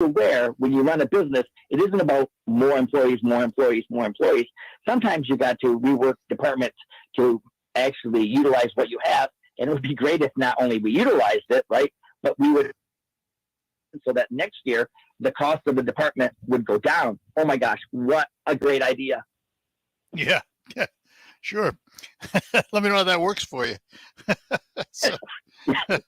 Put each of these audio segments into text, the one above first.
aware when you run a business, it isn't about more employees. Sometimes you got to rework departments to actually utilize what you have. And it would be great if not only we utilized it, right, but we would, so that next year the cost of the department would go down. Oh my gosh, what a great idea. Yeah, sure. Let me know how that works for you.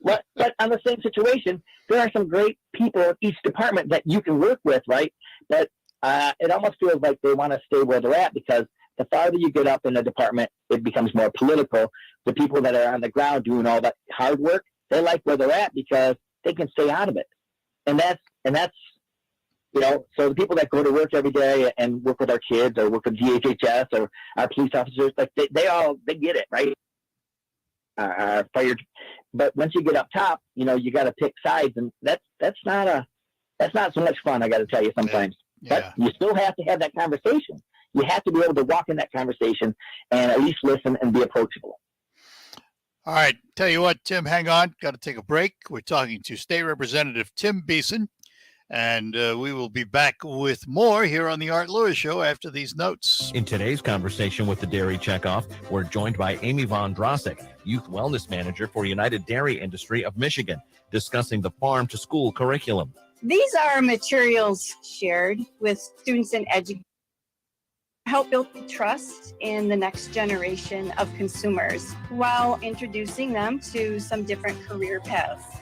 But on the same situation, there are some great people in each department that you can work with, right? But it almost feels like they want to stay where they're at, because the farther you get up in the department, it becomes more political. The people that are on the ground doing all that hard work, they like where they're at because they can stay out of it. And that's so the people that go to work every day and work with our kids or work with DHHS or our police officers, like they get it, right? Fired. But once you get up top, you got to pick sides, and that's not so much fun. I got to tell you sometimes. Yeah. But you still have to have that conversation. You have to be able to walk in that conversation and at least listen and be approachable. All right. Tell you what, Tim, hang on. Got to take a break. We're talking to State Representative Tim Beson, and we will be back with more here on the Art Lewis Show after these notes. In today's conversation with the Dairy Checkoff, we're joined by Amy Von Drossek, Youth Wellness Manager for United Dairy Industry of Michigan, discussing the farm-to-school curriculum. These are materials shared with students and educators to help build trust in the next generation of consumers while introducing them to some different career paths.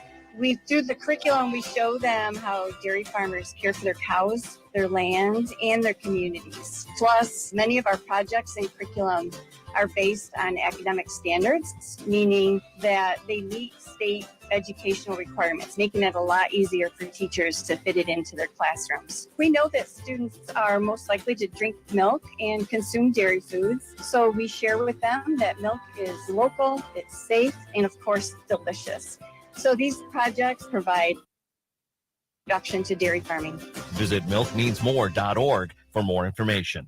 Through the curriculum, we show them how dairy farmers care for their cows, their land, and their communities. Plus, many of our projects and curriculum are based on academic standards, meaning that they meet state educational requirements, making it a lot easier for teachers to fit it into their classrooms. We know that students are most likely to drink milk and consume dairy foods, so we share with them that milk is local, it's safe, and of course, delicious. So these projects provide introduction to dairy farming. Visit milkmeansmore.org for more information.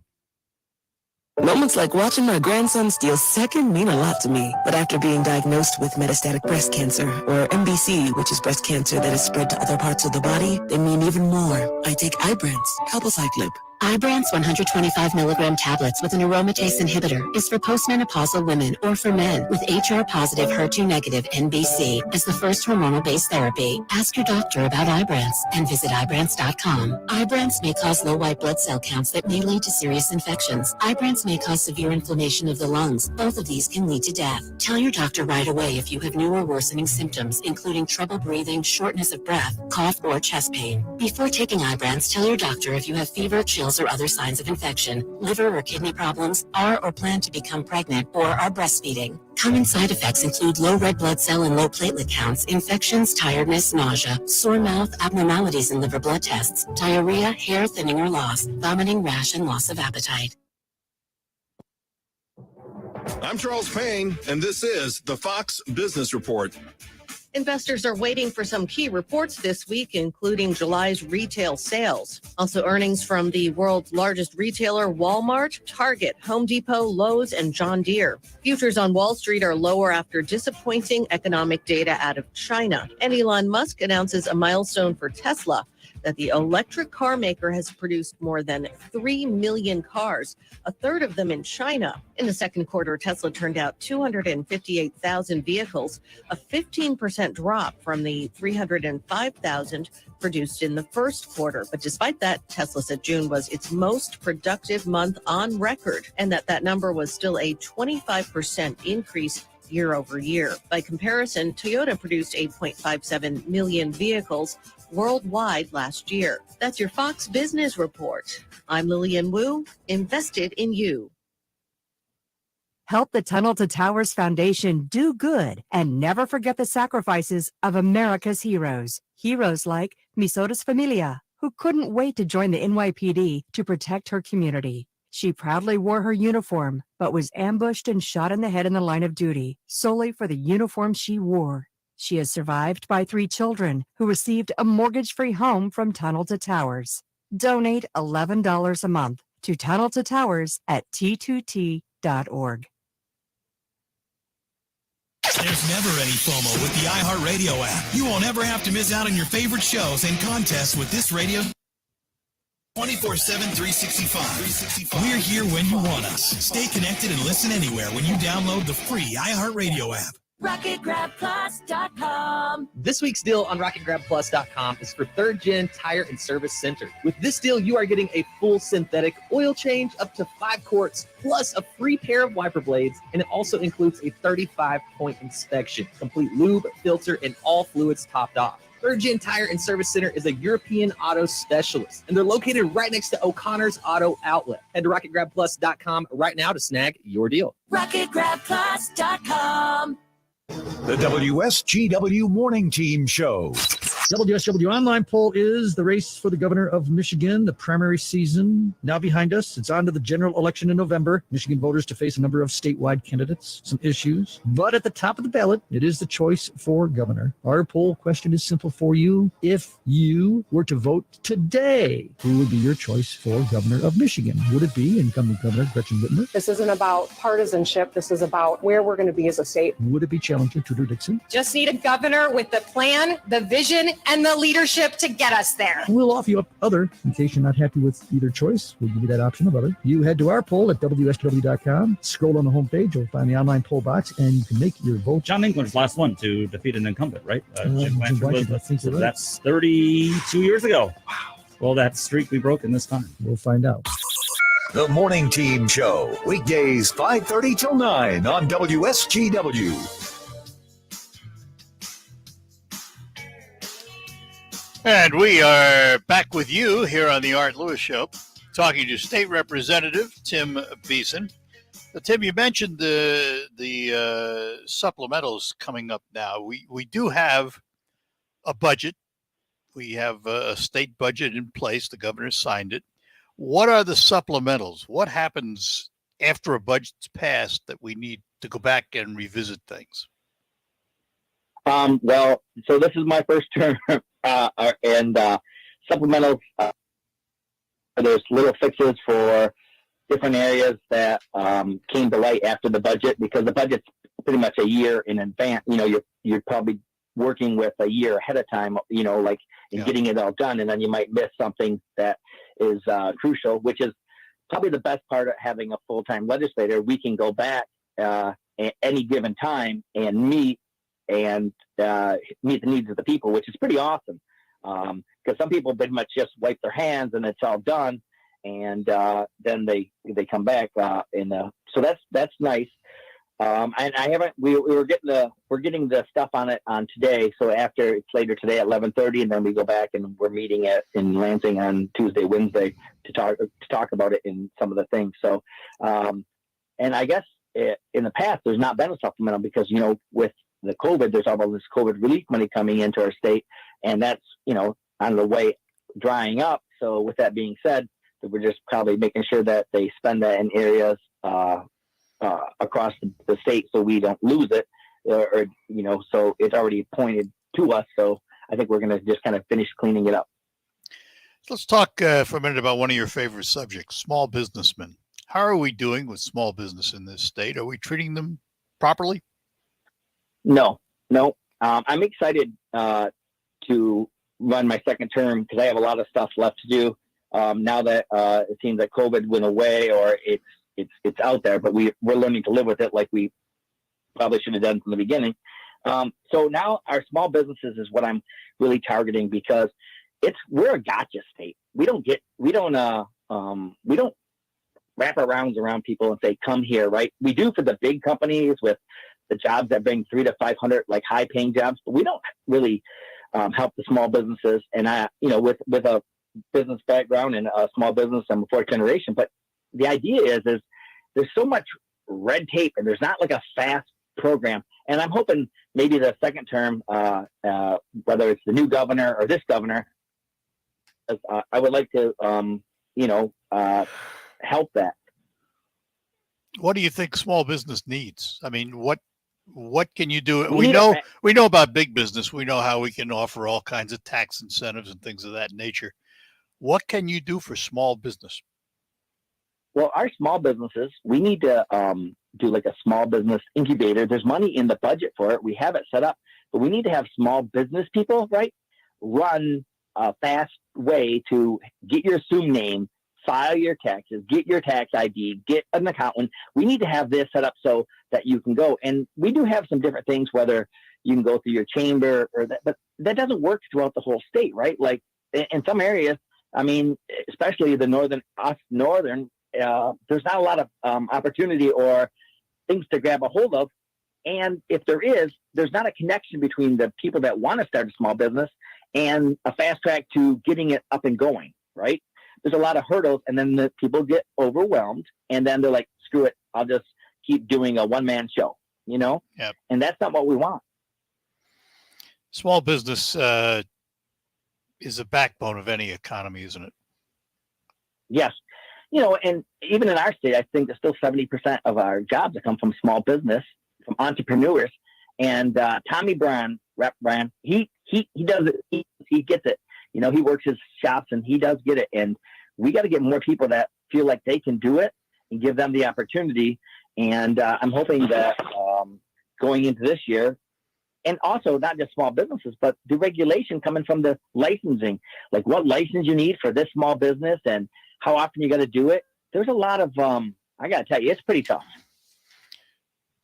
Moments like watching my grandson steal second mean a lot to me. But after being diagnosed with metastatic breast cancer, or MBC, which is breast cancer that is spread to other parts of the body, they mean even more. I take Ibrance, palbociclib. Ibrance 125 milligram tablets with an aromatase inhibitor is for postmenopausal women or for men with HR-positive, HER2-negative MBC as the first hormonal-based therapy. Ask your doctor about Ibrance and visit Ibrance.com. Ibrance may cause low white blood cell counts that may lead to serious infections. Ibrance may cause severe inflammation of the lungs. Both of these can lead to death. Tell your doctor right away if you have new or worsening symptoms, including trouble breathing, shortness of breath, cough, or chest pain. Before taking Ibrance, tell your doctor if you have fever, chills, or other signs of infection, liver or kidney problems, are or plan to become pregnant, or are breastfeeding. Common side effects include low red blood cell and low platelet counts, infections, tiredness, nausea, sore mouth, abnormalities in liver blood tests, diarrhea, hair thinning or loss, vomiting, rash, and loss of appetite. I'm Charles Payne, and this is the Fox Business Report. Investors are waiting for some key reports this week, including July's retail sales. Also, earnings from the world's largest retailer, Walmart, Target, Home Depot, Lowe's, and John Deere. Futures on Wall Street are lower after disappointing economic data out of China. And Elon Musk announces a milestone for Tesla, that the electric car maker has produced more than 3 million cars, a third of them in China. In the second quarter, Tesla turned out 258,000 vehicles, a 15% drop from the 305,000 produced in the first quarter. But despite that, Tesla said June was its most productive month on record, and that number was still a 25% increase year over year. By comparison, Toyota produced 8.57 million vehicles worldwide last year. That's your Fox Business Report. I'm Lillian Wu, invested in you. Help the Tunnel to Towers Foundation do good and never forget the sacrifices of America's heroes. Heroes like Misota's Familia, who couldn't wait to join the NYPD to protect her community. She proudly wore her uniform, but was ambushed and shot in the head in the line of duty, solely for the uniform she wore. She is survived by 3 children who received a mortgage-free home from Tunnel to Towers. Donate $11 a month to Tunnel to Towers at T2T.org. There's never any FOMO with the iHeartRadio app. You won't ever have to miss out on your favorite shows and contests with this radio 24/7, 365. We're here when you want us. Stay connected and listen anywhere when you download the free iHeartRadio app. RocketGrabPlus.com. This week's deal on RocketGrabPlus.com is for third gen tire and service center. With this deal, you are getting a full synthetic oil change up to 5 quarts, plus a free pair of wiper blades, and it also includes a 35-point inspection, complete lube, filter, and all fluids topped off. Third Gen Tire and Service Center is a European auto specialist, and they're located right next to O'Connor's Auto Outlet. Head to RocketGrabPlus.com right now to snag your deal. RocketGrabPlus.com. The WSGW Morning Team Show. WSW online poll is the race for the governor of Michigan. The primary season now behind us. It's on to the general election in November. Michigan voters to face a number of statewide candidates, some issues. But at the top of the ballot, it is the choice for governor. Our poll question is simple for you. If you were to vote today, who would be your choice for governor of Michigan? Would it be incumbent Governor Gretchen Whitmer? This isn't about partisanship. This is about where we're going to be as a state. Would it be challenger Tudor Dixon? Just need a governor with the plan, the vision, and the leadership to get us there. We'll offer you up other in case you're not happy with either choice. We'll give you that option of other. You head to our poll at WSW.com. Scroll on the homepage. You'll find the online poll box, and you can make your vote. John England's last one to defeat an incumbent, right? Jim Blanchard was, I think so. That's 32 years ago. Wow. Well, that streak we broke in this time. We'll find out. The Morning Team Show. Weekdays 5:30 till 9 on WSGW. And we are back with you here on the Art Lewis Show, talking to State Representative Tim Beson. Tim, you mentioned the supplementals coming up now. We do have a budget. We have a state budget in place. The governor signed it. What are the supplementals? What happens after a budget's passed that we need to go back and revisit things? Well, so this is my first term, and supplementals, there's little fixes for different areas that came to light after the budget, because the budget's pretty much a year in advance. You know, you're probably working with a year ahead of time, you know, like in getting it all done, and then you might miss something that is crucial, which is probably the best part of having a full-time legislator. We can go back at any given time and meet the needs of the people, which is pretty awesome. Because some people pretty much just wipe their hands and it's all done, and then they come back. So that's nice. And I haven't. We're getting the stuff on today. So after it's later today at 11:30, and then we go back and we're meeting in Lansing on Tuesday, Wednesday to talk about it in some of the things. So, and I guess in the past there's not been a supplemental because, you know, with the COVID, there's all this COVID relief money coming into our state, and that's, you know, on the way drying up. So with that being said, we're just probably making sure that they spend that in areas across the state so we don't lose it, or you know, so it's already pointed to us. So I think we're going to just kind of finish cleaning it up. Let's talk for a minute about one of your favorite subjects, small businessmen. How are we doing with small business in this state? Are we treating them properly? No. I'm excited to run my second term because I have a lot of stuff left to do now that it seems like COVID went away, or it's out there, but we're learning to live with it like we probably should have done from the beginning. So now our small businesses is what I'm really targeting, because we're a gotcha state. We don't wrap our rounds around people and say, come here, right? We do for the big companies with the jobs that bring 300 to 500, like high paying jobs, but we don't really help the small businesses. And with a business background and a small business, I'm a fourth generation, but the idea is there's so much red tape and there's not like a fast program. And I'm hoping maybe the second term, whether it's the new governor or this governor, I would like to, help that. What do you think small business needs? I mean, what can you do? We know about big business. We know how we can offer all kinds of tax incentives and things of that nature. What can you do for small business? Well, our small businesses, we need to do like a small business incubator. There's money in the budget for it. We have it set up, but we need to have small business people, right, run a fast way to get your assumed name, file your taxes, get your tax ID, get an accountant. We need to have this set up so that you can go. And we do have some different things, whether you can go through your chamber or that, but that doesn't work throughout the whole state, right? Like in some areas, I mean, especially the northern, there's not a lot of opportunity or things to grab a hold of. And if there is, there's not a connection between the people that want to start a small business and a fast track to getting it up and going, right? There's a lot of hurdles, and then the people get overwhelmed, and then they're like, screw it, I'll just keep doing a one-man show, you know? Yep. And that's not what we want. Small business is a backbone of any economy, isn't it? Yes. You know, and even in our state, I think there's still 70% of our jobs that come from small business, from entrepreneurs. And Tommy Brown, Rep. Brown, he does it. He gets it. You know, he works his shops and he does get it. And we got to get more people that feel like they can do it and give them the opportunity. And I'm hoping that going into this year, and also not just small businesses, but the regulation coming from the licensing, like what license you need for this small business and how often you got to do it. There's a lot of, I got to tell you, it's pretty tough.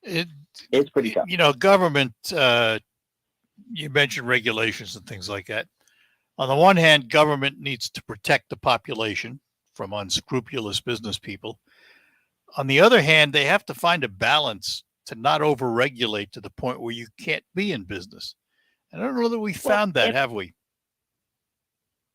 It's pretty tough. You know, government, you mentioned regulations and things like that. On the one hand, government needs to protect the population from unscrupulous business people. On the other hand, they have to find a balance to not overregulate to the point where you can't be in business. I don't know that we found that, have we?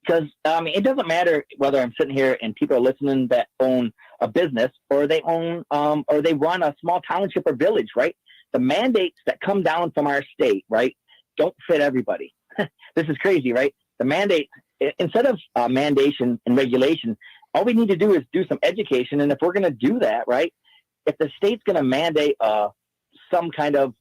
Because it doesn't matter whether I'm sitting here and people are listening that own a business or they own or they run a small township or village, right? The mandates that come down from our state, right, don't fit everybody. This is crazy, right? The mandate, instead of mandation and regulation, all we need to do is do some education. And if we're going to do that, right, if the state's going to mandate some kind of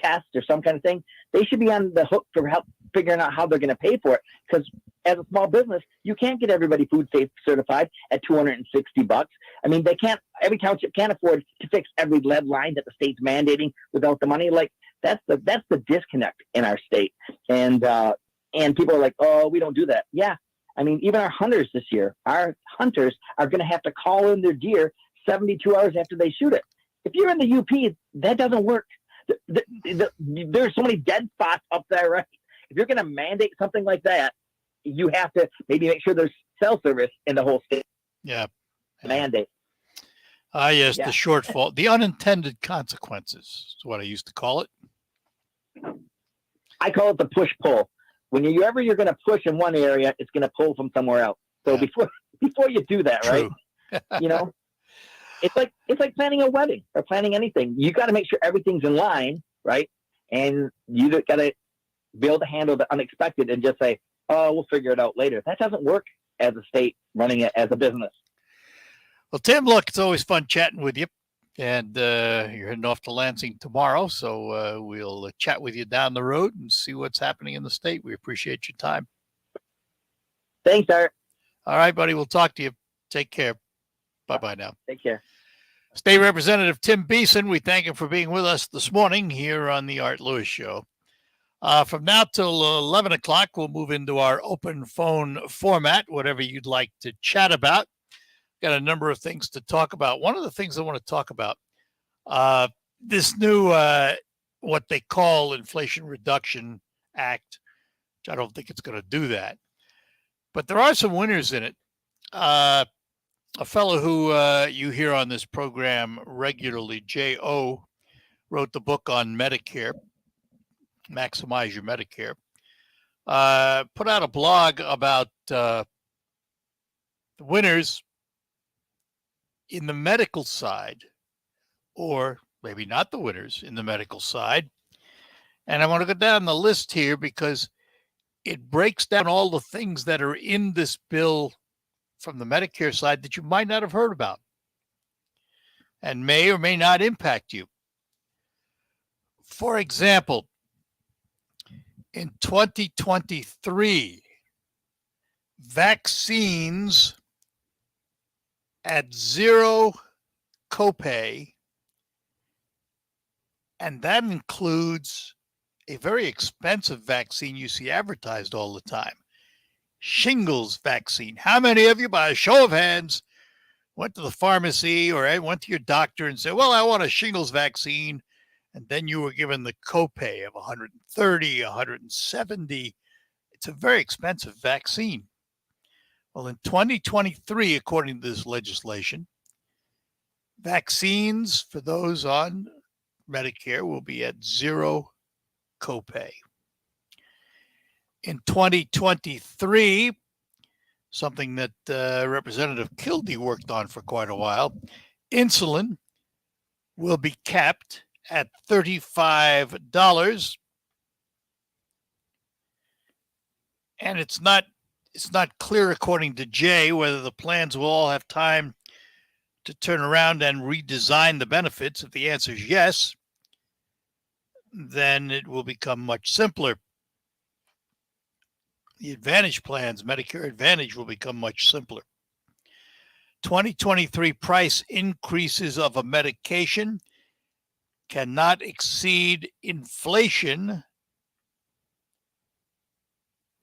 test or some kind of thing, they should be on the hook for help figuring out how they're going to pay for it. Because as a small business, you can't get everybody food safe certified at $260. I mean, they can't. Every township can't afford to fix every lead line that the state's mandating without the money. Like that's the disconnect in our state. And people are like, oh, we don't do that. Yeah. I mean, even our hunters this year, our hunters are going to have to call in their deer 72 hours after they shoot it. If you're in the UP, that doesn't work. There's so many dead spots up there, right? If you're going to mandate something like that, you have to maybe make sure there's cell service in the whole state. Yeah. Mandate. Yes, yeah. The shortfall, the unintended consequences is what I used to call it. I call it the push-pull. When you're going to push in one area, it's going to pull from somewhere else. So before you do that, True. Right? You know, it's like planning a wedding or planning anything. You got to make sure everything's in line, right? And you got to be able to handle the unexpected and just say, oh, we'll figure it out later. That doesn't work as a state running it as a business. Well, Tim, look, it's always fun chatting with you. And you're heading off to Lansing tomorrow, so we'll chat with you down the road and see what's happening in the state. We appreciate your time. Thanks, Art. All right, buddy. We'll talk to you. Take care. Bye-bye now. Take care. State Representative Tim Beson, we thank him for being with us this morning here on the Art Lewis Show. From now till 11 o'clock, we'll move into our open phone format, whatever you'd like to chat about. Got a number of things to talk about. One of the things I want to talk about, this new, what they call Inflation Reduction Act, which I don't think it's going to do that. But there are some winners in it. A fellow who you hear on this program regularly, J.O., wrote the book on Medicare, Maximize Your Medicare, put out a blog about the winners in the medical side, or maybe not the winners in the medical side. And I want to go down the list here because it breaks down all the things that are in this bill from the Medicare side that you might not have heard about and may or may not impact you. For example, in 2023, vaccines at zero copay, and that includes a very expensive vaccine you see advertised all the time, shingles vaccine. How many of you, by a show of hands, went to the pharmacy or went to your doctor and said, well, I want a shingles vaccine, and then you were given the copay of $130, $170. It's a very expensive vaccine. Well, in 2023, according to this legislation, vaccines for those on Medicare will be at zero copay. In 2023, something that Representative Kildee worked on for quite a while, insulin will be capped at $35. And it's not clear, according to Jay, whether the plans will all have time to turn around and redesign the benefits. If the answer is yes, then it will become much simpler. The Advantage plans, Medicare Advantage, will become much simpler. 2023 price increases of a medication cannot exceed inflation,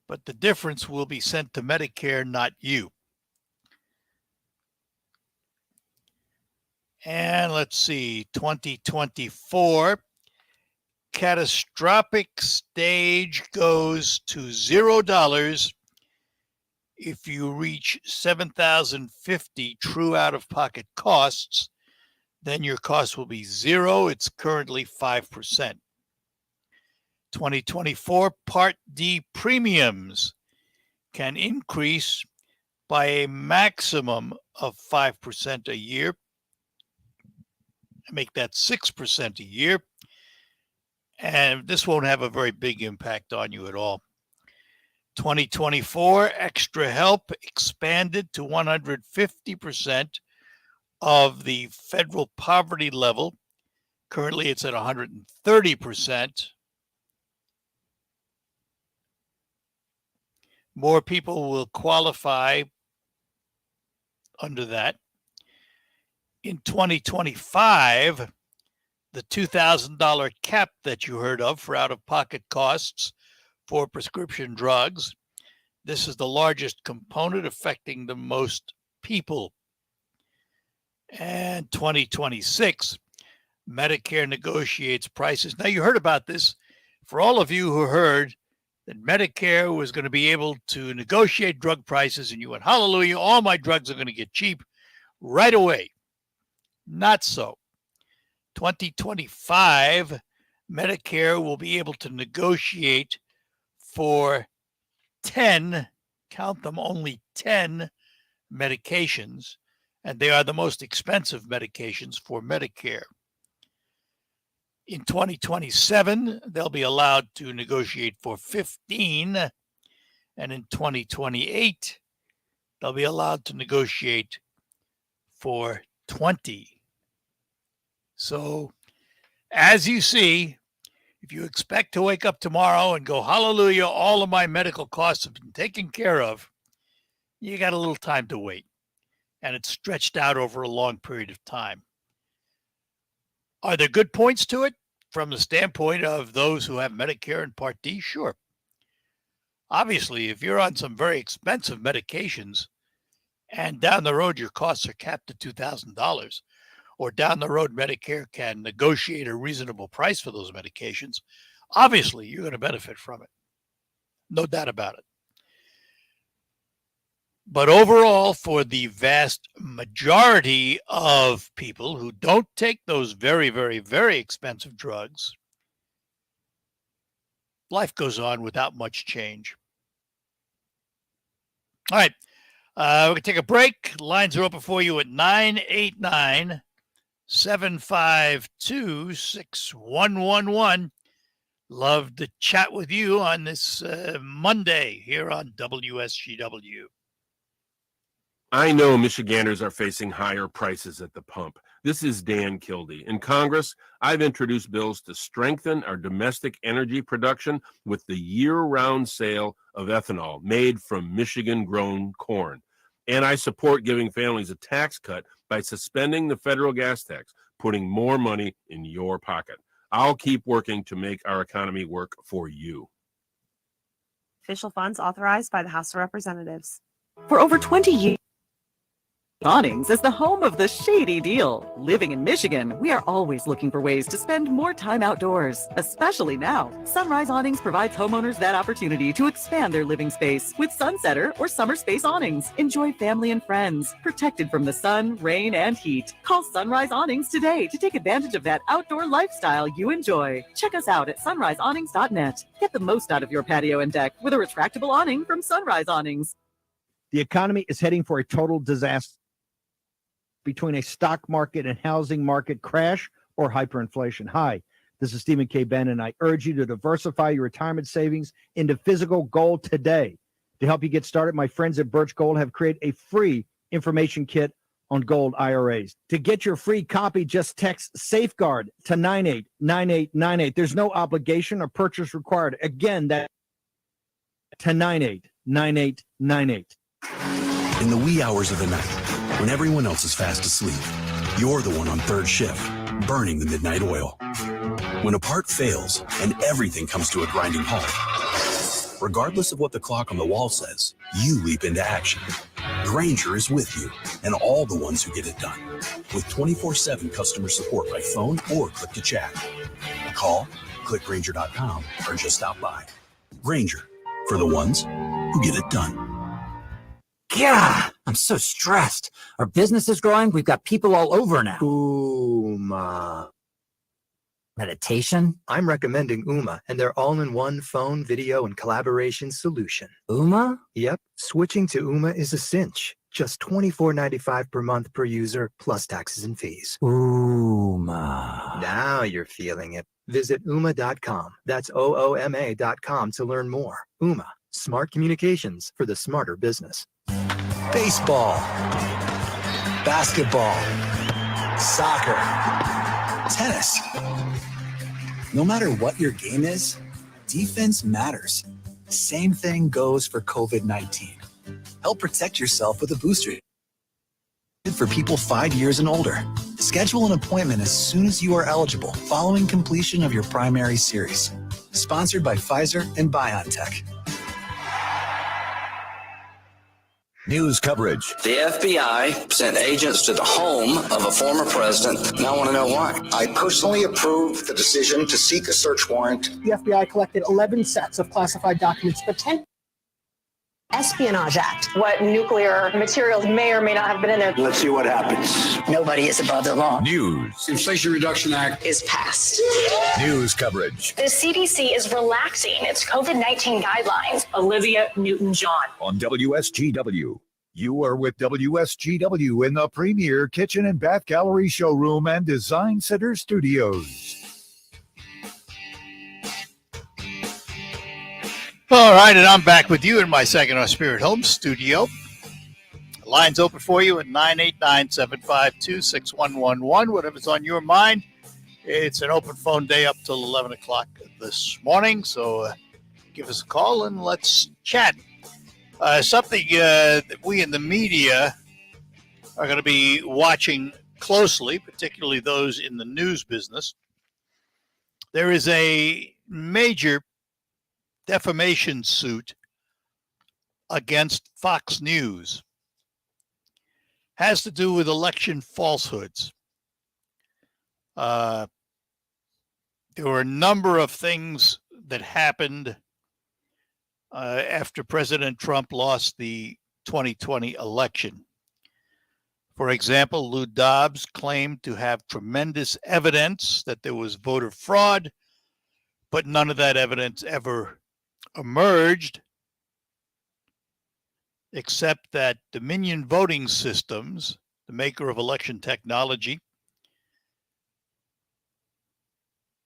but the difference will be sent to Medicare, not you. And let's see, 2024, catastrophic stage goes to $0 if you reach $7,050 true out-of-pocket costs. Then your cost will be zero. It's currently 5%. 2024 Part D premiums can increase by a maximum of 5% a year. Make that 6% a year. And this won't have a very big impact on you at all. 2024 extra help expanded to 150% of the federal poverty level. Currently, it's at 130%. More people will qualify under that. In 2025, the $2,000 cap that you heard of for out-of-pocket costs for prescription drugs, this is the largest component affecting the most people. And 2026, Medicare negotiates prices. Now, you heard about this. For all of you who heard that Medicare was going to be able to negotiate drug prices, and you went, hallelujah, all my drugs are going to get cheap right away. Not so. 2025, Medicare will be able to negotiate for 10, count them, only 10 medications, and they are the most expensive medications for Medicare. In 2027, they'll be allowed to negotiate for 15, and in 2028, they'll be allowed to negotiate for 20. So, as you see, if you expect to wake up tomorrow and go, hallelujah, all of my medical costs have been taken care of, you got a little time to wait. And it's stretched out over a long period of time. Are there good points to it from the standpoint of those who have Medicare and Part D? Sure. Obviously, if you're on some very expensive medications and down the road your costs are capped at $2,000, or down the road Medicare can negotiate a reasonable price for those medications, obviously you're going to benefit from it. No doubt about it. But overall, for the vast majority of people who don't take those very, very, very expensive drugs, life goes on without much change. All right. We're going to take a break. Lines are open for you at 989-752-6111. Love to chat with you on this Monday here on WSGW. I know Michiganders are facing higher prices at the pump. This is Dan Kildee. In Congress, I've introduced bills to strengthen our domestic energy production with the year-round sale of ethanol made from Michigan-grown corn. And I support giving families a tax cut by suspending the federal gas tax, putting more money in your pocket. I'll keep working to make our economy work for you. Official funds authorized by the House of Representatives. For over 20 years, Awnings is the home of the shady deal. Living in Michigan, we are always looking for ways to spend more time outdoors, especially now. Sunrise Awnings provides homeowners that opportunity to expand their living space with Sunsetter or Summer Space Awnings. Enjoy family and friends, protected from the sun, rain, and heat. Call Sunrise Awnings today to take advantage of that outdoor lifestyle you enjoy. Check us out at sunriseawnings.net. Get the most out of your patio and deck with a retractable awning from Sunrise Awnings. The economy is heading for a total disaster. Between a stock market and housing market crash or hyperinflation. Hi, this is Stephen K. Bannon, and I urge you to diversify your retirement savings into physical gold today. To help you get started, my friends at Birch Gold have created a free information kit on gold IRAs. To get your free copy, just text Safeguard to 989898. There's no obligation or purchase required. Again, that to 989898. In the wee hours of the night, when everyone else is fast asleep, you're the one on third shift, burning the midnight oil. When a part fails and everything comes to a grinding halt, regardless of what the clock on the wall says, you leap into action. Grainger is with you and all the ones who get it done. With 24/7 customer support by phone or click to chat. Call, click Grainger.com, or just stop by. Grainger, for the ones who get it done. Yeah, I'm so stressed. Our business is growing. We've got people all over now. Uma. Meditation? I'm recommending Uma and their all-in-one phone, video, and collaboration solution. Uma? Yep. Switching to Uma is a cinch. Just $24.95 per month per user, plus taxes and fees. Uma. Now you're feeling it. Visit Uma.com. That's OOMA.com to learn more. Uma. Smart communications for the smarter business. Baseball, basketball, soccer, tennis. No matter what your game is, defense matters. Same thing goes for COVID-19. Help protect yourself with a booster for people 5 years and older. Schedule an appointment as soon as you are eligible following completion of your primary series. Sponsored by Pfizer and BioNTech. News coverage. The FBI sent agents to the home of a former president, and I want to know why. I personally approved the decision to seek a search warrant. The FBI collected 11 sets of classified documents, but 10 Espionage Act. What nuclear materials may or may not have been in there. Let's see what happens. Nobody is above the law. News. Inflation Reduction Act is passed. News coverage. The CDC is relaxing its COVID-19 guidelines. Olivia Newton-John. On WSGW. You are with WSGW in the premier kitchen and bath gallery showroom and design center studios. All right, and I'm back with you in my Saginaw Spirit Home studio. Lines open for you at 989-752-6111. Whatever's on your mind. It's an open phone day up till 11 o'clock this morning, so give us a call and let's chat. Something that we in the media are going to be watching closely, particularly those in the news business. There is a major defamation suit against Fox News. Has to do with election falsehoods. There were a number of things that happened after President Trump lost the 2020 election. For example, Lou Dobbs claimed to have tremendous evidence that there was voter fraud, but none of that evidence ever emerged, except that Dominion Voting Systems, the maker of election technology,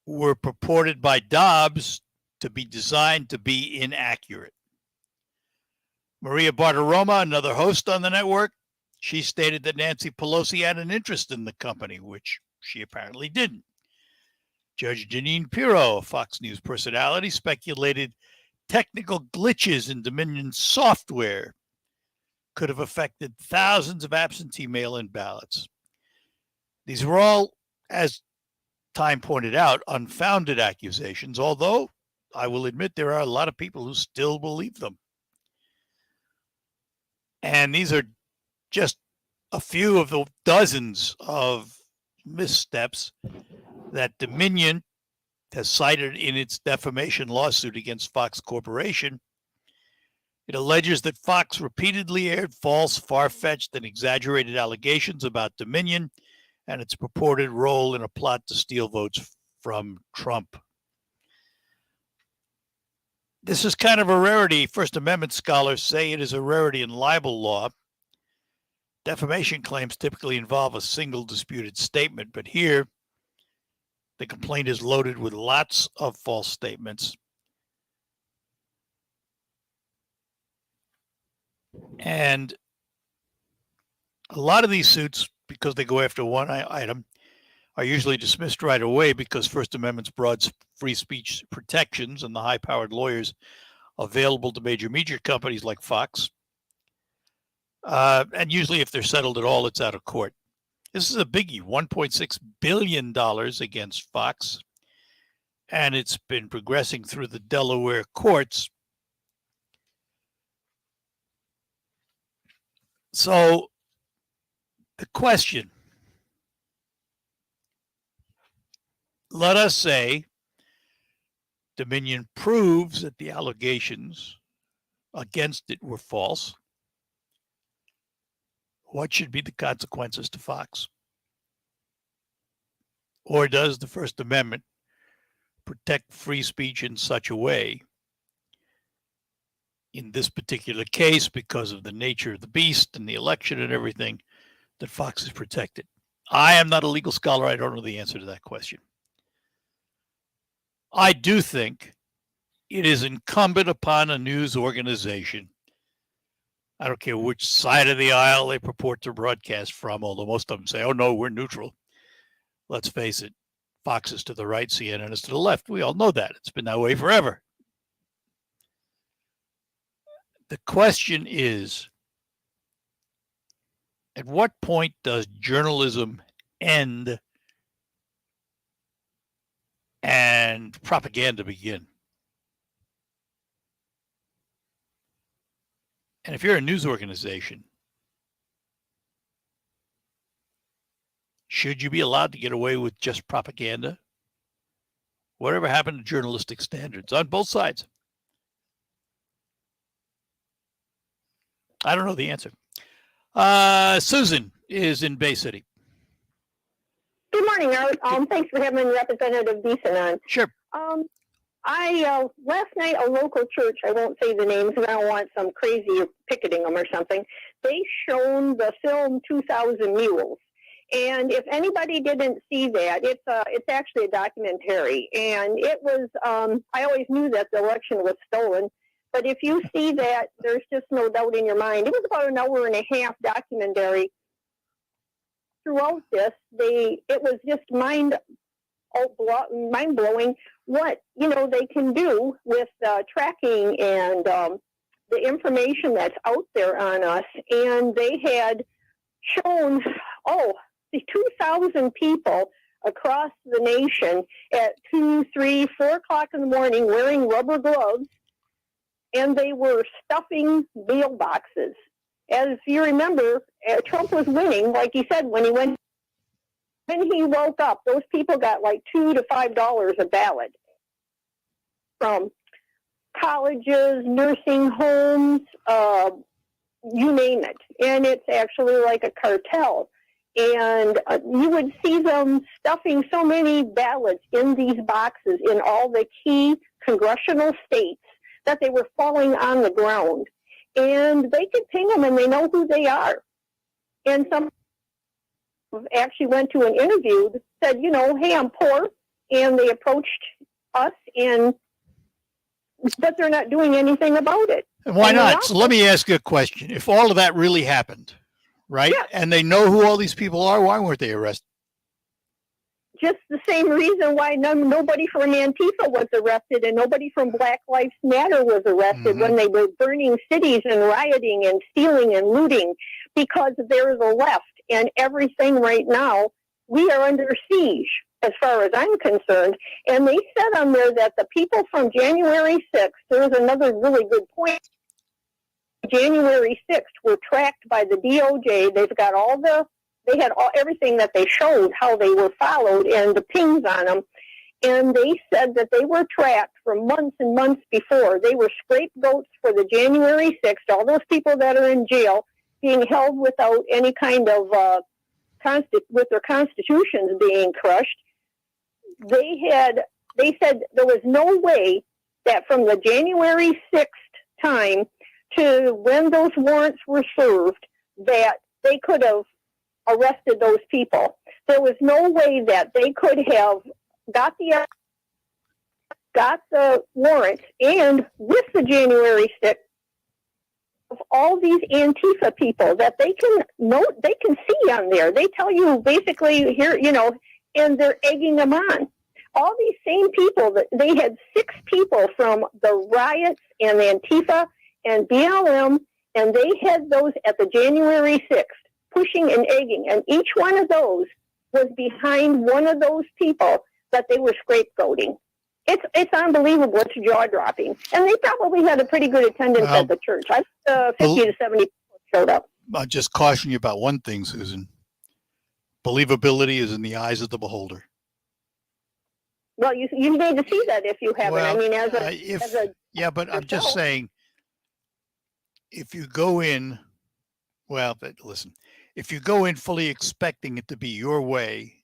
were purported by Dobbs to be designed to be inaccurate. Maria Bartiromo, another host on the network, she stated that Nancy Pelosi had an interest in the company, which she apparently didn't. Judge Jeanine Pirro, a Fox News personality, speculated technical glitches in Dominion software could have affected thousands of absentee mail-in ballots. These were all, as Time pointed out, unfounded accusations, although I will admit there are a lot of people who still believe them. And these are just a few of the dozens of missteps that Dominion has cited in its defamation lawsuit against Fox Corporation. It alleges that Fox repeatedly aired false, far-fetched, and exaggerated allegations about Dominion and its purported role in a plot to steal votes from Trump. This is kind of a rarity. First Amendment scholars say it is a rarity in libel law. Defamation claims typically involve a single disputed statement, but here the complaint is loaded with lots of false statements. And a lot of these suits, because they go after one item, are usually dismissed right away because First Amendment's broad free speech protections and the high-powered lawyers available to major media companies like Fox. And usually if they're settled at all, it's out of court. This is a biggie, $1.6 billion against Fox, and it's been progressing through the Delaware courts. So the question, let us say Dominion proves that the allegations against it were false. What should be the consequences to Fox? Or does the First Amendment protect free speech in such a way, in this particular case, because of the nature of the beast and the election and everything, that Fox is protected? I am not a legal scholar. I don't know the answer to that question. I do think it is incumbent upon a news organization, I don't care which side of the aisle they purport to broadcast from, although most of them say, oh, no, we're neutral. Let's face it, Fox is to the right, CNN is to the left. We all know that. It's been that way forever. The question is, at what point does journalism end and propaganda begin? And if you're a news organization, should you be allowed to get away with just propaganda? Whatever happened to journalistic standards on both sides? I don't know the answer. Susan is in Bay City. Good morning, Art. Thanks for having Representative Beson on. Sure. Last night, a local church, I won't say the names because I don't want some crazy picketing them or something, they shown the film 2,000 Mules. And if anybody didn't see that, it's actually a documentary. And it was, I always knew that the election was stolen. But if you see that, there's just no doubt in your mind. It was about an hour and a half documentary. Throughout this, it was just mind-blowing what they can do with tracking and the information that's out there on us. And they had shown the 2,000 people across the nation at 2, 3, 4 o'clock in the morning wearing rubber gloves, and they were stuffing mailboxes. As you remember, Trump was winning, like he said, when he woke up, those people got like $2 to $5 a ballot from colleges, nursing homes, you name it. And it's actually like a cartel. And you would see them stuffing so many ballots in these boxes in all the key congressional states that they were falling on the ground. And they could ping them and they know who they are. And some actually went to an interview that said, hey, I'm poor. And they approached us, but they're not doing anything about it. And why not? So let me ask you a question. If all of that really happened, right? Yes. And they know who all these people are, why weren't they arrested? just the same reason why nobody from Antifa was arrested and nobody from Black Lives Matter was arrested when they were burning cities and rioting and stealing and looting, because there is a left and everything right now. We are under siege as far as I'm concerned. And they said on there that the people from January 6th, there was another really good point. January 6th were tracked by the DOJ. They've got they had everything that they showed how they were followed and the pings on them. And they said that they were tracked for months and months before. They were scapegoats for the January 6th, all those people that are in jail being held without any kind of, with their constitutions being crushed. They said there was no way that from the January 6th time to when those warrants were served that they could have arrested those people. There was no way that they could have got the warrants, and with the January 6th, of all these Antifa people that they can see on there. They tell you basically here, and they're egging them on. All these same people that they had 6 people from the riots and Antifa and BLM, and they had those at the January 6th pushing and egging, and each one of those was behind one of those people that they were scapegoating. It's unbelievable. It's jaw-dropping. And they probably had a pretty good attendance at the church. 50 to 70 people showed up. I'll just caution you about one thing, Susan. Believability is in the eyes of the beholder. Well, you need to see that if you haven't. Well, I mean, but I'm just saying, if you go in, listen, if you go in fully expecting it to be your way,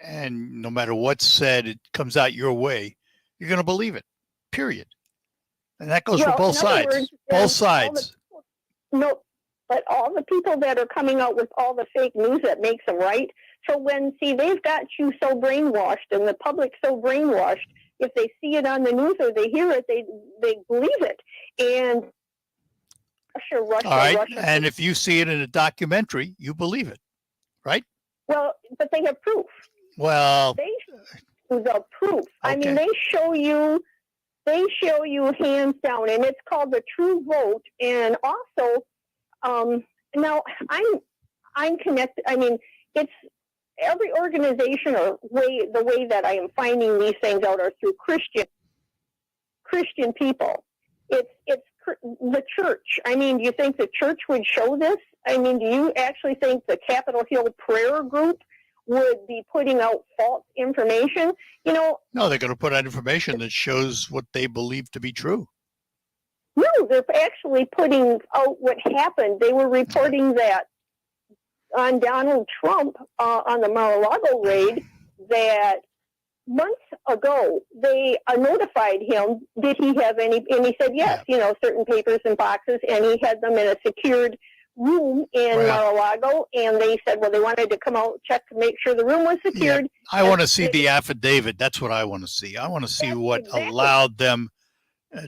and no matter what's said, it comes out your way, you're going to believe it, period. And that goes for both sides. Both sides. But all the people that are coming out with all the fake news that makes them right. So they've got you so brainwashed and the public so brainwashed, if they see it on the news or they hear it, they believe it. And Russia. All right. And if you see it in a documentary, you believe it, right? Well, but they have proof. Well, they show the proof. Okay. I mean, they show you hands down, and it's called the True Vote. And also, now I'm connected. I mean, it's every organization or the way that I am finding these things out are through Christian people. It's the church. I mean, do you think the church would show this? I mean, do you actually think the Capitol Hill prayer group would be putting out false information? No, they're going to put out information that shows what they believe to be true. No, they're actually putting out what happened. They were reporting that on Donald Trump on the Mar-a-Lago raid that months ago they notified him, did he have any, and he said yes, certain papers and boxes, and he had them in a secured room in Mar-a-Lago, and they said, well, they wanted to come out, check to make sure the room was secured. Yeah, I want to see the affidavit. That's what I want to see. I want to see what allowed them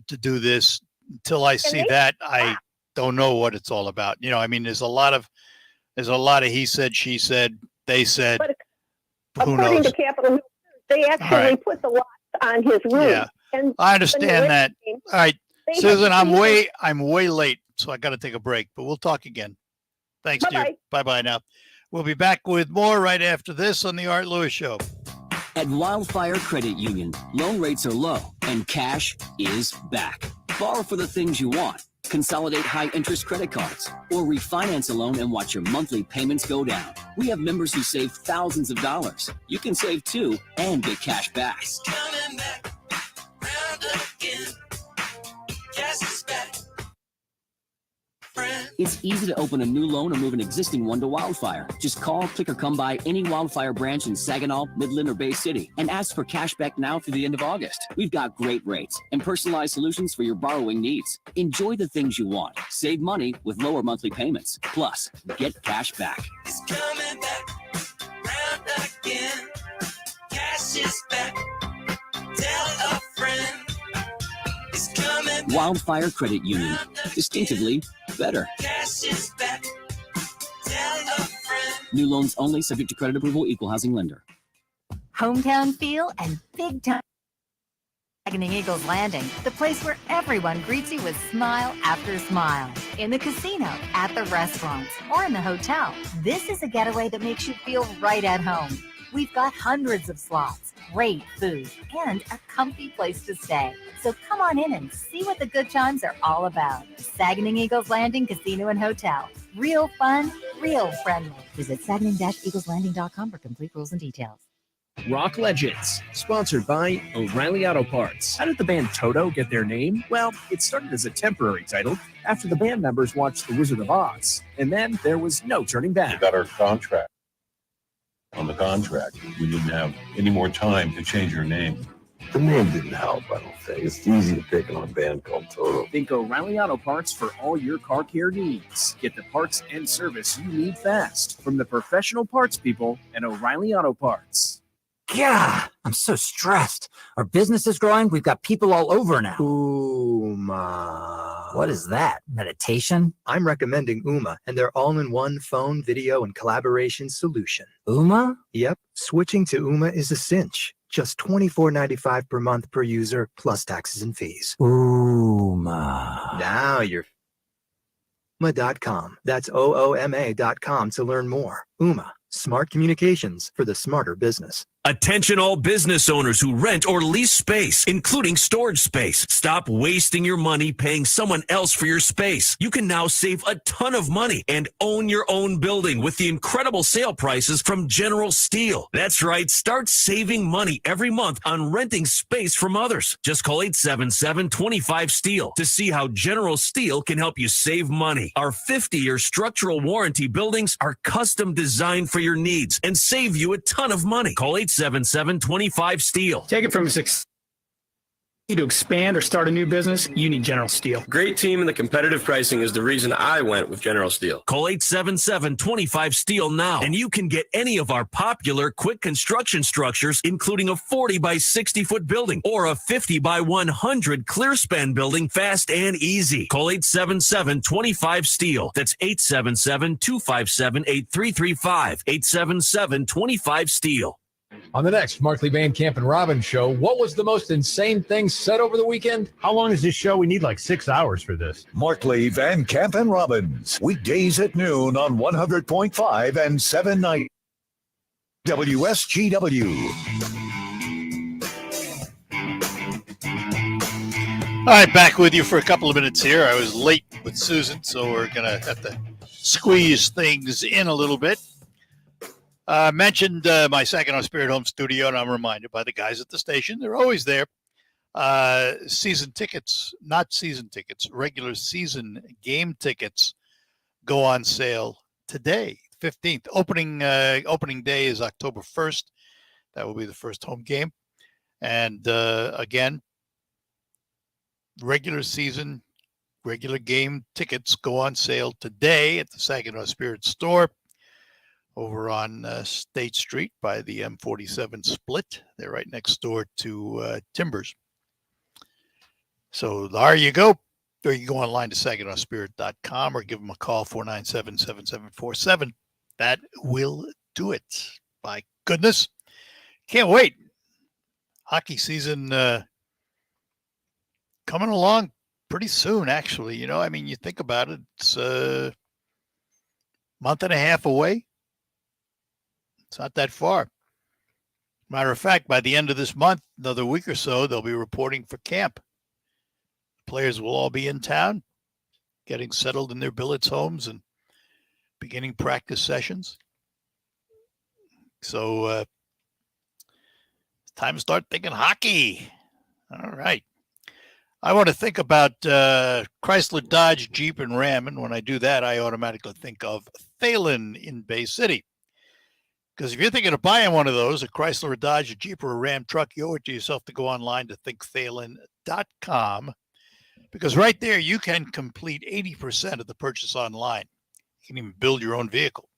to do this. Until I see that, I don't know what it's all about. I mean, there's a lot of he said, she said, they said. But who according knows? to Capitol Hill, they actually put the locks on his room. Yeah, and I understand that. All right, Susan, I'm way late, so I got to take a break. But we'll talk again. Thanks, dear. Bye now. We'll be back with more right after this on the Art Lewis Show. At Wildfire Credit Union, loan rates are low and cash is back. Borrow for the things you want. Consolidate high-interest credit cards or refinance a loan and watch your monthly payments go down. We have members who save thousands of dollars. You can save too and get cash back. It's coming back, round again. Cash is back. It's easy to open a new loan or move an existing one to Wildfire. Just call, click, or come by any Wildfire branch in Saginaw, Midland, or Bay City and ask for cash back now through the end of August. We've got great rates and personalized solutions for your borrowing needs. Enjoy the things you want. Save money with lower monthly payments. Plus, get cash back. It's coming back, round again. Cash is back. Tell a friend. It's coming back. Wildfire Credit Union. Distinctively better. Cash is back. Tell a friend. New loans only, subject to credit approval, equal housing lender. hometown feel, and big time. Saginaw Eagles Landing, the place where everyone greets you with smile after smile. In the casino, at the restaurants, or in the hotel, this is a getaway that makes you feel right at home. We've got hundreds of slots, great food, and a comfy place to stay. So come on in and see what the good times are all about. Saginaw Eagles Landing Casino and Hotel. Real fun, real friendly. Visit saginaw-eagleslanding.com for complete rules and details. Rock Legends, sponsored by O'Reilly Auto Parts. How did the band Toto get their name? Well, it started as a temporary title after the band members watched The Wizard of Oz, and then there was no turning back. We got our contract. On the contract, we didn't have any more time to change our name. The name didn't help, I don't think. It's easy to pick on a band called Toto. Think O'Reilly Auto Parts for all your car care needs. Get the parts and service you need fast from the professional parts people at O'Reilly Auto Parts. Yeah, I'm so stressed. Our business is growing. We've got people all over now. Ooma. What is that? Meditation? I'm recommending Ooma and their all-in-one phone, video, and collaboration solution. Ooma? Yep. Switching to Ooma is a cinch. Just $24.95 per month per user, plus taxes and fees. Ooma. Now you're Ooma.com. That's OOMA.com to learn more. Ooma. Smart communications for the smarter business. Attention all business owners who rent or lease space, including storage space. Stop wasting your money paying someone else for your space. You can now save a ton of money and own your own building with the incredible sale prices from General Steel. That's right. Start saving money every month on renting space from others. Just call 877-25-STEEL to see how General Steel can help you save money. Our 50-year structural warranty buildings are custom designed for your needs and save you a ton of money. Call 877-25-STEEL. Take it from success to expand or start a new business, you need General Steel. Great team and the competitive pricing is the reason I went with General Steel. Call 877-25-STEEL now, and you can get any of our popular quick construction structures, including a 40 by 60 foot building or a 50 by 100 clear span building fast and easy. Call 877-25-STEEL. That's 877-257-8335. 877-25-STEEL. On the next Markley Van Camp and Robbins show, what was the most insane thing said over the weekend? How long is this show? We need like 6 hours for this. Markley, Van Camp, and Robbins. Weekdays at noon on 100.5 and 790 WSGW. All right, back with you for a couple of minutes here. I was late with Susan, so we're going to have to squeeze things in a little bit. Mentioned my Saginaw Spirit Home Studio, and I'm reminded by the guys at the station. They're always there. Season tickets, not season tickets, regular season game tickets go on sale today, 15th. Opening day is October 1st. That will be the first home game. And again, regular season, regular game tickets go on sale today at the Saginaw Spirit store over on State Street by the M47 split. They're right next door to Timbers. So there you go. Or you go online to SaginawSpirit.com or give them a call, 497-7747. That will do it. By goodness. Can't wait. Hockey season coming along pretty soon, actually. You know, I mean, you think about it, it's a month and a half away. It's not that far. Matter of fact, by the end of this month, another week or so, they'll be reporting for camp. Players will all be in town, getting settled in their billets homes and beginning practice sessions. So it's time to start thinking hockey. All right. I want to think about Chrysler, Dodge, Jeep, and Ram. And when I do that, I automatically think of Thalen in Bay City. Because if you're thinking of buying one of those, a Chrysler, a Dodge, a Jeep, or a Ram truck, you owe it to yourself to go online to thinkthalen.com. Because right there, you can complete 80% of the purchase online. You can even build your own vehicle.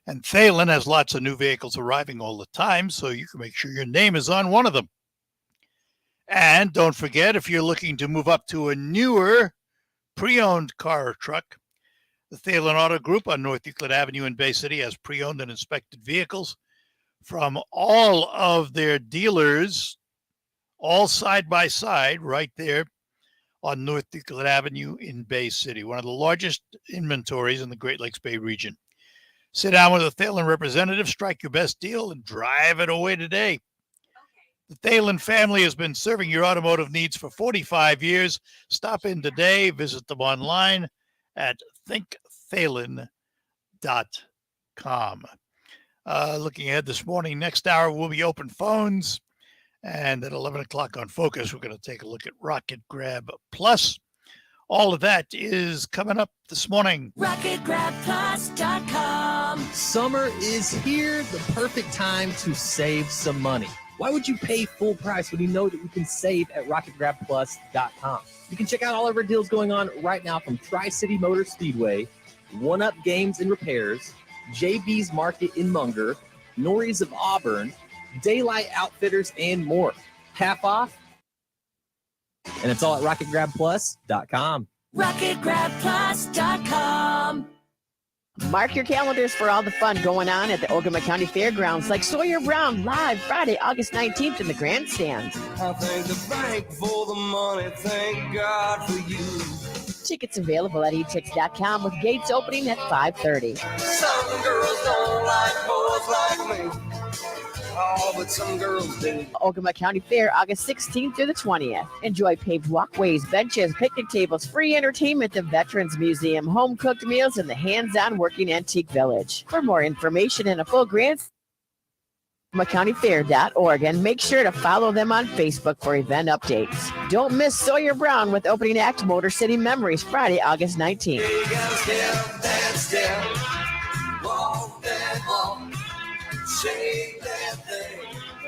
And Thalen has lots of new vehicles arriving all the time, so you can make sure your name is on one of them. And don't forget, if you're looking to move up to a newer pre-owned car or truck, the Thalen Auto Group on North Euclid Avenue in Bay City has pre-owned and inspected vehicles from all of their dealers, all side by side, right there on North Euclid Avenue in Bay City, one of the largest inventories in the Great Lakes Bay region. Sit down with a Thalen representative, strike your best deal, and drive it away today. The Thalen family has been serving your automotive needs for 45 years. Stop in today. Visit them online at thinkthalen.com. Looking ahead this morning, next hour will be open phones. And at 11 o'clock on Focus, we're going to take a look at Rocket Grab Plus. All of that is coming up this morning. RocketGrabPlus.com. Summer is here, the perfect time to save some money. Why would you pay full price when you know that you can save at RocketGrabPlus.com? You can check out all of our deals going on right now from Tri-City Motor Speedway, One Up Games and Repairs, JB's Market in Munger, Norrie's of Auburn, Daylight Outfitters, and more. Half off. And it's all at RocketGrabPlus.com. RocketGrabPlus.com. Mark your calendars for all the fun going on at the Ogama County Fairgrounds, like Sawyer Brown live Friday, August 19th in the Grandstand. I thank the bank for the money, thank God for you. Tickets available at etix.com with gates opening at 5:30. Some girls don't like boys like me. Oh, but some girls do. Ogama County Fair, August 16th through the 20th. Enjoy paved walkways, benches, picnic tables, free entertainment, the Veterans Museum, home-cooked meals, and the hands-on working antique village. For more information and a full grant, OgamaCountyFair.org, and make sure to follow them on Facebook for event updates. Don't miss Sawyer Brown with opening act Motor City Memories, Friday, August 19th.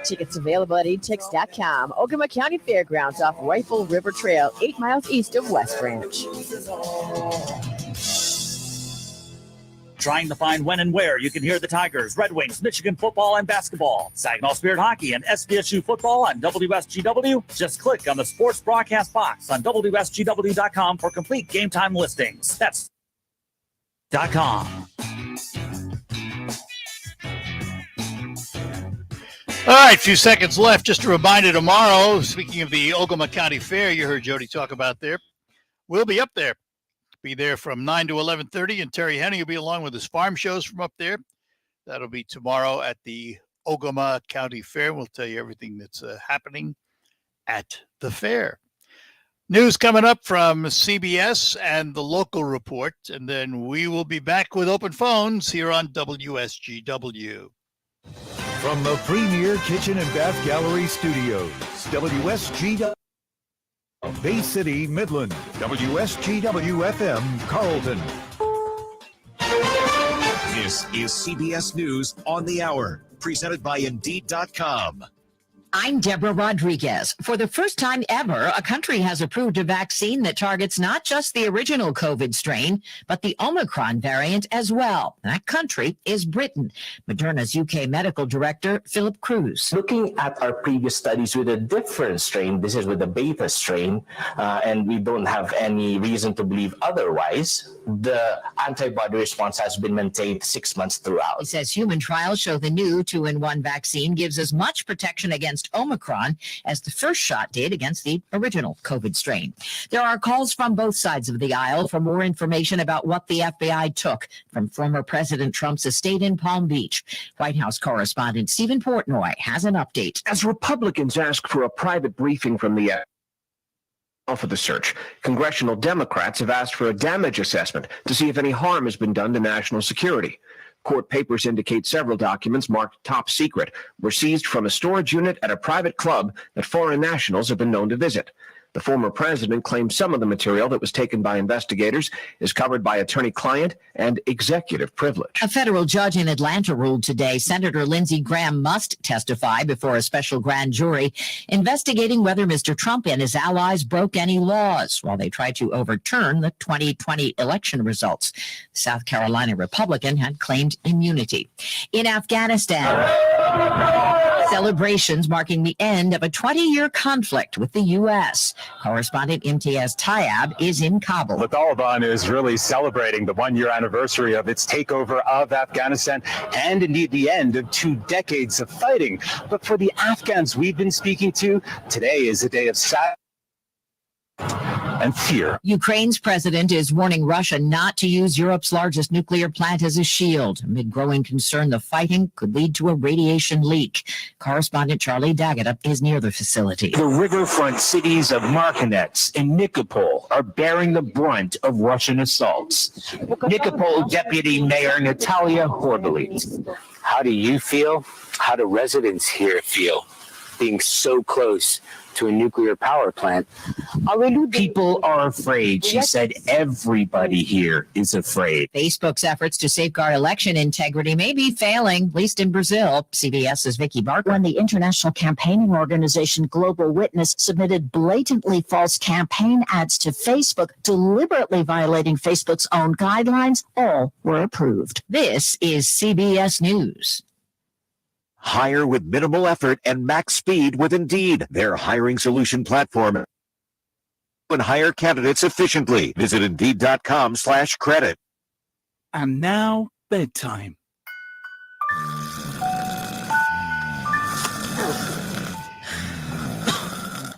Tickets available at etix.com. Ogama County Fairgrounds off Rifle River Trail, 8 miles east of West Branch. Trying to find when and where you can hear the Tigers, Red Wings, Michigan football and basketball, Saginaw Spirit hockey, and SVSU football on WSGW? Just click on the sports broadcast box on WSGW.com for complete game time listings. That's .com. All right, a few seconds left. Just a reminder, tomorrow, speaking of the Ogama County Fair, you heard Jody talk about there, we'll be up there. Be there from 9 to 11:30, and Terry Henny will be along with his farm shows from up there. That'll be tomorrow at the Ogama County Fair. We'll tell you everything that's happening at the fair. News coming up from CBS and the local report, and then we will be back with open phones here on WSGW. From the premier kitchen and bath gallery studios, WSGW Bay City, Midland, WSGW FM, Carlton. This is CBS News on the Hour, presented by Indeed.com. I'm Deborah Rodriguez. For the first time ever, a country has approved a vaccine that targets not just the original COVID strain, but the Omicron variant as well. That country is Britain. Moderna's UK medical director, Philip Cruz. Looking at our previous studies with a different strain, this is with the beta strain, and we don't have any reason to believe otherwise, the antibody response has been maintained 6 months throughout. He says human trials show the new 2-in-1 vaccine gives as much protection against Omicron as the first shot did against the original COVID strain. There are calls from both sides of the aisle for more information about what the FBI took from former President Trump's estate in Palm Beach. White House correspondent Stephen Portnoy has an update. As Republicans ask for a private briefing from the for the search, congressional Democrats have asked for a damage assessment to see if any harm has been done to national security. Court papers indicate several documents marked top secret were seized from a storage unit at a private club that foreign nationals have been known to visit. The former president claims some of the material that was taken by investigators is covered by attorney-client and executive privilege. A federal judge in Atlanta ruled today Senator Lindsey Graham must testify before a special grand jury investigating whether Mr. Trump and his allies broke any laws while they tried to overturn the 2020 election results. The South Carolina Republican had claimed immunity. In Afghanistan, Celebrations marking the end of a 20-year conflict with the U.S. Correspondent Imtiaz Tayyab is in Kabul. The Taliban is really celebrating the one-year anniversary of its takeover of Afghanistan and indeed the end of 2 decades of fighting. But for the Afghans we've been speaking to, today is a day of sadness and fear. Ukraine's president is warning Russia not to use Europe's largest nuclear plant as a shield, amid growing concern the fighting could lead to a radiation leak. Correspondent Charlie Daggett is near the facility. The riverfront cities of Martinets and Nikopol are bearing the brunt of Russian assaults. Nikopol Deputy Mayor Natalia Horbelit. How do you feel? How do residents here feel being so close to a nuclear power plant? People are afraid. She said everybody here is afraid. Facebook's efforts to safeguard election integrity may be failing, at least in Brazil. CBS's Vicky Barker. When the international campaigning organization Global Witness submitted blatantly false campaign ads to Facebook, deliberately violating Facebook's own guidelines, all were approved. This is CBS News. Hire with minimal effort and max speed with Indeed, their hiring solution platform. And hire candidates efficiently. Visit Indeed.com/credit. And now, bedtime.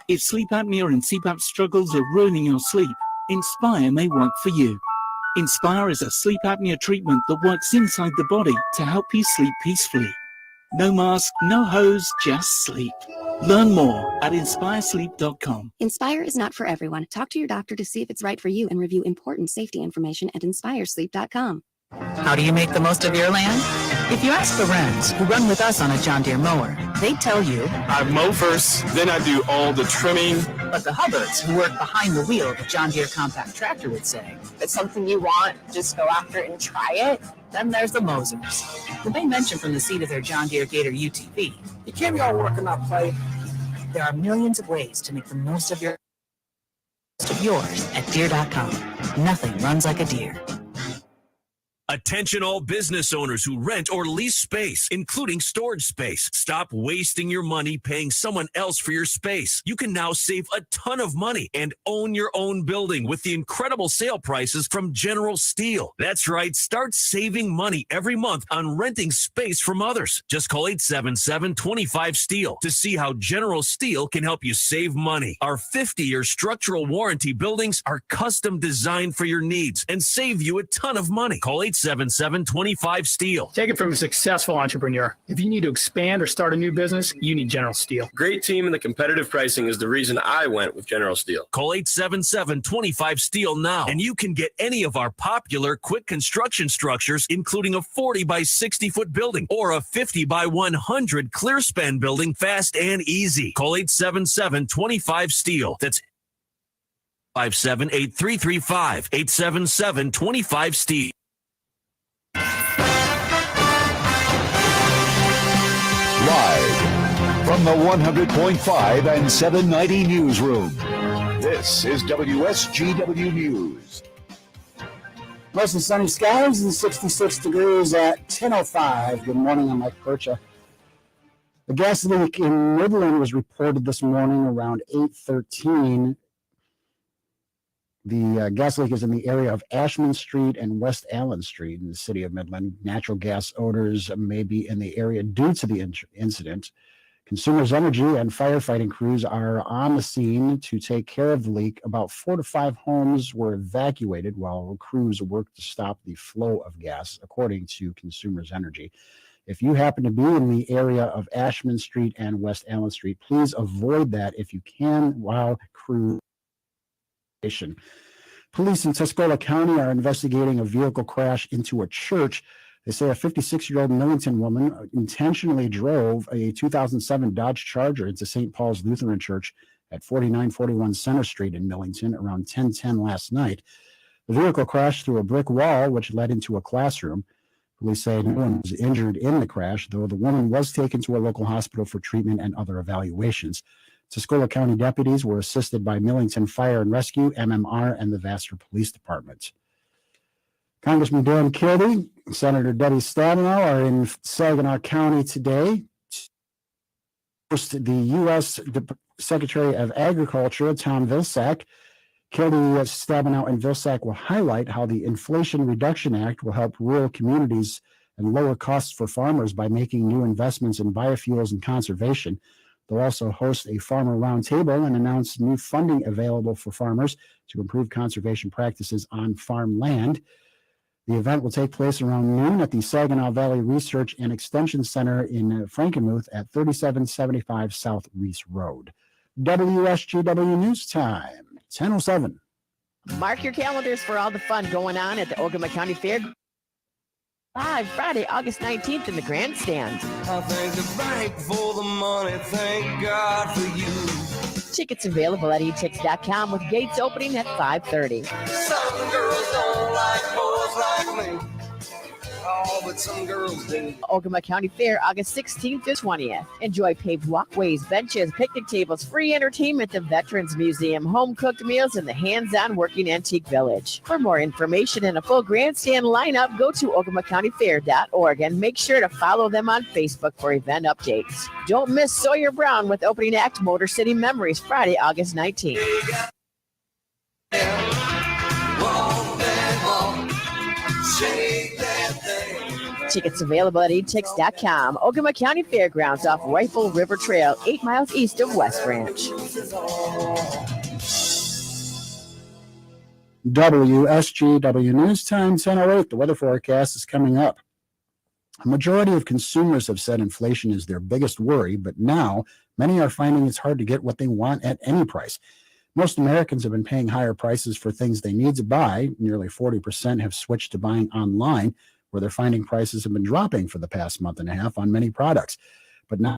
If sleep apnea and CPAP struggles are ruining your sleep, Inspire may work for you. Inspire is a sleep apnea treatment that works inside the body to help you sleep peacefully. No mask, no hose, just sleep. Learn more at inspiresleep.com. Inspire is not for everyone. Talk to your doctor to see if it's right for you and review important safety information at inspiresleep.com. How do you make the most of your land? If you ask the Wrens, who run with us on a John Deere mower, they tell you, I mow first, then I do all the trimming. But the Hubbards, who work behind the wheel of a John Deere compact tractor, would say, if it's something you want, just go after it and try it. Then there's the Mosers, who they mention from the seat of their John Deere Gator UTV. You can't be all working that play. There are millions of ways to make the most of yours at Deere.com. Nothing runs like a Deere. Attention all business owners who rent or lease space, including storage space. Stop wasting your money paying someone else for your space. You can now save a ton of money and own your own building with the incredible sale prices from General Steel. That's right. Start saving money every month on renting space from others. Just call 877-25-STEEL to see how General Steel can help you save money. Our 50-year structural warranty buildings are custom designed for your needs and save you a ton of money. Call 877-25-STEEL. Take it from a successful entrepreneur. If you need to expand or start a new business, you need General Steel. Great team and the competitive pricing is the reason I went with General Steel. Call 877-25-STEEL now, and you can get any of our popular quick construction structures, including a 40 by 60 foot building or a 50 by 100 clear span building fast and easy. Call 877-25-STEEL. That's 578335 877-25-STEEL. Live from the 100.5 and 790 newsroom, this is WSGW News. Mostly sunny skies and 66 degrees at 10:05. Good morning, I'm Mike Percha. The gas leak in Midland was reported this morning around 8:13. The gas leak is in the area of Ashman Street and West Allen Street in the city of Midland. Natural gas odors may be in the area due to the incident. Consumers Energy and firefighting crews are on the scene to take care of the leak. About 4 to 5 homes were evacuated while crews worked to stop the flow of gas, according to Consumers Energy. If you happen to be in the area of Ashman Street and West Allen Street, please avoid that if you can while crew. Police in Tuscola County are investigating a vehicle crash into a church. They say a 56-year-old Millington woman intentionally drove a 2007 Dodge Charger into St. Paul's Lutheran Church at 4941 Center Street in Millington around 10:10 last night. The vehicle crashed through a brick wall, which led into a classroom. Police say no one was injured in the crash, though the woman was taken to a local hospital for treatment and other evaluations. Tuscola County deputies were assisted by Millington Fire and Rescue, MMR, and the Vassar Police Department. Congressman Dan Kildee, Senator Debbie Stabenow are in Saginaw County today The U.S. Secretary of Agriculture, Tom Vilsack, Kennedy Stabenow and Vilsack will highlight how the Inflation Reduction Act will help rural communities and lower costs for farmers by making new investments in biofuels and conservation. They'll also host a farmer roundtable and announce new funding available for farmers to improve conservation practices on farm land. The event will take place around noon at the Saginaw Valley Research and Extension Center in Frankenmuth at 3775 South Reese Road. WSGW News Time, 10:07. Mark your calendars for all the fun going on at the Ogama County Fair. Live Friday, August 19th in the Grandstand. I thank the bank for the money, thank God for you. Tickets available at etix.com with gates opening at 5:30. Some girls don't like boys like me. Oh, but some girls do. Ogama County Fair, August 16th to 20th. Enjoy paved walkways, benches, picnic tables, free entertainment, the Veterans Museum, home-cooked meals, and the hands-on working antique village. For more information and a full grandstand lineup, go to ogamacountyfair.org and make sure to follow them on Facebook for event updates. Don't miss Sawyer Brown with opening act Motor City Memories, Friday, August 19th. Tickets available at etix.com. Ogama County Fairgrounds off Rifle River Trail, 8 miles east of West Branch. WSGW News Time, 10:08. The weather forecast is coming up. A majority of consumers have said inflation is their biggest worry, but now many are finding it's hard to get what they want at any price. Most Americans have been paying higher prices for things they need to buy. Nearly 40% have switched to buying online, where they're finding prices have been dropping for the past month and a half on many products. But not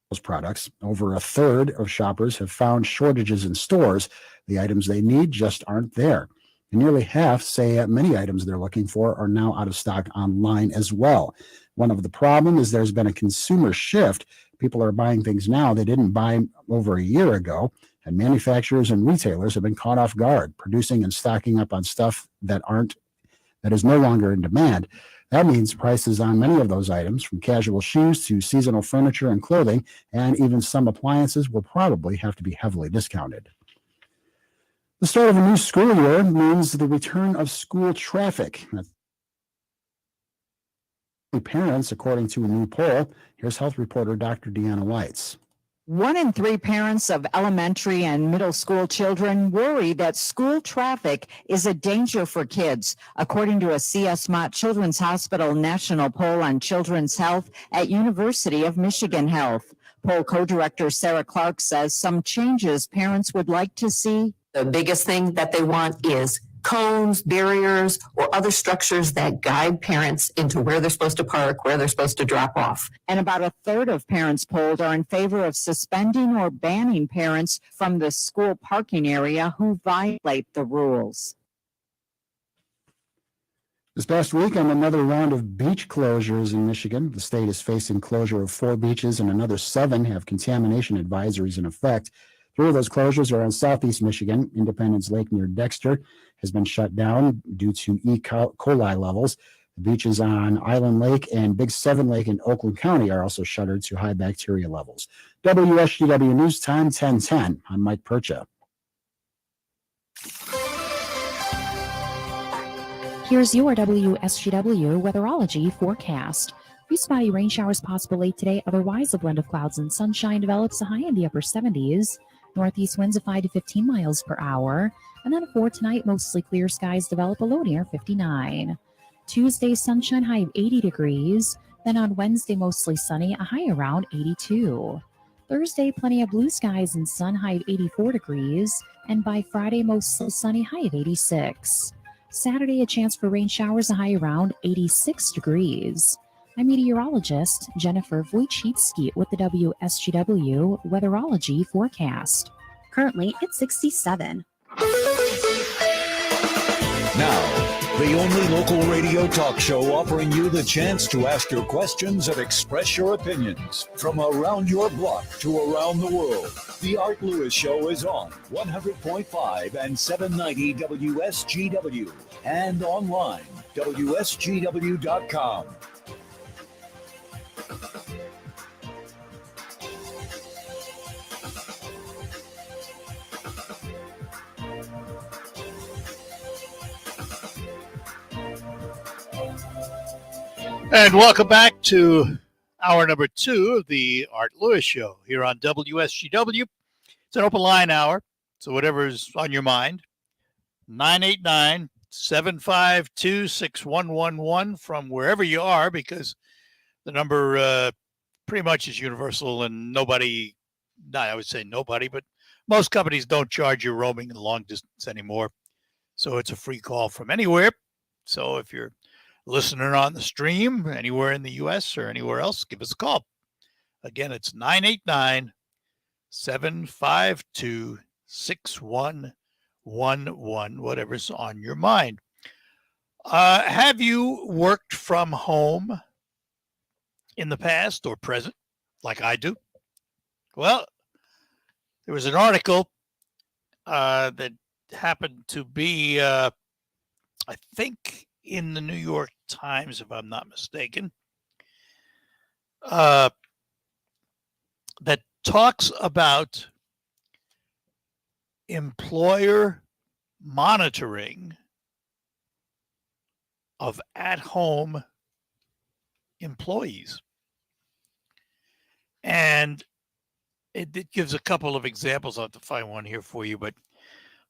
those products. Over a third of shoppers have found shortages in stores. The items they need just aren't there. And nearly half say many items they're looking for are now out of stock online as well. One of the problems is there's been a consumer shift. People are buying things now they didn't buy over a year ago, and manufacturers and retailers have been caught off guard, producing and stocking up on stuff that is no longer in demand. That means prices on many of those items, from casual shoes to seasonal furniture and clothing, and even some appliances, will probably have to be heavily discounted. The start of a new school year means the return of school traffic. Parents, according to a new poll. Here's health reporter Dr. Deanna Lights. 1 in 3 parents of elementary and middle school children worry that school traffic is a danger for kids, according to a CS Mott Children's Hospital national poll on children's health at University of Michigan Health. Poll co-director Sarah Clark says some changes parents would like to see. The biggest thing that they want is cones, barriers, or other structures that guide parents into where they're supposed to park, where they're supposed to drop off. And about a third of parents polled are in favor of suspending or banning parents from the school parking area who violate the rules. This past week, on another round of beach closures in Michigan, the state is facing closure of 4 beaches, and another 7 have contamination advisories in effect. 3 of those closures are on southeast Michigan. Independence Lake near Dexter has been shut down due to E. coli levels. The beaches on Island Lake and Big 7 Lake in Oakland County are also shuttered to high bacteria levels. WSGW News Time, 10:10. I'm Mike Percha. Here's your WSGW Weatherology forecast. Few spotty rain showers possible late today. Otherwise, a blend of clouds and sunshine develops a high in the upper 70s. Northeast winds of 5 to 15 miles per hour. And then for tonight, mostly clear skies develop a low near 59. Tuesday, sunshine high of 80 degrees. Then on Wednesday, mostly sunny, a high around 82. Thursday, plenty of blue skies and sun, high of 84 degrees. And by Friday, mostly sunny, high of 86. Saturday, a chance for rain showers, a high around 86 degrees. I'm meteorologist Jennifer Wojcicki with the WSGW Weatherology forecast. Currently, it's 67. Now, the only local radio talk show offering you the chance to ask your questions and express your opinions from around your block to around the world. The Art Lewis Show is on 100.5 and 790 WSGW and online, WSGW.com. And welcome back to hour number 2 of the Art Lewis Show here on WSGW. It's an open line hour, so whatever's on your mind. 989-752-6111 from wherever you are, because the number pretty much is universal, and nobody, not I would say nobody, but most companies don't charge you roaming in long distance anymore. So it's a free call from anywhere. So if you're listening on the stream anywhere in the U.S. or anywhere else, give us a call. Again, it's 989-752-6111, whatever's on your mind. Have you worked from home in the past or present, like I do? Well, there was an article that happened to be, I think, in the New York Times, if I'm not mistaken, that talks about employer monitoring of at-home employees. And it gives a couple of examples. I'll have to find one here for you, but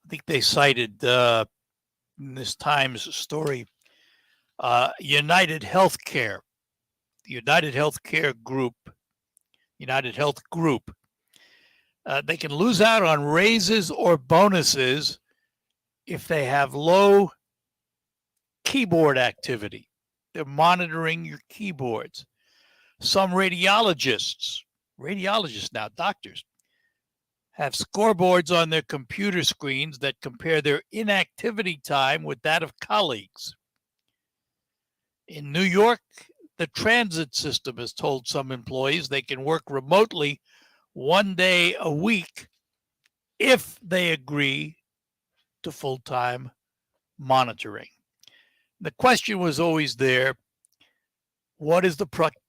I think they cited in this Times story United Healthcare, the United Health Group. They can lose out on raises or bonuses if they have low keyboard activity. They're monitoring your keyboards. Some radiologists now, doctors, have scoreboards on their computer screens that compare their inactivity time with that of colleagues. In New York, the transit system has told some employees they can work remotely 1 day a week if they agree to full-time monitoring. The question was always there, what is the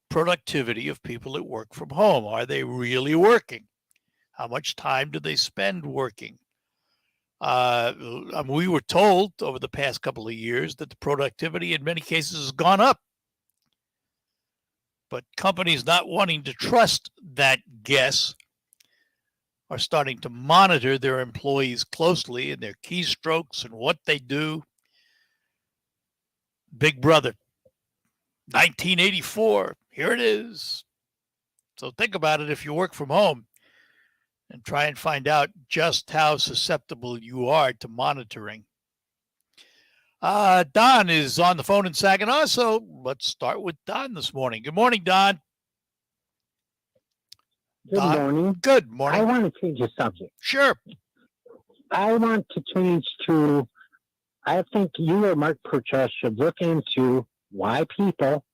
productivity of people that work from home? Are they really working? How much time do they spend working? We were told over the past couple of years that the productivity in many cases has gone up. But companies not wanting to trust that guess are starting to monitor their employees closely and their keystrokes and what they do. Big Brother, 1984, here it is. So think about it if you work from home and try and find out just how susceptible you are to monitoring. Don is on the phone in Saginaw, so let's start with Don this morning. Good morning, Don. Good morning. Good morning. I want to change the subject. Sure. I want to change to, I think you or Mark Purchase should look into why people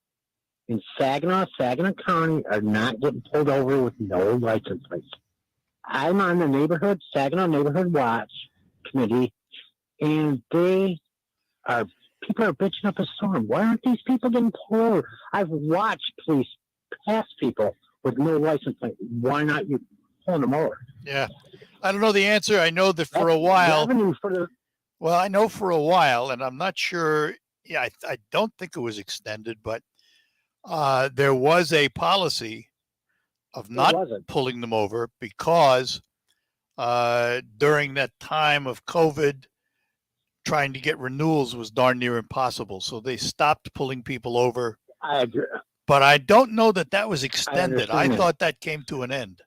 in Saginaw County are not getting pulled over with no license plates. I'm on the Saginaw Neighborhood Watch Committee, and people are bitching up a storm. Why aren't these people getting pulled over? I've watched police pass people with no license plate. Why not you pulling them over? Yeah. I don't know the answer. I know that for a while. Well, I know for a while, and I'm not sure. Yeah, I don't think it was extended, but there was a policy of not pulling them over because during that time of COVID, trying to get renewals was darn near impossible. So they stopped pulling people over. I agree. But I don't know that was extended. I thought that came to an end.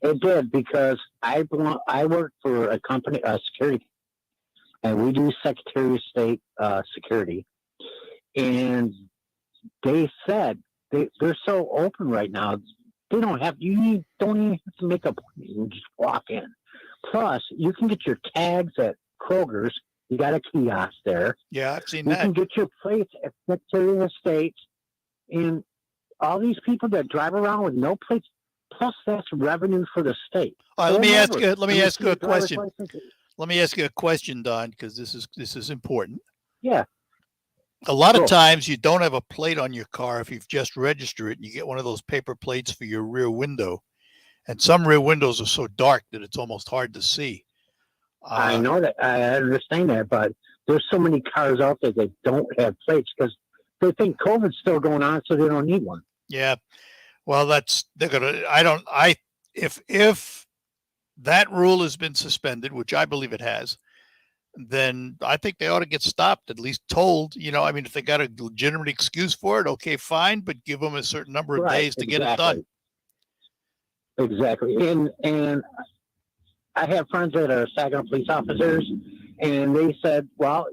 It did, because I work for a company, security, and we do Secretary of State security. And they said they're so open right now. They don't have you don't even have to make a appointment. You just walk in. Plus, you can get your tags at Kroger's. You got a kiosk there. Yeah, I've seen that. You can get your plates at Secretary of State, and all these people that drive around with no plates. Plus, that's revenue for the state. All right, let me ask you a question. Let me ask you a question, Don, because this is important. Yeah. A lot of times you don't have a plate on your car if you've just registered it, and you get one of those paper plates for your rear window. And some rear windows are so dark that it's almost hard to see. I know that. I understand that, but there's so many cars out there that don't have plates because they think COVID's still going on, so they don't need one. Yeah. Well, if that rule has been suspended, which I believe it has, then I think they ought to get stopped, at least told, if they got a legitimate excuse for it, okay, fine, but give them a certain number of days to get it done. Exactly. And I have friends that are Saginaw police officers, and they said, well,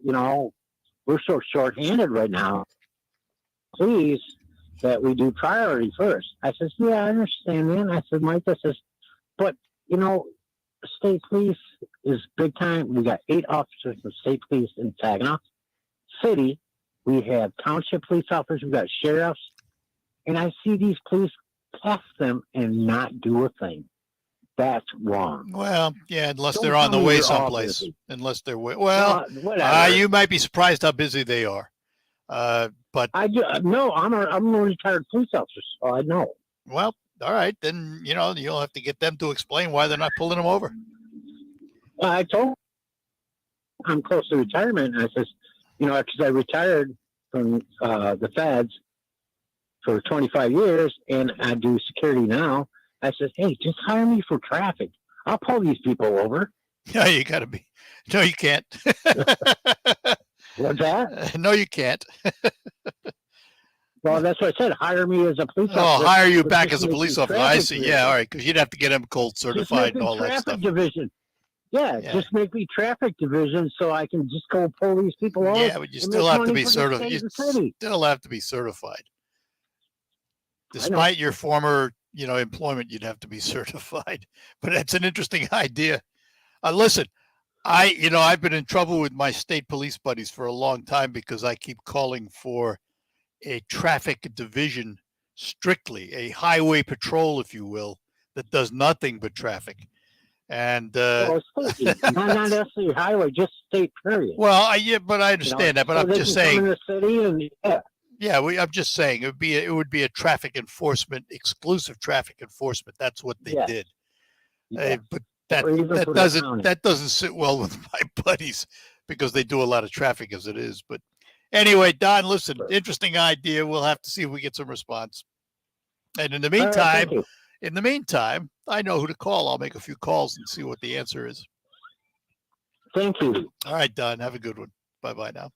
we're so short-handed right now, please, that we do priority first. I says, yeah, I understand, man. I said, Mike, but, state police is big time. We got 8 officers of state police in Saginaw City. We have township police officers. We got sheriffs. And I see these police test them and not do a thing. That's wrong. Well, yeah, unless they're on the way someplace. Unless they're you might be surprised how busy they are. But no, I'm a retired police officer, so I know. Well, all right, then you'll have to get them to explain why they're not pulling them over. I told them I'm close to retirement, and I says, because I retired from the feds for 25 years, and I do security now. I says, hey, just hire me for traffic. I'll pull these people over. Yeah, you got to be. No, you can't. What's that? No, you can't. Well, that's what I said. Hire me as a police officer. Oh, hire you back as a police officer. I see. Division. Yeah, all right, because you'd have to get them cold certified and all that stuff. Division. Yeah, just make me traffic division so I can just go pull these people over. Yeah, but you still have to be certified. You still have to be certified. Despite your former, employment, you'd have to be certified. But that's an interesting idea. Listen, I've been in trouble with my state police buddies for a long time because I keep calling for a traffic division, strictly a highway patrol, if you will, that does nothing but traffic. And not necessarily highway, just state period. Well, but I understand that. But I'm just saying. In the city and I'm just saying it would be a traffic enforcement, exclusive traffic enforcement. That's what they did. Yeah. But that doesn't sit well with my buddies because they do a lot of traffic as it is. But anyway, Don, listen, interesting idea. We'll have to see if we get some response. And in the meantime, I know who to call. I'll make a few calls and see what the answer is. Thank you. All right, Don, have a good one. Bye-bye now.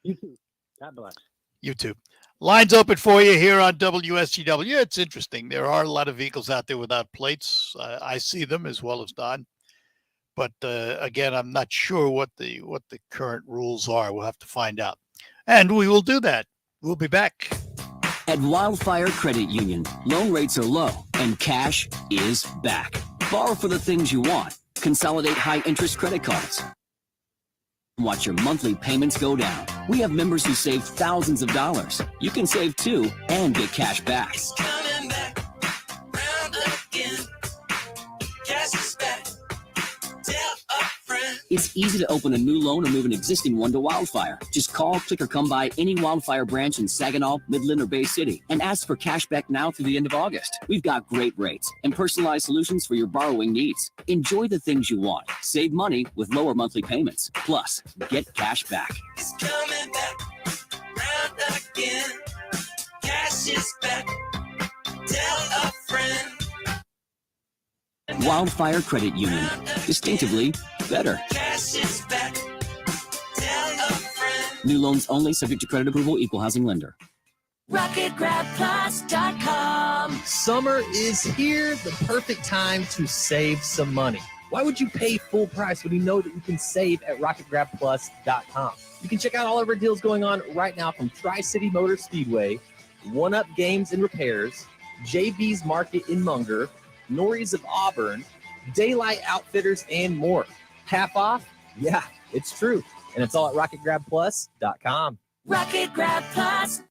You too. God bless. You too. Lines open for you here on WSGW. It's interesting. There are a lot of vehicles out there without plates. I see them as well as Don. But again, I'm not sure what the current rules are. We'll have to find out. And we will do that. We'll be back. At Wildfire Credit Union, loan rates are low and cash is back. Borrow for the things you want. Consolidate high-interest credit cards. Watch your monthly payments go down. We have members who save thousands of dollars. You can save too and get cash back. It's coming back, round again. Cash is back. Tell a friend. It's easy to open a new loan or move an existing one to Wildfire. Just call, click, or come by any Wildfire branch in Saginaw, Midland, or Bay City and ask for cash back now through the end of August. We've got great rates and personalized solutions for your borrowing needs. Enjoy the things you want. Save money with lower monthly payments. Plus, get cash back. It's coming back, round again. Cash is back. Tell a friend. Wildfire Credit Union. Distinctively better. Cash is back. Tell a friend. New loans only, subject to credit approval, equal housing lender. RocketGrabPlus.com. Summer is here, the perfect time to save some money. Why would you pay full price when you know that you can save at RocketGrabPlus.com? You can check out all of our deals going on right now from Tri-City Motor Speedway, One Up Games and Repairs, JB's Market in Munger, Norrie's of Auburn, Daylight Outfitters, and more. Half off? Yeah, it's true. And it's all at RocketGrabPlus.com. RocketGrabPlus.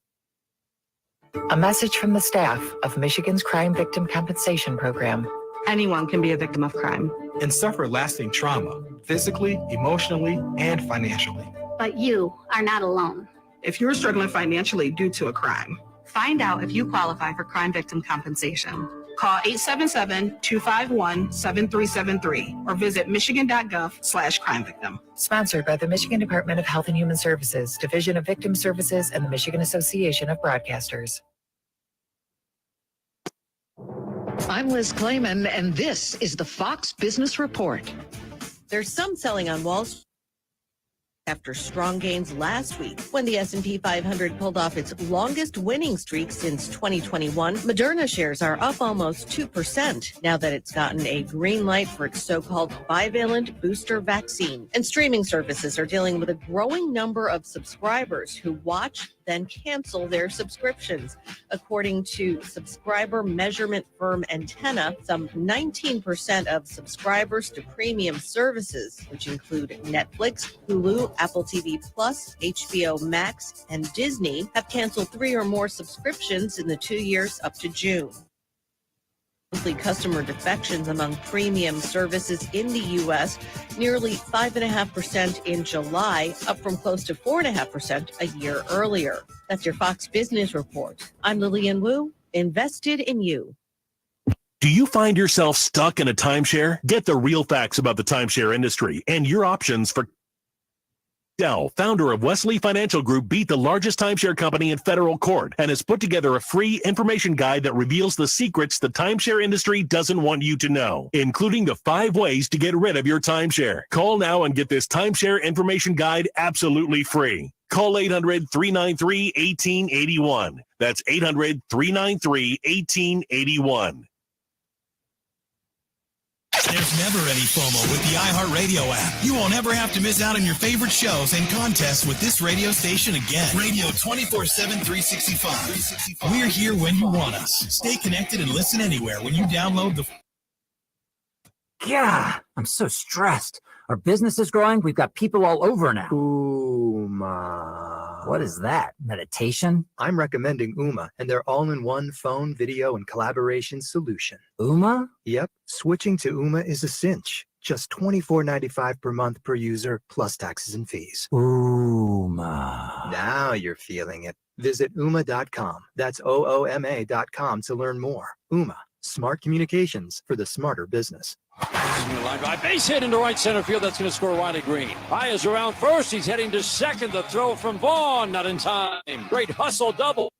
A message from the staff of Michigan's Crime Victim Compensation Program. Anyone can be a victim of crime and suffer lasting trauma, physically, emotionally, and financially. But you are not alone. If you're struggling financially due to a crime, find out if you qualify for crime victim compensation. Call 877-251-7373 or visit michigan.gov/crime victim. Sponsored by the Michigan Department of Health and Human Services, Division of Victim Services, and the Michigan Association of Broadcasters. I'm Liz Clayman, and this is the Fox Business Report. There's some selling on Wall Street after strong gains last week when the S&P 500 pulled off its longest winning streak since 2021. Moderna shares are up almost 2% now that it's gotten a green light for its so-called bivalent booster vaccine. And streaming services are dealing with a growing number of subscribers who watch then cancel their subscriptions. According to subscriber measurement firm Antenna, some 19% of subscribers to premium services, which include Netflix, Hulu, Apple TV Plus, HBO Max, and Disney, have canceled 3 or more subscriptions in the 2 years up to June. Monthly customer defections among premium services in the U.S. nearly 5.5% in July, up from close to 4.5% a year earlier. That's your Fox Business Report. I'm Lillian Wu, invested in you. Do you find yourself stuck in a timeshare? Get the real facts about the timeshare industry and your options for Dell, founder of Wesley Financial Group, beat the largest timeshare company in federal court and has put together a free information guide that reveals the secrets the timeshare industry doesn't want you to know, including the 5 ways to get rid of your timeshare. Call now and get this timeshare information guide absolutely free. Call 800-393-1881. That's 800-393-1881. There's never any FOMO with the iHeartRadio app. You won't ever have to miss out on your favorite shows and contests with this radio station again. Radio 24/7, 365. We're here when you want us. Stay connected and listen anywhere when you download the... Yeah, I'm so stressed. Our business is growing. We've got people all over now. Uma. What is that? Meditation? I'm recommending Uma and their all-in-one phone, video, and collaboration solution. Uma? Yep. Switching to Uma is a cinch. Just $24.95 per month per user, plus taxes and fees. Uma. Now you're feeling it. Visit Uma.com. That's OOMA.com to learn more. Uma. Smart communications for the smarter business. Line drive, base hit into right center field. That's going to score Riley Green. Baez around first. He's heading to second. The throw from Vaughn, not in time. Great hustle double.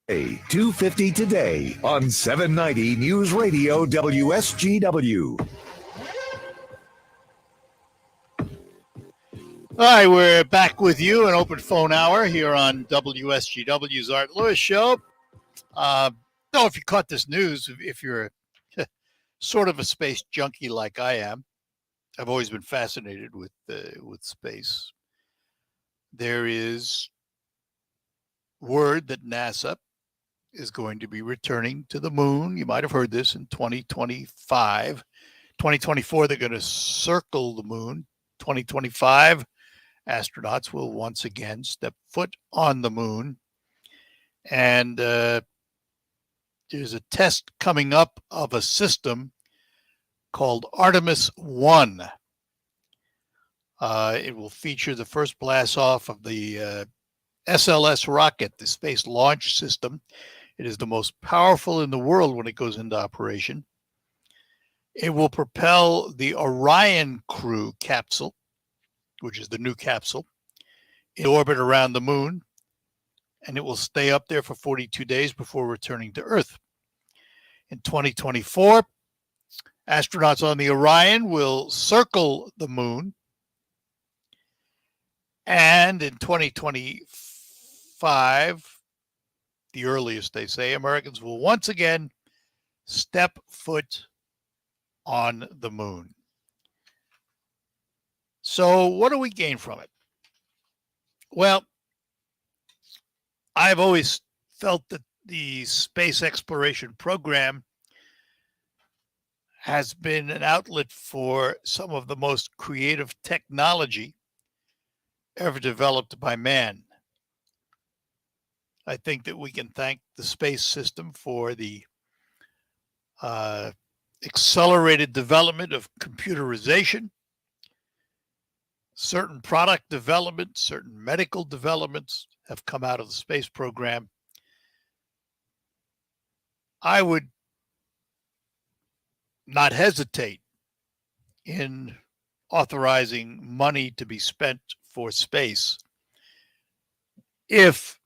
2:50 today on 790 News Radio WSGW. All right, we're back with you, an open phone hour here on WSGW's Art Lewis Show. Know if you caught this news, if you're sort of a space junkie like I am, I've always been fascinated with space. There is word that NASA is going to be returning to the moon. You might have heard this in 2025. 2024, they're going to circle the moon. 2025, astronauts will once again step foot on the moon. And there's a test coming up of a system called Artemis 1. It will feature the first blast off of the SLS rocket, the Space Launch System. It is the most powerful in the world when it goes into operation. It will propel the Orion Crew capsule, which is the new capsule, in orbit around the moon, and it will stay up there for 42 days before returning to Earth. In 2024, astronauts on the Orion will circle the moon. And in 2025, the earliest they say, Americans will once again step foot on the moon. So what do we gain from it? Well, I've always felt that the space exploration program has been an outlet for some of the most creative technology ever developed by man. I think that we can thank the space system for the accelerated development of computerization, certain product development, certain medical developments have come out of the space program. I would not hesitate in authorizing money to be spent for space if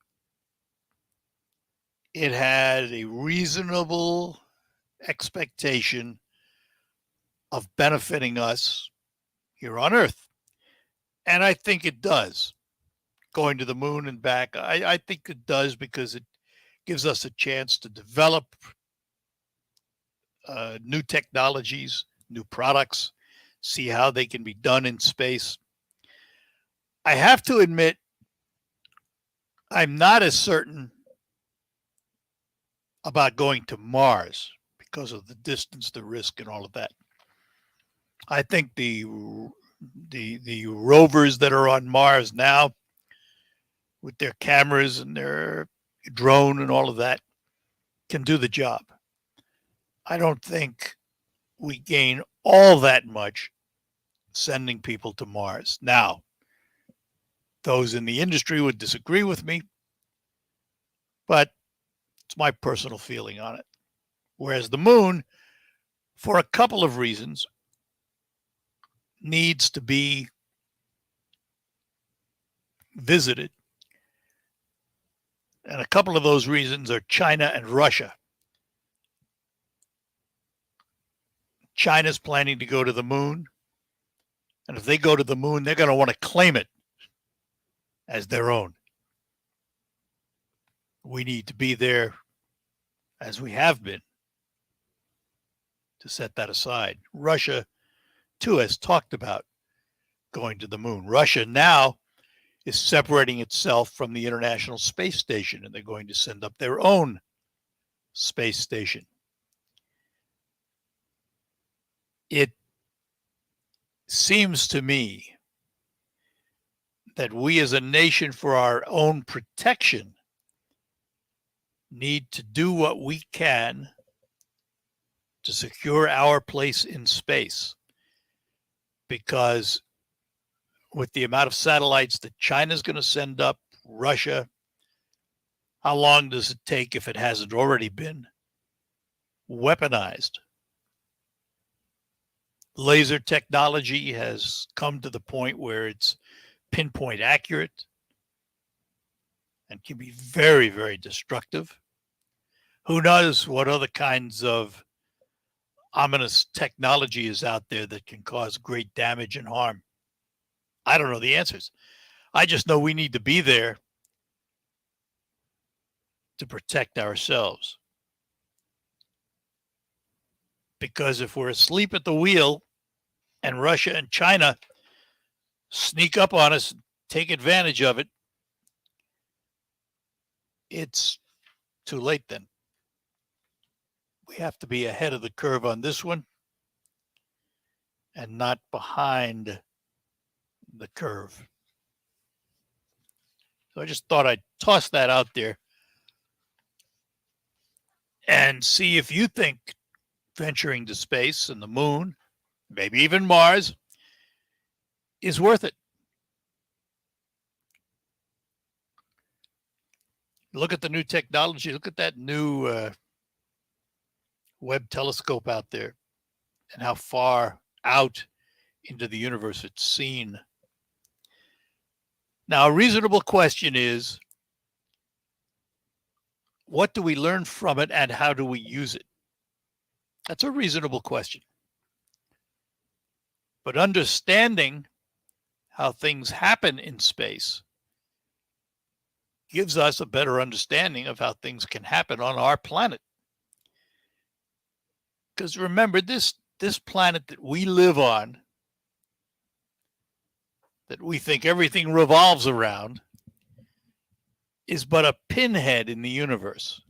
it had a reasonable expectation of benefiting us here on Earth. And I think it does. Going to the moon and back, I think it does, because it gives us a chance to develop new technologies, new products, see how they can be done in space. I have to admit, I'm not as certain about going to Mars because of the distance, the risk, and all of that. I think the rovers that are on Mars now, with their cameras and their drone and all of that, can do the job. I don't think we gain all that much sending people to Mars. Now, those in the industry would disagree with me, but it's my personal feeling on it. Whereas the moon, for a couple of reasons, needs to be visited. And a couple of those reasons are China and Russia. China's planning to go to the moon. And if they go to the moon, they're going to want to claim it as their own. We need to be there, as we have been, to set that aside. Russia, too, has talked about going to the moon. Russia now is separating itself from the International Space Station, and they're going to send up their own space station. It seems to me that we as a nation, for our own protection, need to do what we can to secure our place in space. Because with the amount of satellites that China's going to send up, Russia, how long does it take, if it hasn't already been weaponized? Laser technology has come to the point where it's pinpoint accurate and can be very, very destructive. Who knows what other kinds of ominous technology is out there that can cause great damage and harm? I don't know the answers. I just know we need to be there to protect ourselves. Because if we're asleep at the wheel and Russia and China sneak up on us and take advantage of it, it's too late then. We have to be ahead of the curve on this one and not behind the curve. So I just thought I'd toss that out there and see if you think venturing to space and the moon, maybe even Mars, is worth it. Look at the new technology. Look at that new Webb telescope out there and how far out into the universe it's seen. Now, a reasonable question is, what do we learn from it and how do we use it? That's a reasonable question. But understanding how things happen in space gives us a better understanding of how things can happen on our planet. Because remember, this planet that we live on, that we think everything revolves around, is but a pinhead in the universe.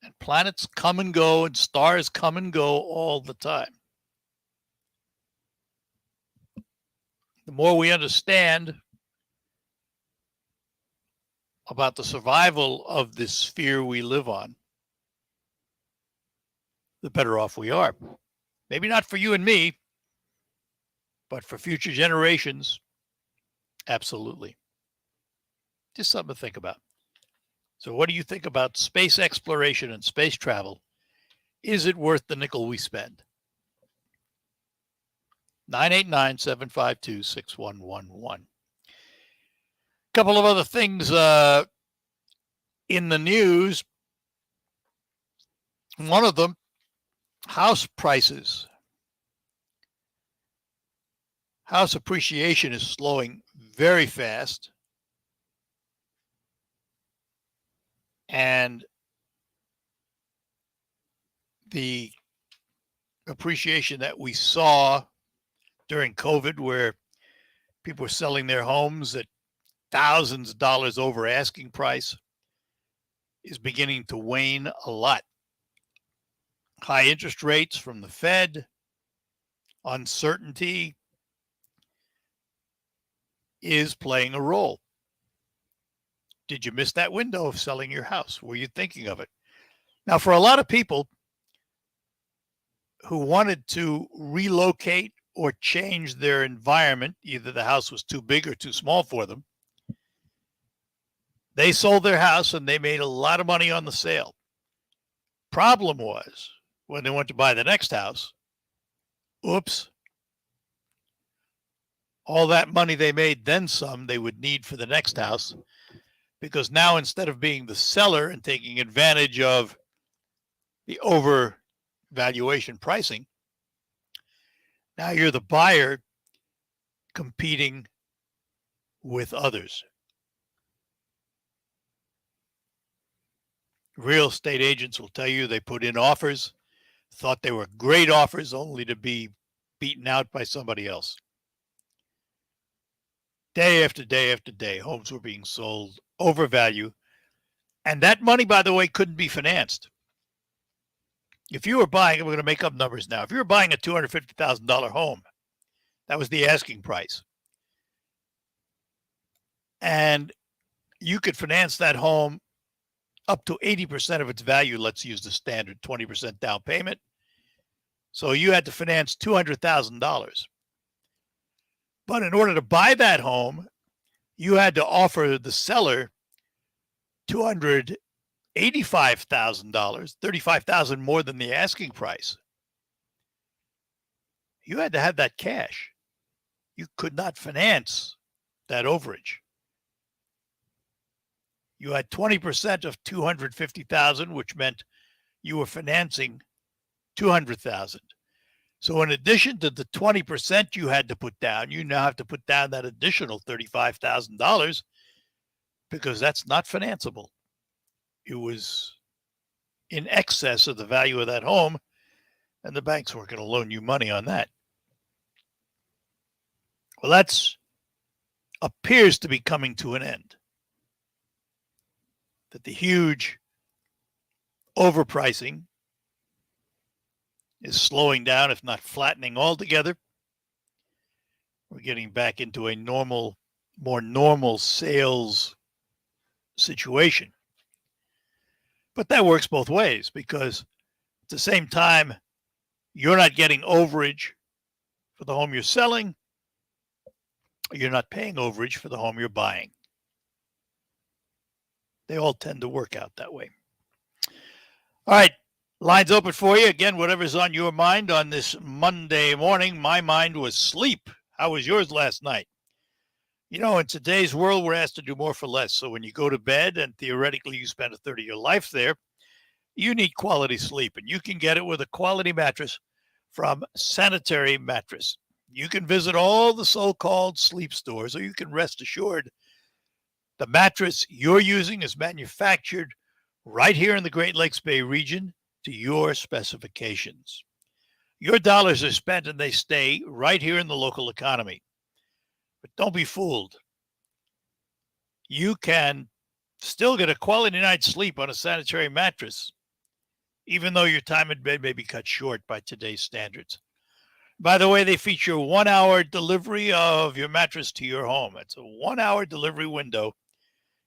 And planets come and go and stars come and go all the time. The more we understand about the survival of this sphere we live on, the better off we are. Maybe not for you and me, but for future generations, absolutely. Just something to think about. So what do you think about space exploration and space travel Is it worth the nickel we spend? 989-752-6111. Couple of other things in the news. One of them, house prices. House appreciation is slowing very fast. And the appreciation that we saw during COVID, where people were selling their homes at thousands of dollars over asking price, is beginning to wane a lot. High interest rates from the Fed, uncertainty is playing a role. Did you miss that window of selling your house? Were you thinking of it? Now, for a lot of people who wanted to relocate or change their environment, either the house was too big or too small for them, they sold their house and they made a lot of money on the sale. Problem was, when they went to buy the next house, oops, all that money they made, then some, they would need for the next house, because now instead of being the seller and taking advantage of the overvaluation pricing, now you're the buyer competing with others. Real estate agents will tell you they put in offers, thought they were great offers, only to be beaten out by somebody else. Day after day after day, homes were being sold over value. And that money, by the way, couldn't be financed. If you were buying, we're going to make up numbers now. If you were buying a $250,000 home, that was the asking price. And you could finance that home up to 80% of its value. Let's use the standard 20% down payment. So you had to finance $200,000. But in order to buy that home, you had to offer the seller $285,000, $35,000 more than the asking price. You had to have that cash. You could not finance that overage. You had 20% of $250,000, which meant you were financing $200,000. So in addition to the 20% you had to put down, you now have to put down that additional $35,000 because that's not financeable. It was in excess of the value of that home, and the banks weren't going to loan you money on that. Well, that's appears to be coming to an end. That the huge overpricing is slowing down, if not flattening altogether. We're getting back into a more normal sales situation. But that works both ways, because at the same time, you're not getting overage for the home you're selling. You're not paying overage for the home you're buying. They all tend to work out that way. All right. Lines open for you. Again, whatever's on your mind on this Monday morning. My mind was sleep. How was yours last night? You know, in today's world, we're asked to do more for less. So when you go to bed and theoretically you spend a third of your life there, you need quality sleep. And you can get it with a quality mattress from Sanitary Mattress. You can visit all the so-called sleep stores, or you can rest assured the mattress you're using is manufactured right here in the Great Lakes Bay region to your specifications. Your dollars are spent and they stay right here in the local economy. But don't be fooled. You can still get a quality night's sleep on a Sanitary Mattress, even though your time in bed may be cut short by today's standards. By the way, they feature 1 hour delivery of your mattress to your home. It's a 1 hour delivery window.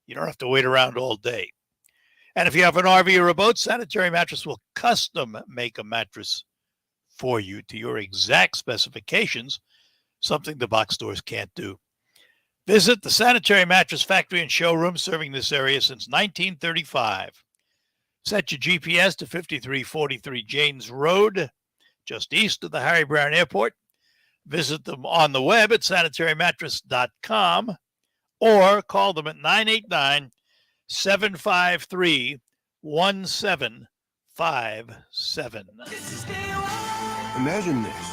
You don't have to wait around all day. And if you have an RV or a boat, Sanitary Mattress will custom make a mattress for you to your exact specifications, something the box stores can't do. Visit the Sanitary Mattress factory and showroom serving this area since 1935. Set your GPS to 5343 Janes Road, just east of the Harry Brown Airport. Visit them on the web at sanitarymattress.com or call them at 989-753-1757. Imagine this,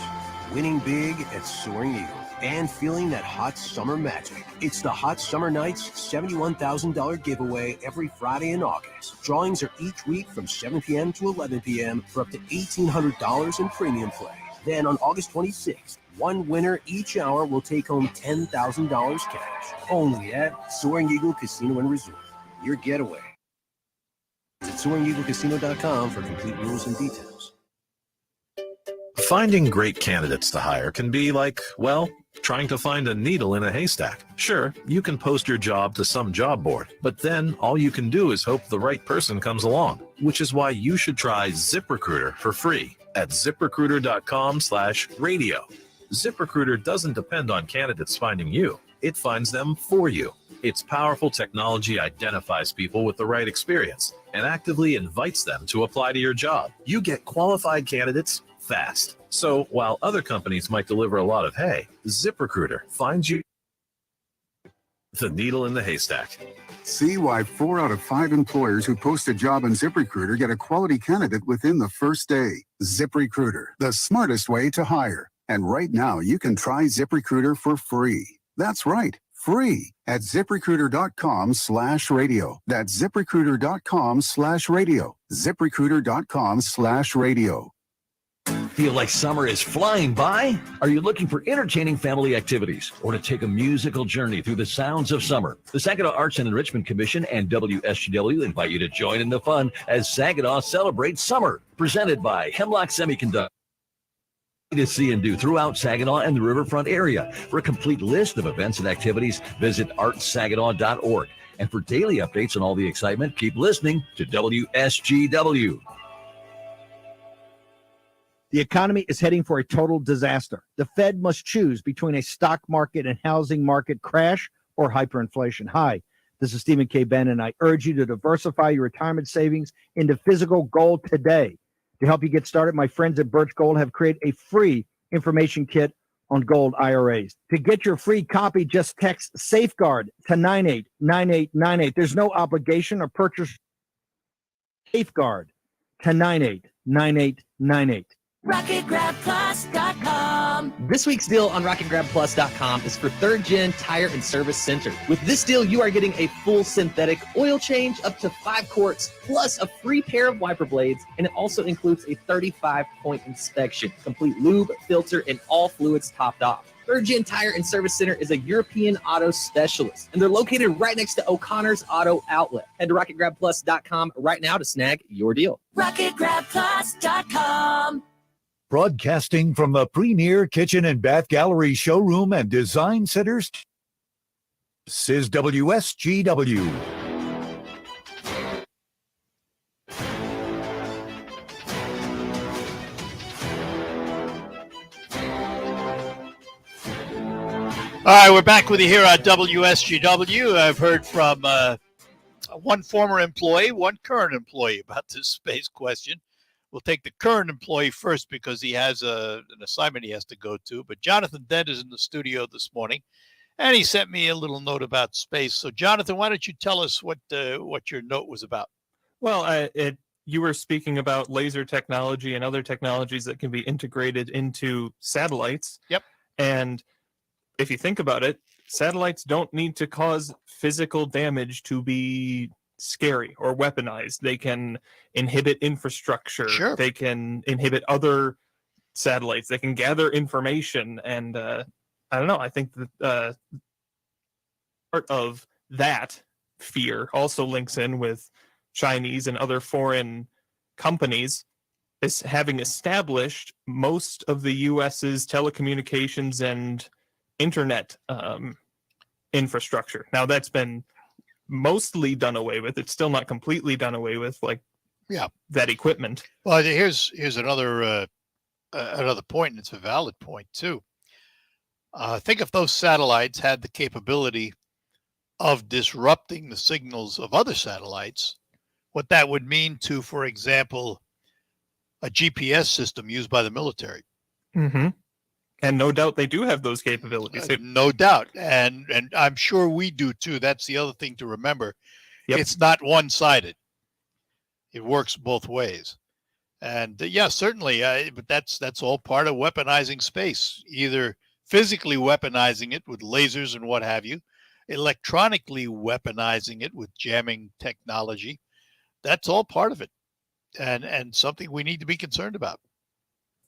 winning big at Soaring Eagle and feeling that hot summer magic. It's the Hot Summer Nights $71,000 giveaway every Friday in August. Drawings are each week from 7 p.m. to 11 p.m. for up to $1,800 in premium play. Then on August 26th, one winner each hour will take home $10,000 cash. Only at Soaring Eagle Casino and Resort. Your getaway. Visit SoaringEagleCasino.com for complete rules and details. Finding great candidates to hire can be like, well, trying to find a needle in a haystack. Sure, you can post your job to some job board, but then all you can do is hope the right person comes along, which is why you should try ZipRecruiter for free at ZipRecruiter.com/radio. ZipRecruiter doesn't depend on candidates finding you. It finds them for you. Its powerful technology identifies people with the right experience and actively invites them to apply to your job. You get qualified candidates fast. So while other companies might deliver a lot of hay, ZipRecruiter finds you the needle in the haystack. See why 4 out of 5 employers who post a job on ZipRecruiter get a quality candidate within the first day. ZipRecruiter, the smartest way to hire. And right now, you can try ZipRecruiter for free. That's right, free at ZipRecruiter.com/radio. That's ZipRecruiter.com/radio. ZipRecruiter.com/radio. Feel like summer is flying by? Are you looking for entertaining family activities or to take a musical journey through the sounds of summer? The Saginaw Arts and Enrichment Commission and WSGW invite you to join in the fun as Saginaw celebrates summer, presented by Hemlock Semiconductor. To see and do throughout Saginaw and the riverfront area. For a complete list of events and activities, visit artsaginaw.org. And for daily updates on all the excitement, keep listening to WSGW. The economy is heading for a total disaster. The Fed must choose between a stock market and housing market crash or hyperinflation. Hi, this is Stephen K. Bannon, and I urge you to diversify your retirement savings into physical gold today. To help you get started, my friends at Birch Gold have created a free information kit on gold IRAs. To get your free copy, just text Safeguard to 989898. There's no obligation or purchase. Safeguard to 989898. RocketGrabPlus.com. This week's deal on RocketGrabPlus.com is for Third Gen Tire and Service Center. With this deal, you are getting a full synthetic oil change up to 5 quarts, plus a free pair of wiper blades, and it also includes a 35-point inspection, complete lube, filter, and all fluids topped off. Third Gen Tire and Service Center is a European auto specialist, and they're located right next to O'Connor's Auto Outlet. Head to RocketGrabPlus.com right now to snag your deal. RocketGrabPlus.com. Broadcasting from the premier kitchen and bath gallery showroom and design centers. This is WSGW. All right, we're back with you here on WSGW. I've heard from one former employee, one current employee about this space question. We'll take the current employee first because he has an assignment he has to go to. But Jonathan Dent is in the studio this morning, and he sent me a little note about space. So, Jonathan, why don't you tell us what your note was about? Well, you were speaking about laser technology and other technologies that can be integrated into satellites. Yep. And if you think about it, satellites don't need to cause physical damage to be scary or weaponized. They can inhibit infrastructure. Sure. They can inhibit other satellites. They can gather information. And I don't know, I think that part of that fear also links in with Chinese and other foreign companies is having established most of the US's telecommunications and internet infrastructure. Now that's been mostly done away with. It's still not completely done away with, like that equipment. Well, here's another point, and it's a valid point too. Think if those satellites had the capability of disrupting the signals of other satellites, what that would mean to, for example, a GPS system used by the military. Mm-hmm. And no doubt they do have those capabilities. No doubt. And I'm sure we do too. That's the other thing to remember. Yep. It's not one-sided. It works both ways. And yeah, certainly. But that's all part of weaponizing space, either physically weaponizing it with lasers and what have you, electronically weaponizing it with jamming technology. That's all part of it. And something we need to be concerned about.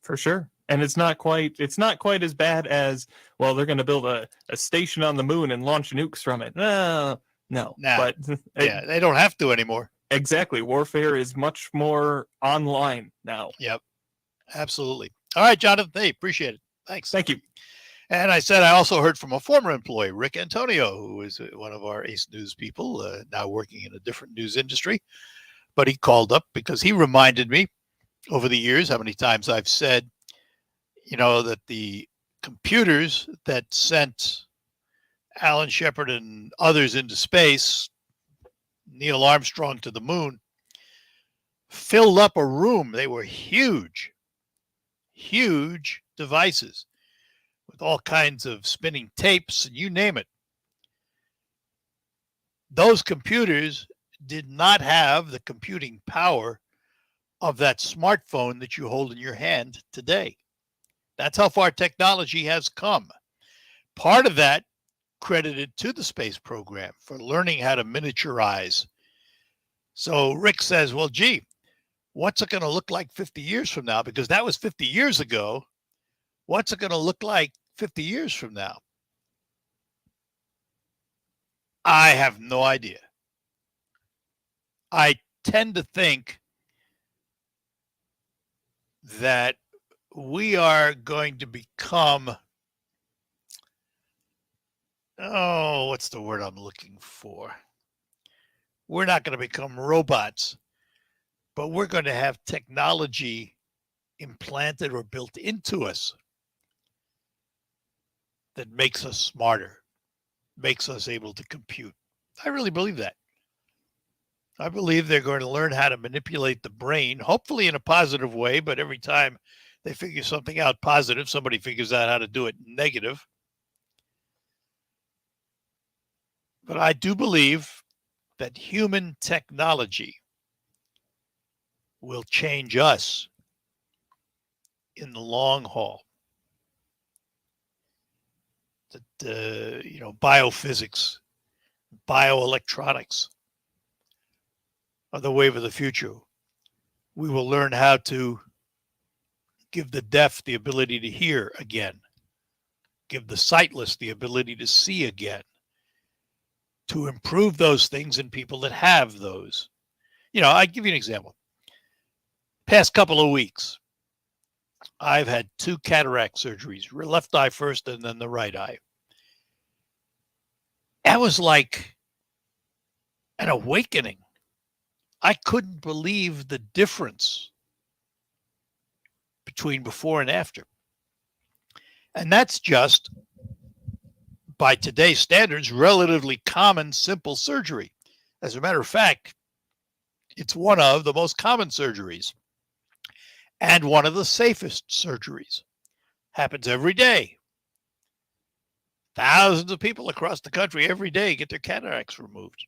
For sure. And it's not quite as bad as, well, they're going to build a station on the moon and launch nukes from it. No. But yeah, they don't have to anymore. Exactly. Warfare is much more online now. Yep. Absolutely. All right, Jonathan. Hey, appreciate it. Thanks. Thank you. And I said I also heard from a former employee, Rick Antonio, who is one of our Ace News people, now working in a different news industry. But he called up because he reminded me over the years how many times I've said, that the computers that sent Alan Shepard and others into space, Neil Armstrong to the moon, filled up a room. They were huge devices with all kinds of spinning tapes and you name it. Those computers did not have the computing power of that smartphone that you hold in your hand today. That's how far technology has come. Part of that credited to the space program for learning how to miniaturize. So Rick says, well, gee, what's it going to look like 50 years from now? Because that was 50 years ago. What's it going to look like 50 years from now? I have no idea. I tend to think that we are going to become, what's the word I'm looking for? We're not going to become robots, but we're going to have technology implanted or built into us that makes us smarter, makes us able to compute. I really believe that. I believe they're going to learn how to manipulate the brain, hopefully in a positive way, but every time they figure something out positive, somebody figures out how to do it negative. But I do believe that human technology will change us in the long haul. That, biophysics, bioelectronics are the wave of the future. We will learn how to give the deaf the ability to hear again, give the sightless the ability to see again, to improve those things in people that have those. I give you an example. Past couple of weeks, I've had 2 cataract surgeries, left eye first and then the right eye. That was like an awakening. I couldn't believe the difference between before and after. And that's just, by today's standards, relatively common, simple surgery. As a matter of fact, it's one of the most common surgeries and one of the safest surgeries. Happens every day. Thousands of people across the country every day get their cataracts removed.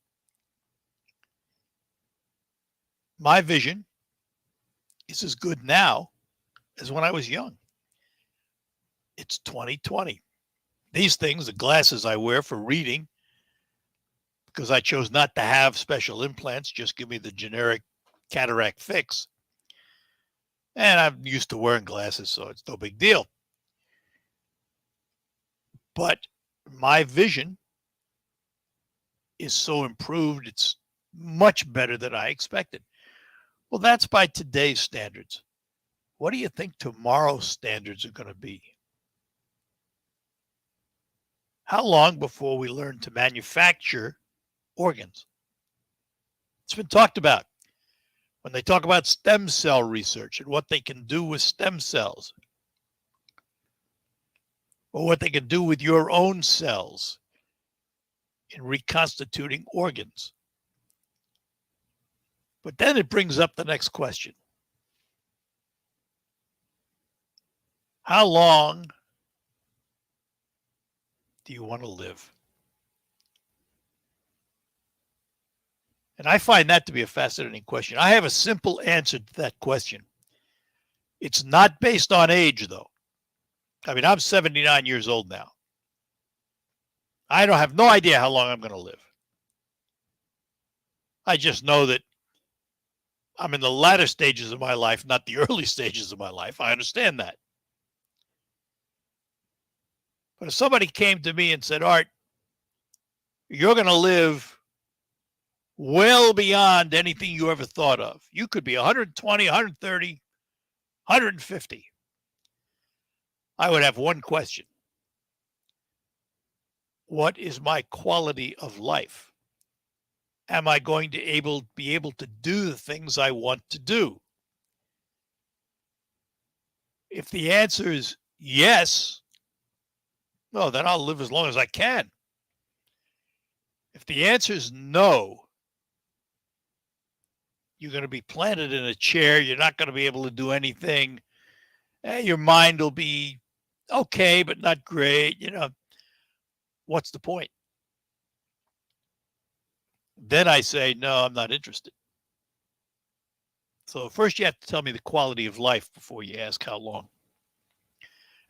My vision is as good now as when I was young. It's 2020. These things, the glasses I wear for reading, because I chose not to have special implants, just give me the generic cataract fix. And I'm used to wearing glasses, so it's no big deal. But my vision is so improved, it's much better than I expected. Well, that's by today's standards. What do you think tomorrow's standards are going to be? How long before we learn to manufacture organs? It's been talked about. When they talk about stem cell research and what they can do with stem cells, or what they can do with your own cells in reconstituting organs. But then it brings up the next question. How long do you want to live? And I find that to be a fascinating question. I have a simple answer to that question. It's not based on age, though. I mean, I'm 79 years old now. I don't have no idea how long I'm going to live. I just know that I'm in the latter stages of my life, not the early stages of my life. I understand that. But if somebody came to me and said, Art, you're going to live well beyond anything you ever thought of. You could be 120, 130, 150. I would have one question. What is my quality of life? Am I going to be able to do the things I want to do? If the answer is yes, well, then I'll live as long as I can. If the answer is no, you're going to be planted in a chair. You're not going to be able to do anything. Your mind will be okay, but not great. You know, what's the point? Then I say, no, I'm not interested. So first you have to tell me the quality of life before you ask how long.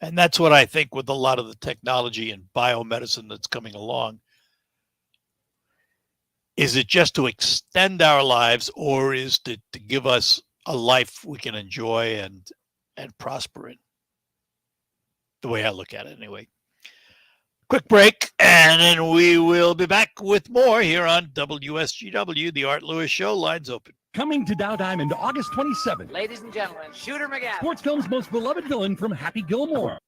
And that's what I think with a lot of the technology and biomedicine that's coming along. Is it just to extend our lives, or is it to give us a life we can enjoy and prosper in? The way I look at it anyway. Quick break, and then we will be back with more here on WSGW, the Art Lewis Show. Lines open. Coming to Dow Diamond August 27th. Ladies and gentlemen, Shooter McGavin. Sports film's most beloved villain from Happy Gilmore.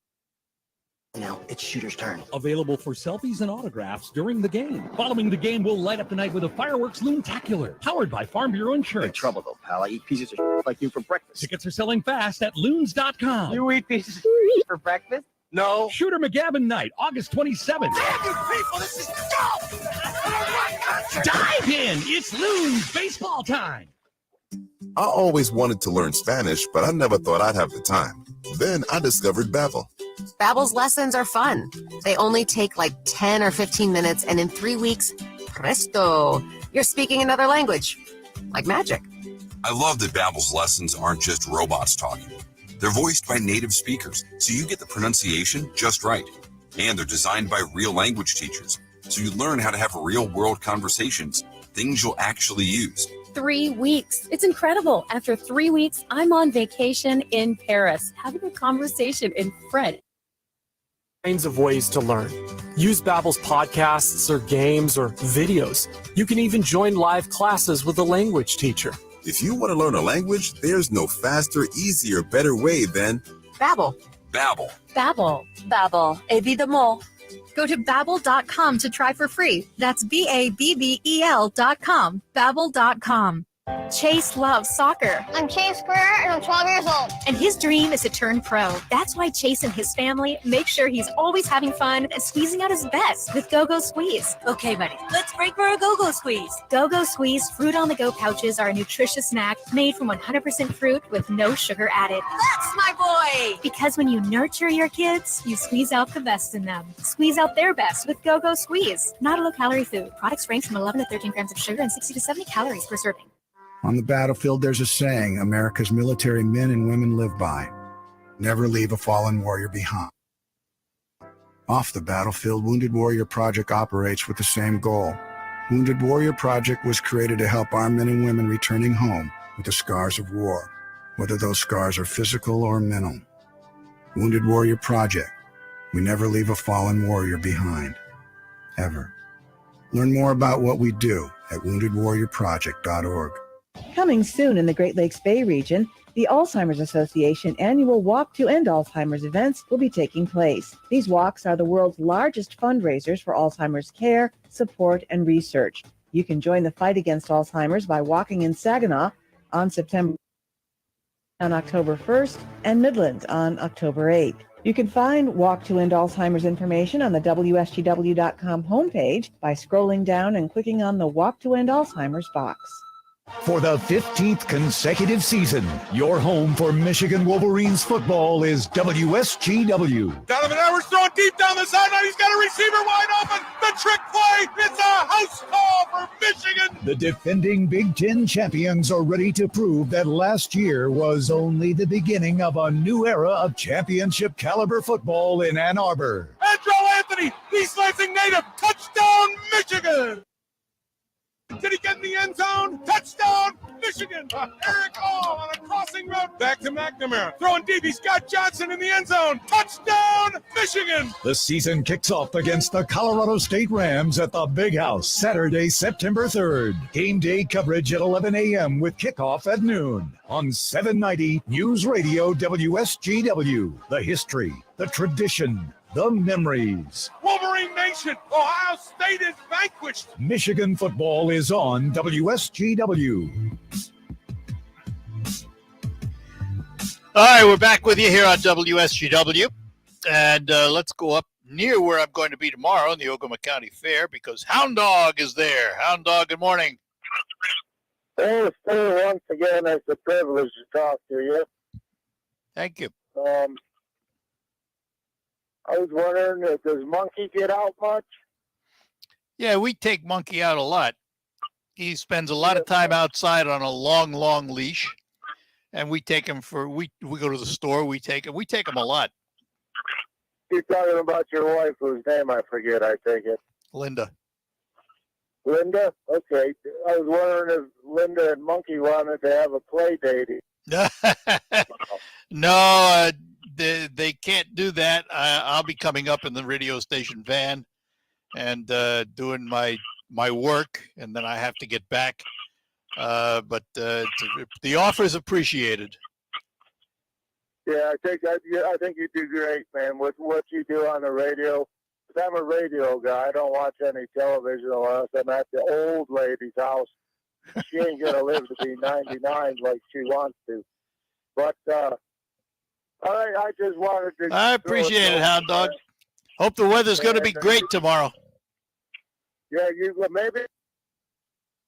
Now it's Shooter's turn. Available for selfies and autographs during the game. Following the game, we'll light up the night with a fireworks loontacular, powered by Farm Bureau Insurance. Big trouble though, pal. I eat pieces of shit like you for breakfast. Tickets are selling fast at loons.com. You eat pieces of shit for breakfast? No. Shooter McGavin night, August 27th. Damn you people, this is dumb! Dive in! It's Loons baseball time! I always wanted to learn Spanish, but I never thought I'd have the time. Then I discovered Babbel. Babbel's lessons are fun. They only take like 10 or 15 minutes, and in 3 weeks, presto, you're speaking another language. Like magic. I love that Babbel's lessons aren't just robots talking. They're voiced by native speakers, so you get the pronunciation just right. And they're designed by real language teachers, so you learn how to have real-world conversations, things you'll actually use. 3 weeks. It's incredible. After 3 weeks, I'm on vacation in Paris, having a conversation in French. Kinds of ways to learn. Use Babbel's podcasts or games or videos. You can even join live classes with a language teacher. If you want to learn a language, there's no faster, easier, better way than Babbel. Babbel. Babbel. Babbel. Évidemment. Go to Babbel.com to try for free. That's Babbel.com. Babbel.com. Chase loves soccer. I'm Chase Greer, and I'm 12 years old. And his dream is to turn pro. That's why Chase and his family make sure he's always having fun and squeezing out his best with Go-Go Squeeze. Okay, buddy, let's break for a Go-Go Squeeze. Go-Go Squeeze fruit-on-the-go pouches are a nutritious snack made from 100% fruit with no sugar added. That's my boy! Because when you nurture your kids, you squeeze out the best in them. Squeeze out their best with Go-Go Squeeze. Not a low-calorie food. Products range from 11 to 13 grams of sugar and 60 to 70 calories per serving. On the battlefield, there's a saying America's military men and women live by. Never leave a fallen warrior behind. Off the battlefield, Wounded Warrior Project operates with the same goal. Wounded Warrior Project was created to help our men and women returning home with the scars of war, whether those scars are physical or mental. Wounded Warrior Project. We never leave a fallen warrior behind. Ever. Learn more about what we do at woundedwarriorproject.org. Coming soon in the Great Lakes Bay region, the Alzheimer's Association annual Walk to End Alzheimer's events will be taking place. These walks are the world's largest fundraisers for Alzheimer's care, support, and research. You can join the fight against Alzheimer's by walking in Saginaw on October 1st and Midlands on October 8th. You can find Walk to End Alzheimer's information on the WSGW.com homepage by scrolling down and clicking on the Walk to End Alzheimer's box. For the 15th consecutive season, your home for Michigan Wolverines football is WSGW. Donovan Edwards throwing deep down the sideline. He's got a receiver wide open. The trick play. It's a house call for Michigan. The defending Big Ten champions are ready to prove that last year was only the beginning of a new era of championship caliber football in Ann Arbor. Andrew Anthony, East Lansing native. Touchdown, Michigan. Did he get in the end zone? Touchdown, Michigan. Eric Hall on a crossing route. Back to McNamara. Throwing deep. He's got Johnson in the end zone. Touchdown, Michigan. The season kicks off against the Colorado State Rams at the Big House, Saturday, September 3rd. Game day coverage at 11 a.m. with kickoff at noon on 790 News Radio WSGW. The history, the tradition, the memories. Wolverine Nation, Ohio State is vanquished. Michigan football is on WSGW. All right, we're back with you here on WSGW. And let's go up near where I'm going to be tomorrow in the Ogama County Fair because Hound Dog is there. Hound Dog, good morning. Hey, sir, once again, it's a privilege to talk to you. Thank you. I was wondering, does Monkey get out much? Yeah, we take Monkey out a lot. He spends a lot of time outside on a long, long leash. And we take him we go to the store, we take him a lot. You're talking about your wife, whose name I forget, I take it. Linda. Linda? Okay. I was wondering if Linda and Monkey wanted to have a play date. No, they can't do that. I'll be coming up in the radio station van and doing my work, and then I have to get back. But the offer is appreciated. Yeah, I think you do great, man, with what you do on the radio. I'm a radio guy. I don't watch any television unless I'm at the old lady's house. She ain't gonna live to be 99 like she wants to. But I just wanted to. I appreciate it, Hound Dog. Hope the weather's going to be great tomorrow. Yeah, you maybe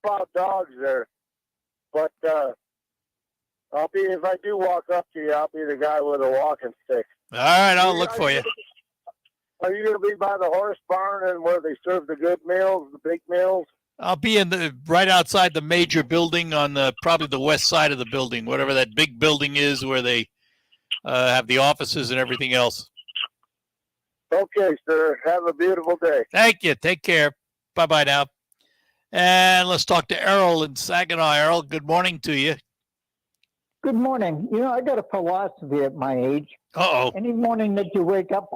about dogs there, but I'll be if I do walk up to you, I'll be the guy with a walking stick. All right, I'll look for you. Are you going to be by the horse barn and where they serve the good meals, the big meals? I'll be in right outside the major building on probably the west side of the building, whatever that big building is where they have the offices and everything else. Okay, sir. Have a beautiful day. Thank you. Take care. Bye-bye now. And let's talk to Errol in Saginaw. Errol, good morning to you. Good morning. You know, I got a philosophy at my age. Uh-oh. Any morning that you wake up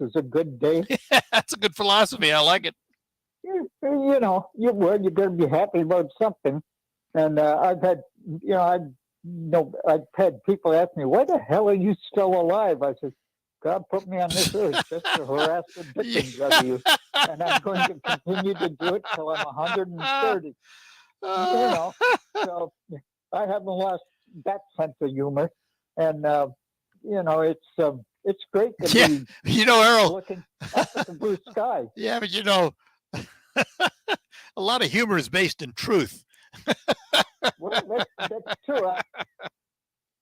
is a good day. That's a good philosophy. I like it. You know, you're going to be happy about something. And I've had people ask me, why the hell are you still alive? I said, God put me on this earth just to harass the victims of you. And I'm going to continue to do it till I'm 130. You know, so I haven't lost that sense of humor. And, it's great to be Errol, looking up at the blue sky. Yeah, but a lot of humor is based in truth. Well, that's true.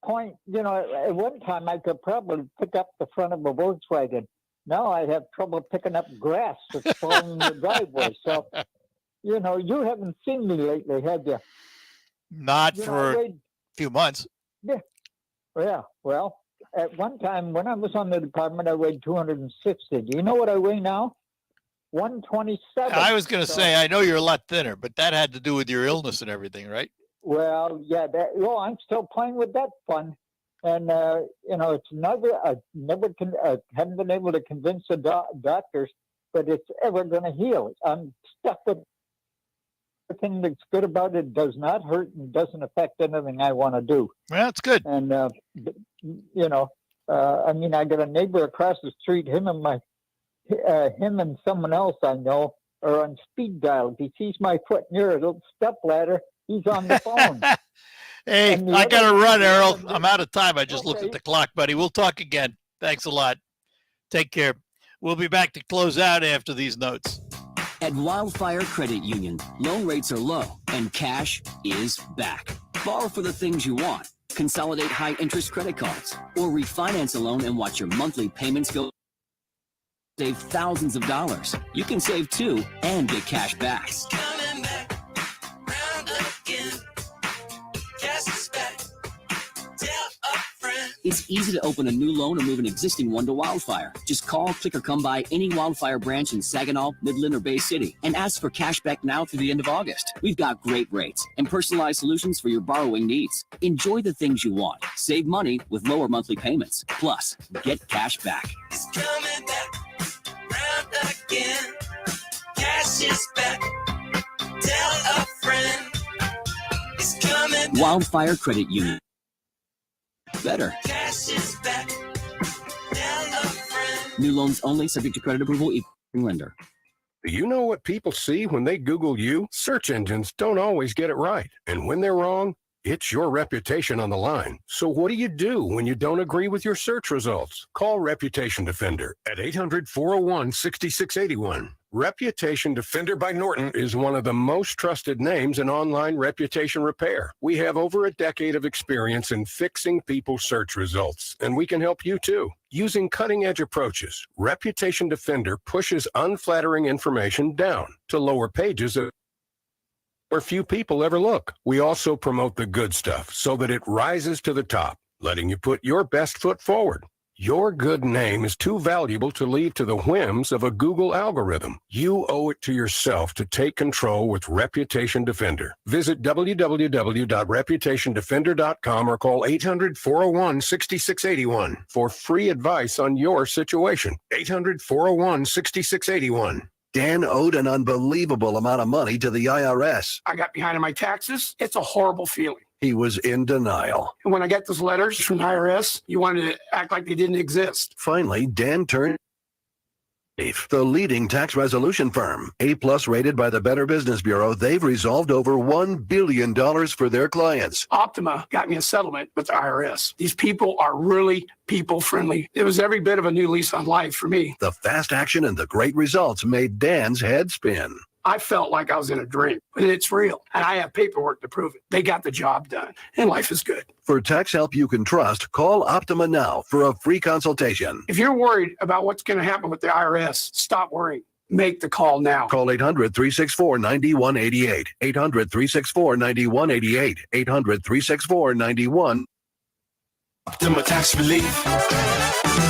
At one time I could probably pick up the front of a Volkswagen. Now I have trouble picking up grass that's falling in the driveway. So, you haven't seen me lately, have you? Not for a few months. Yeah. Well, at one time when I was on the department, I weighed 260. Do you know what I weigh now? 127. I was going to say, I know you're a lot thinner, but that had to do with your illness and everything, right? Well, yeah. I'm still playing with that fun, and it's I haven't been able to convince the doctors that it's ever going to heal. I'm stuck with everything that's good about it. Does not hurt and doesn't affect anything I want to do. Well, that's good. And I got a neighbor across the street. Him and someone else I know are on speed dial. If he sees my foot near a little step ladder, he's on the phone. Hey, I got to run, Errol. I'm out of time. I just looked at the clock, buddy. We'll talk again. Thanks a lot. Take care. We'll be back to close out after these notes. At Wildfire Credit Union, loan rates are low and cash is back. Borrow for the things you want. Consolidate high-interest credit cards or refinance a loan and watch your monthly payments go. Save thousands of dollars. You can save too and get cash back. Coming back, round again. Cash is back. Tell a friend. It's easy to open a new loan or move an existing one to Wildfire. Just call, click, or come by any Wildfire branch in Saginaw, Midland, or Bay City and ask for cash back now through the end of August. We've got great rates and personalized solutions for your borrowing needs. Enjoy the things you want. Save money with lower monthly payments. Plus, get cash back. It's coming back, round again. Cash is back. Tell a friend. It's coming back. Wildfire Credit Union. Better. Cash is back. Tell a friend. New loans only, subject to credit approval, equal lender. Do you know what people see when they Google you? Search engines don't always get it right. And when they're wrong, it's your reputation on the line. So what do you do when you don't agree with your search results? Call Reputation Defender at 800-401-6681. Reputation Defender by Norton is one of the most trusted names in online reputation repair. We have over a decade of experience in fixing people's search results, and we can help you too. Using cutting-edge approaches, Reputation Defender pushes unflattering information down to lower pages where few people ever look. We also promote the good stuff so that it rises to the top, letting you put your best foot forward. Your good name is too valuable to leave to the whims of a Google algorithm. You owe it to yourself to take control with Reputation Defender. Visit www.reputationdefender.com or call 800-401-6681 for free advice on your situation. 800-401-6681. Dan owed an unbelievable amount of money to the IRS. I got behind on my taxes. It's a horrible feeling. He was in denial. And when I got those letters from the IRS, you wanted to act like they didn't exist. Finally, Dan turned the leading tax resolution firm. A-plus rated by the Better Business Bureau, they've resolved over $1 billion for their clients. Optima got me a settlement with the IRS. These people are really people-friendly. It was every bit of a new lease on life for me. The fast action and the great results made Dan's head spin. I felt like I was in a dream, but it's real, and I have paperwork to prove it. They got the job done, and life is good. For tax help you can trust, call Optima now for a free consultation. If you're worried about what's going to happen with the IRS, stop worrying. Make the call now. Call 800-364-9188. 800-364-9188. 800-364-9188. Optima Tax Relief.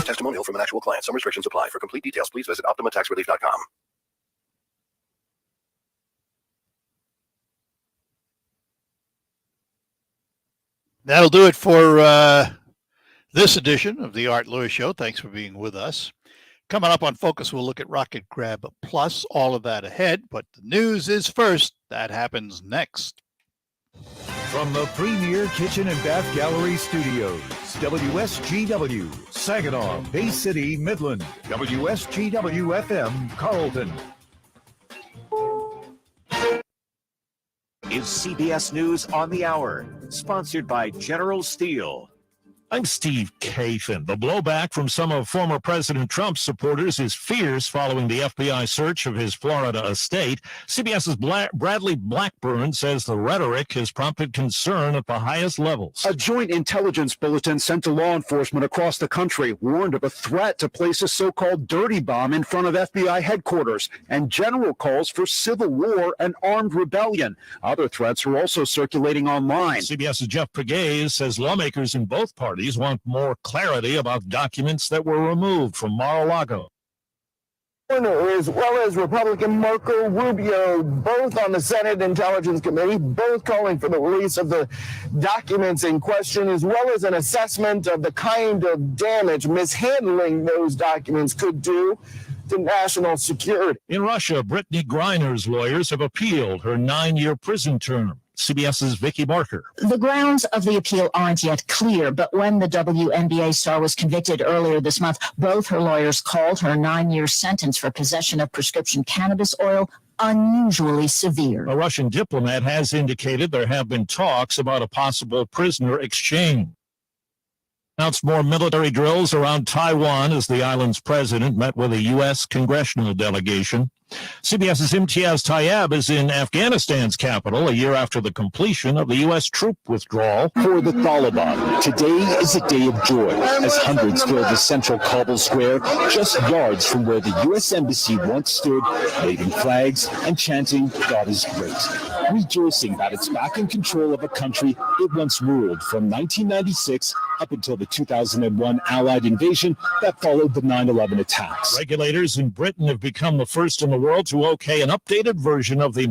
Testimonial from an actual client. Some restrictions apply. For complete details, please visit OptimaTaxRelief.com. That'll do it for this edition of the Art Lewis Show. Thanks for being with us. Coming up on Focus, we'll look at Rocket Grab Plus, all of that ahead. But the news is first. That happens next. From the Premier Kitchen and Bath Gallery Studios, WSGW, Saginaw, Bay City, Midland, WSGW-FM, Carlton. Is CBS News on the Hour, sponsored by General Steel. I'm Steve Kathan. The blowback from some of former President Trump's supporters is fierce following the FBI search of his Florida estate. CBS's Bradley Blackburn says the rhetoric has prompted concern at the highest levels. A joint intelligence bulletin sent to law enforcement across the country warned of a threat to place a so-called dirty bomb in front of FBI headquarters and general calls for civil war and armed rebellion. Other threats are also circulating online. CBS's Jeff Pegues says lawmakers in both parties want more clarity about documents that were removed from Mar-a-Lago. As well as Republican Marco Rubio, both on the Senate Intelligence Committee, both calling for the release of the documents in question, as well as an assessment of the kind of damage mishandling those documents could do to national security. In Russia, Brittany Griner's lawyers have appealed her 9-year prison term. CBS's Vicki Barker. The grounds of the appeal aren't yet clear, but when the WNBA star was convicted earlier this month, both her lawyers called her 9-year sentence for possession of prescription cannabis oil unusually severe. A Russian diplomat has indicated there have been talks about a possible prisoner exchange. Announced more military drills around Taiwan as the island's president met with a U.S. congressional delegation. CBS's Imtiaz Tayeb is in Afghanistan's capital a year after the completion of the U.S. troop withdrawal. For the Taliban, today is a day of joy as hundreds fill the central Kabul square just yards from where the U.S. Embassy once stood, waving flags and chanting, "God is great," rejoicing that it's back in control of a country it once ruled from 1996 up until the 2001 Allied invasion that followed the 9/11 attacks. Regulators in Britain have become the first in the world to okay an updated version of the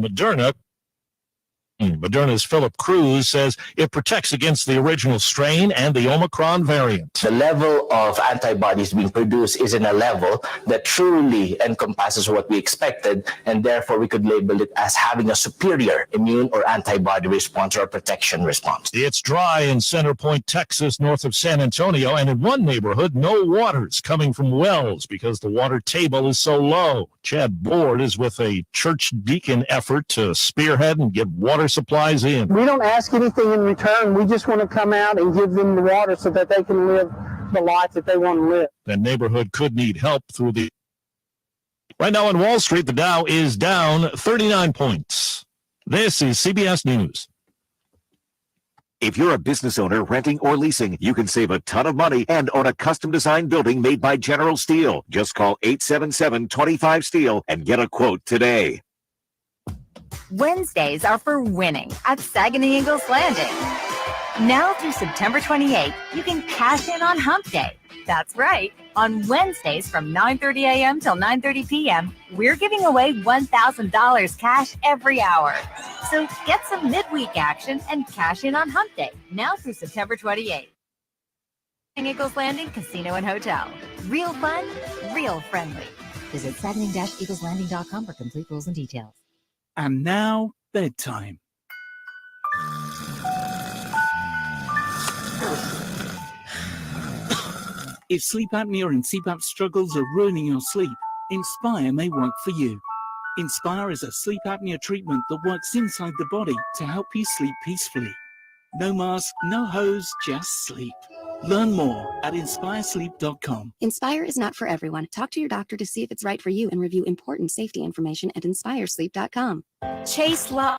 Moderna's Philip Cruz says it protects against the original strain and the Omicron variant. The level of antibodies being produced is in a level that truly encompasses what we expected, and therefore we could label it as having a superior immune or antibody response or protection response. It's dry in Center Point, Texas, north of San Antonio, and in one neighborhood, no water's coming from wells because the water table is so low. Chad Board is with a church deacon effort to spearhead and get water supplies in. We don't ask anything in return. We just want to come out and give them the water so that they can live the life that they want to live. The neighborhood could need help through the... Right now on Wall Street, the Dow is down 39 points. This is CBS News. If you're a business owner renting or leasing, you can save a ton of money and own a custom-designed building made by General Steel. Just call 877-25-STEEL and get a quote today. Wednesdays are for winning at Saginaw Eagles Landing. Now through September 28th, you can cash in on Hump Day. That's right. On Wednesdays from 9:30 a.m. till 9:30 p.m., we're giving away $1,000 cash every hour. So get some midweek action and cash in on Hump Day, now through September 28th. Eagles Landing Casino and Hotel. Real fun, real friendly. Visit Saginaw-EaglesLanding.com for complete rules and details. And now, bedtime. If sleep apnea and CPAP struggles are ruining your sleep, Inspire may work for you. Inspire is a sleep apnea treatment that works inside the body to help you sleep peacefully. No mask, no hose, just sleep. Learn more at inspiresleep.com. Inspire is not for everyone. Talk to your doctor to see if it's right for you and review important safety information at inspiresleep.com. Chase Love.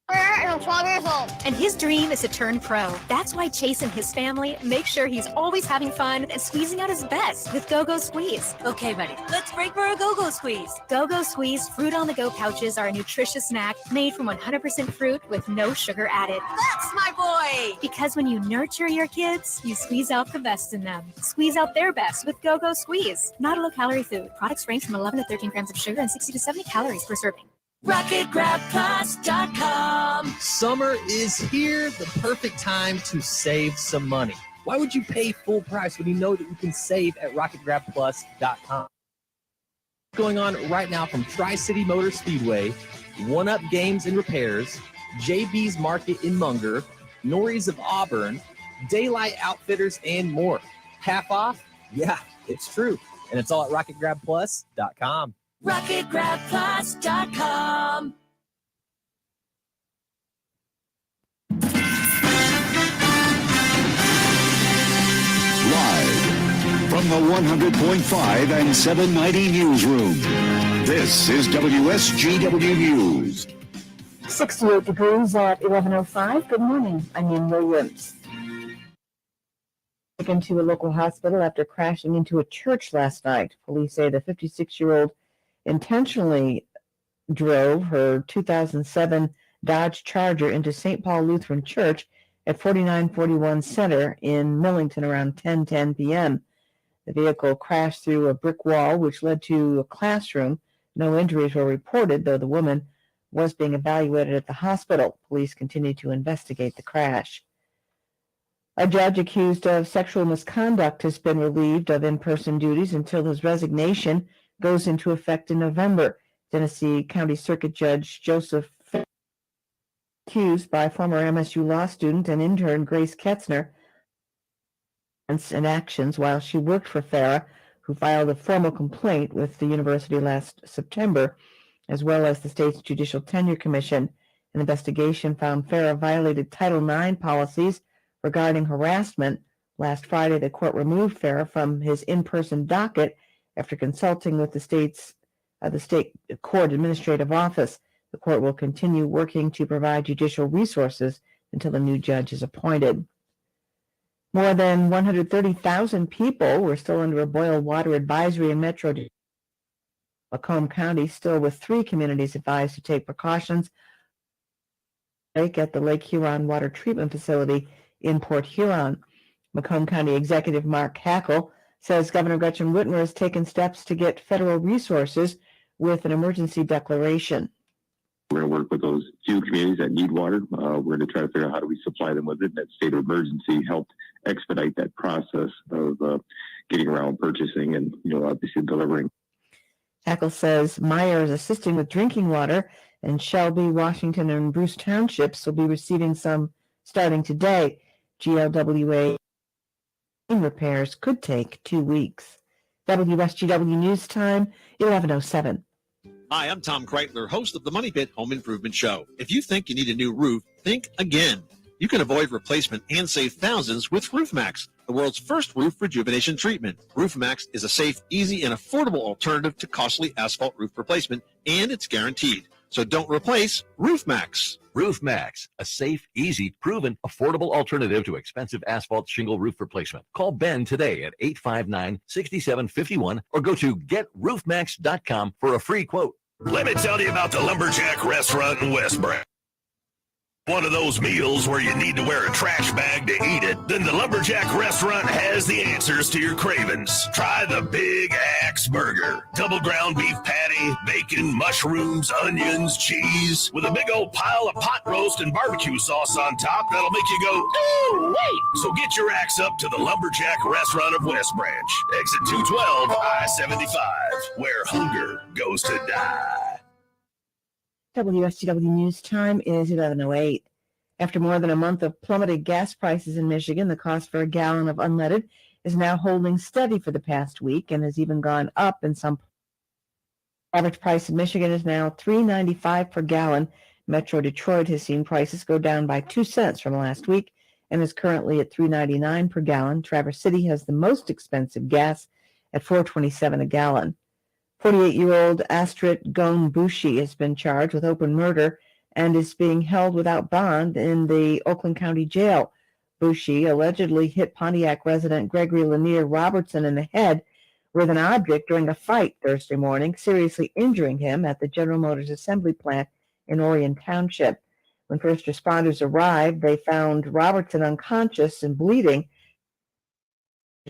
I'm 12 years old. And his dream is to turn pro. That's why Chase and his family make sure he's always having fun and squeezing out his best with Go-Go Squeeze. Okay, buddy, let's break for a Go-Go Squeeze. Go-Go Squeeze fruit-on-the-go pouches are a nutritious snack made from 100% fruit with no sugar added. That's my boy! Because when you nurture your kids, you squeeze out the best in them. Squeeze out their best with Go-Go Squeeze. Not a low-calorie food. Products range from 11 to 13 grams of sugar and 60 to 70 calories per serving. RocketGrabPlus.com. Summer is here, the perfect time to save some money. Why would you pay full price when you know that you can save at RocketGrabPlus.com? Going on right now from Tri-City Motor Speedway, One Up Games and Repairs, JB's Market in Munger, Norrie's of Auburn, Daylight Outfitters, and more. Half off? Yeah, it's true. And it's all at RocketGrabPlus.com. RocketGrabPlus.com. Live from the 100.5 and 790 newsroom, this is WSGW News. 68 degrees at 11:05. Good morning. I'm Ian Williams. Taken to a local hospital after crashing into a church last night. Police say the 56-year-old intentionally drove her 2007 Dodge Charger into St. Paul Lutheran Church at 4941 Center in Millington around 10:10 p.m. The vehicle crashed through a brick wall, which led to a classroom. No injuries were reported, though the woman was being evaluated at the hospital. Police continue to investigate the crash. A judge accused of sexual misconduct has been relieved of in-person duties until his resignation goes into effect in November. Tennessee County Circuit Judge Joseph, accused by former MSU law student and intern Grace Ketzner and actions while she worked for Farah, who filed a formal complaint with the university last September, as well as the state's Judicial Tenure Commission. An investigation found Farah violated Title IX policies regarding harassment. Last Friday, the court removed Farah from his in-person docket after consulting with the state's the State Court Administrative Office. The court will continue working to provide judicial resources until a new judge is appointed. More than 130,000 people were still under a boil water advisory in Metro Macomb County, still with 3 communities advised to take precautions at the Lake Huron Water Treatment Facility in Port Huron. Macomb County Executive Mark Hackle says Governor Gretchen Whitmer has taken steps to get federal resources with an emergency declaration. We're going to work with those few communities that need water. We're going to try to figure out how do we supply them with it. That state of emergency helped expedite that process of getting around purchasing and, obviously delivering. Hackle says Meyer is assisting with drinking water, and Shelby, Washington, and Bruce Townships will be receiving some starting today. GLWA repairs could take 2 weeks. WSGW News Time, 11:07. Hi, I'm Tom Kreitler, host of the Money Pit Home Improvement Show. If you think you need a new roof, think again. You can avoid replacement and save thousands with RoofMax, the world's first roof rejuvenation treatment. RoofMax is a safe, easy, and affordable alternative to costly asphalt roof replacement, and it's guaranteed. So don't replace RoofMax. RoofMax, a safe, easy, proven, affordable alternative to expensive asphalt shingle roof replacement. Call Ben today at 859-6751 or go to GetRoofMax.com for a free quote. Let me tell you about the Lumberjack restaurant in Westbrook. One of those meals where you need to wear a trash bag to eat it, then the Lumberjack restaurant has the answers to your cravings. Try the Big Axe Burger. Double ground beef patty, bacon, mushrooms, onions, cheese, with a big old pile of pot roast and barbecue sauce on top that'll make you go, oh, wait. So get your axe up to the Lumberjack restaurant of West Branch. Exit 212, I-75, where hunger goes to die. WSGW News Time is 11:08. After more than a month of plummeted gas prices in Michigan, the cost for a gallon of unleaded is now holding steady for the past week and has even gone up in some. Average price in Michigan is now $3.95 per gallon. Metro Detroit has seen prices go down by 2 cents from last week and is currently at $3.99 per gallon. Traverse City has the most expensive gas at $4.27 a gallon. 48-year-old Astrid Gon-Bushi has been charged with open murder and is being held without bond in the Oakland County Jail. Bushi allegedly hit Pontiac resident Gregory Lanier Robertson in the head with an object during a fight Thursday morning, seriously injuring him at the General Motors assembly plant in Orion Township. When first responders arrived, they found Robertson unconscious and bleeding.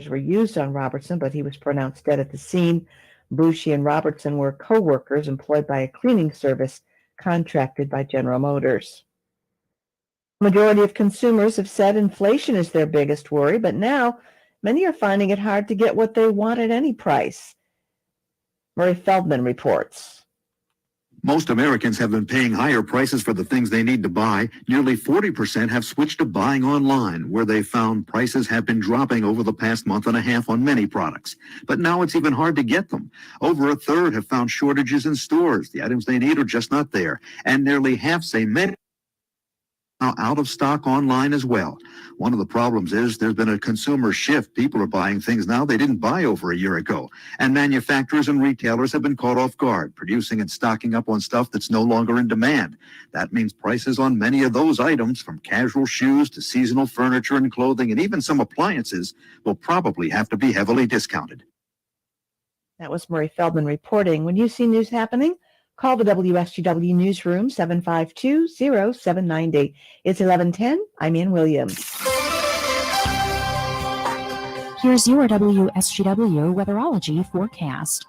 Were used on Robertson, but he was pronounced dead at the scene. Bushi and Robertson were co-workers employed by a cleaning service contracted by General Motors. The majority of consumers have said inflation is their biggest worry, but now many are finding it hard to get what they want at any price. Murray Feldman reports. Most Americans have been paying higher prices for the things they need to buy. Nearly 40% have switched to buying online, where they found prices have been dropping over the past month and a half on many products. But now it's even hard to get them. Over a third have found shortages in stores. The items they need are just not there. And nearly half say many are out of stock online as well. One of the problems is there's been a consumer shift. People are buying things now they didn't buy over a year ago. And manufacturers and retailers have been caught off guard, producing and stocking up on stuff that's no longer in demand. That means prices on many of those items, from casual shoes to seasonal furniture and clothing and even some appliances, will probably have to be heavily discounted. That was Murray Feldman reporting. When you see news happening, call the WSGW newsroom, 752-0790. It's 11:10. I'm Ann Williams. Here's your WSGW Weatherology forecast.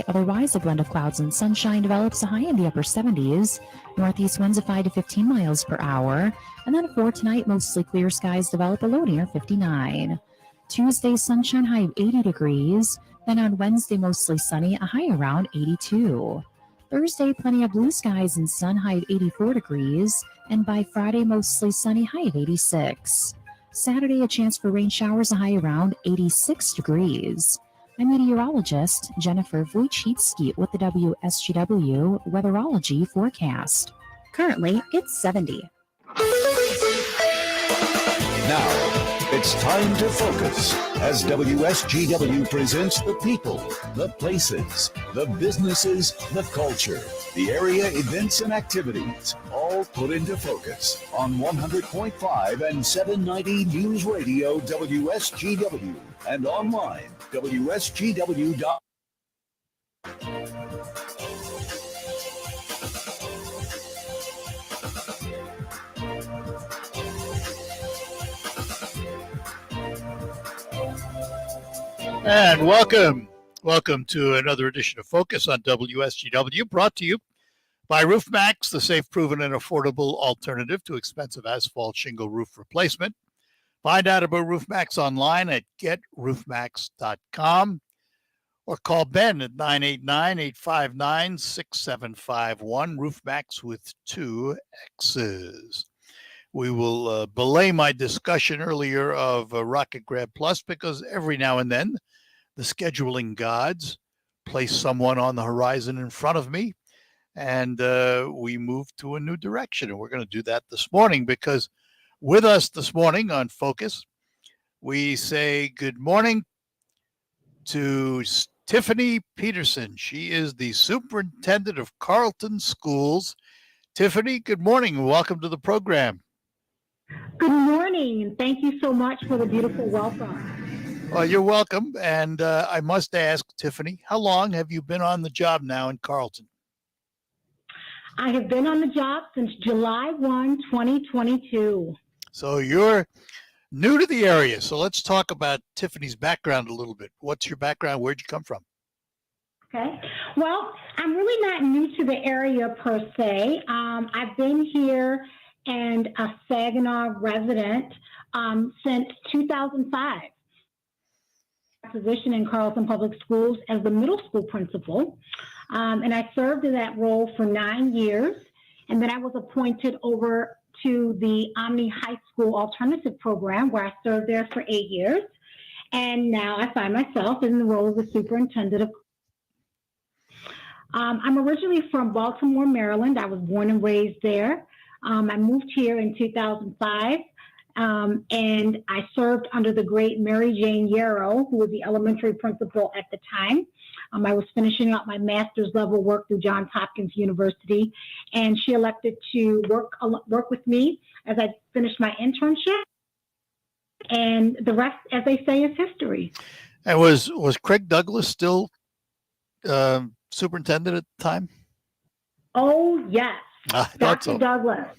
Otherwise, a blend of clouds and sunshine develops a high in the upper 70s. Northeast winds of 5 to 15 miles per hour. And then for tonight, mostly clear skies develop a low near 59. Tuesday, sunshine high of 80 degrees. Then on Wednesday, mostly sunny, a high around 82. Thursday, plenty of blue skies and sun, high of 84 degrees. And by Friday, mostly sunny, high of 86. Saturday, a chance for rain showers, a high around 86 degrees. I'm meteorologist Jennifer Wojcicki with the WSGW Weatherology forecast. Currently, it's 70. Now, it's It's time to focus as WSGW presents the people, the places, the businesses, the culture, the area events and activities, all put into focus on 100.5 and 790 News Radio WSGW and online WSGW.com. And welcome to another edition of Focus on WSGW, brought to you by RoofMax, the safe, proven, and affordable alternative to expensive asphalt shingle roof replacement. Find out about RoofMax online at getroofmax.com or call Ben at 989-859-6751, RoofMax with 2 X's. We will belay my discussion earlier of Rocket Grab Plus because every now and then the scheduling gods place someone on the horizon in front of me, and we move to a new direction. And we're going to do that this morning because with us this morning on Focus, we say good morning to Tiffany Peterson. She is the Superintendent of Carlton Schools. Tiffany, good morning and welcome to the program. Good morning, and thank you so much for the beautiful welcome. Well, you're welcome. And I must ask, Tiffany, how long have you been on the job now in Carlton? I have been on the job since July 1, 2022. So you're new to the area. So let's talk about Tiffany's background a little bit. What's your background? Where'd you come from? Okay. Well, I'm really not new to the area per se. I've been here and a Saginaw resident since 2005. Position in Carlton Public Schools as the middle school principal, and I served in that role for 9 years, and then I was appointed over to the Omni High School Alternative Program, where I served there for 8 years, and now I find myself in the role of the superintendent of. I'm originally from Baltimore, Maryland. I was born and raised there. I moved here in 2005, and I served under the great Mary Jane Yarrow, who was the elementary principal at the time. I was finishing up my master's level work through Johns Hopkins University, and she elected to work with me as I finished my internship. And the rest, as they say, is history. And was Craig Douglas still superintendent at the time? Oh, yes. Dr. Douglas.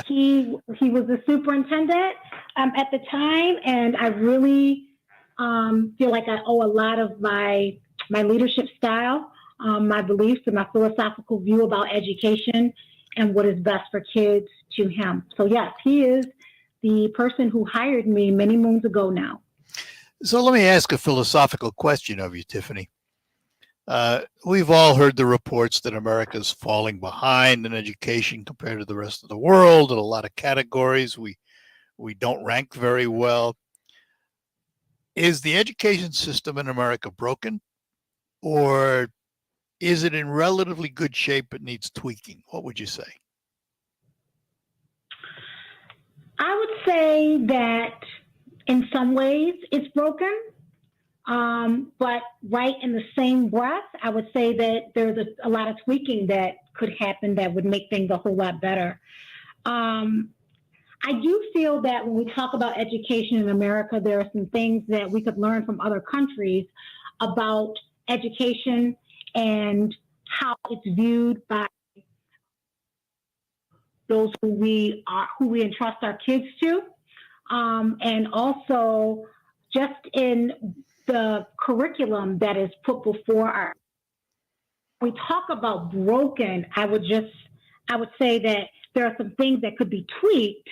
he was the superintendent at the time, and I really feel like I owe a lot of my leadership style, my beliefs, and my philosophical view about education and what is best for kids to him. So yes, he is the person who hired me many moons ago now. So let me ask a philosophical question of you, Tiffany. We've all heard the reports that America's falling behind in education compared to the rest of the world. In a lot of categories, we don't rank very well. Is the education system in America broken, or is it in relatively good shape but needs tweaking? What would you say? I would say that in some ways it's broken. But right in the same breath, I would say that there's a lot of tweaking that could happen that would make things a whole lot better. I do feel that when we talk about education in America, there are some things that we could learn from other countries about education and how it's viewed by those who we entrust our kids to, and also just in the curriculum that is put before us. We talk about broken, I would say that there are some things that could be tweaked,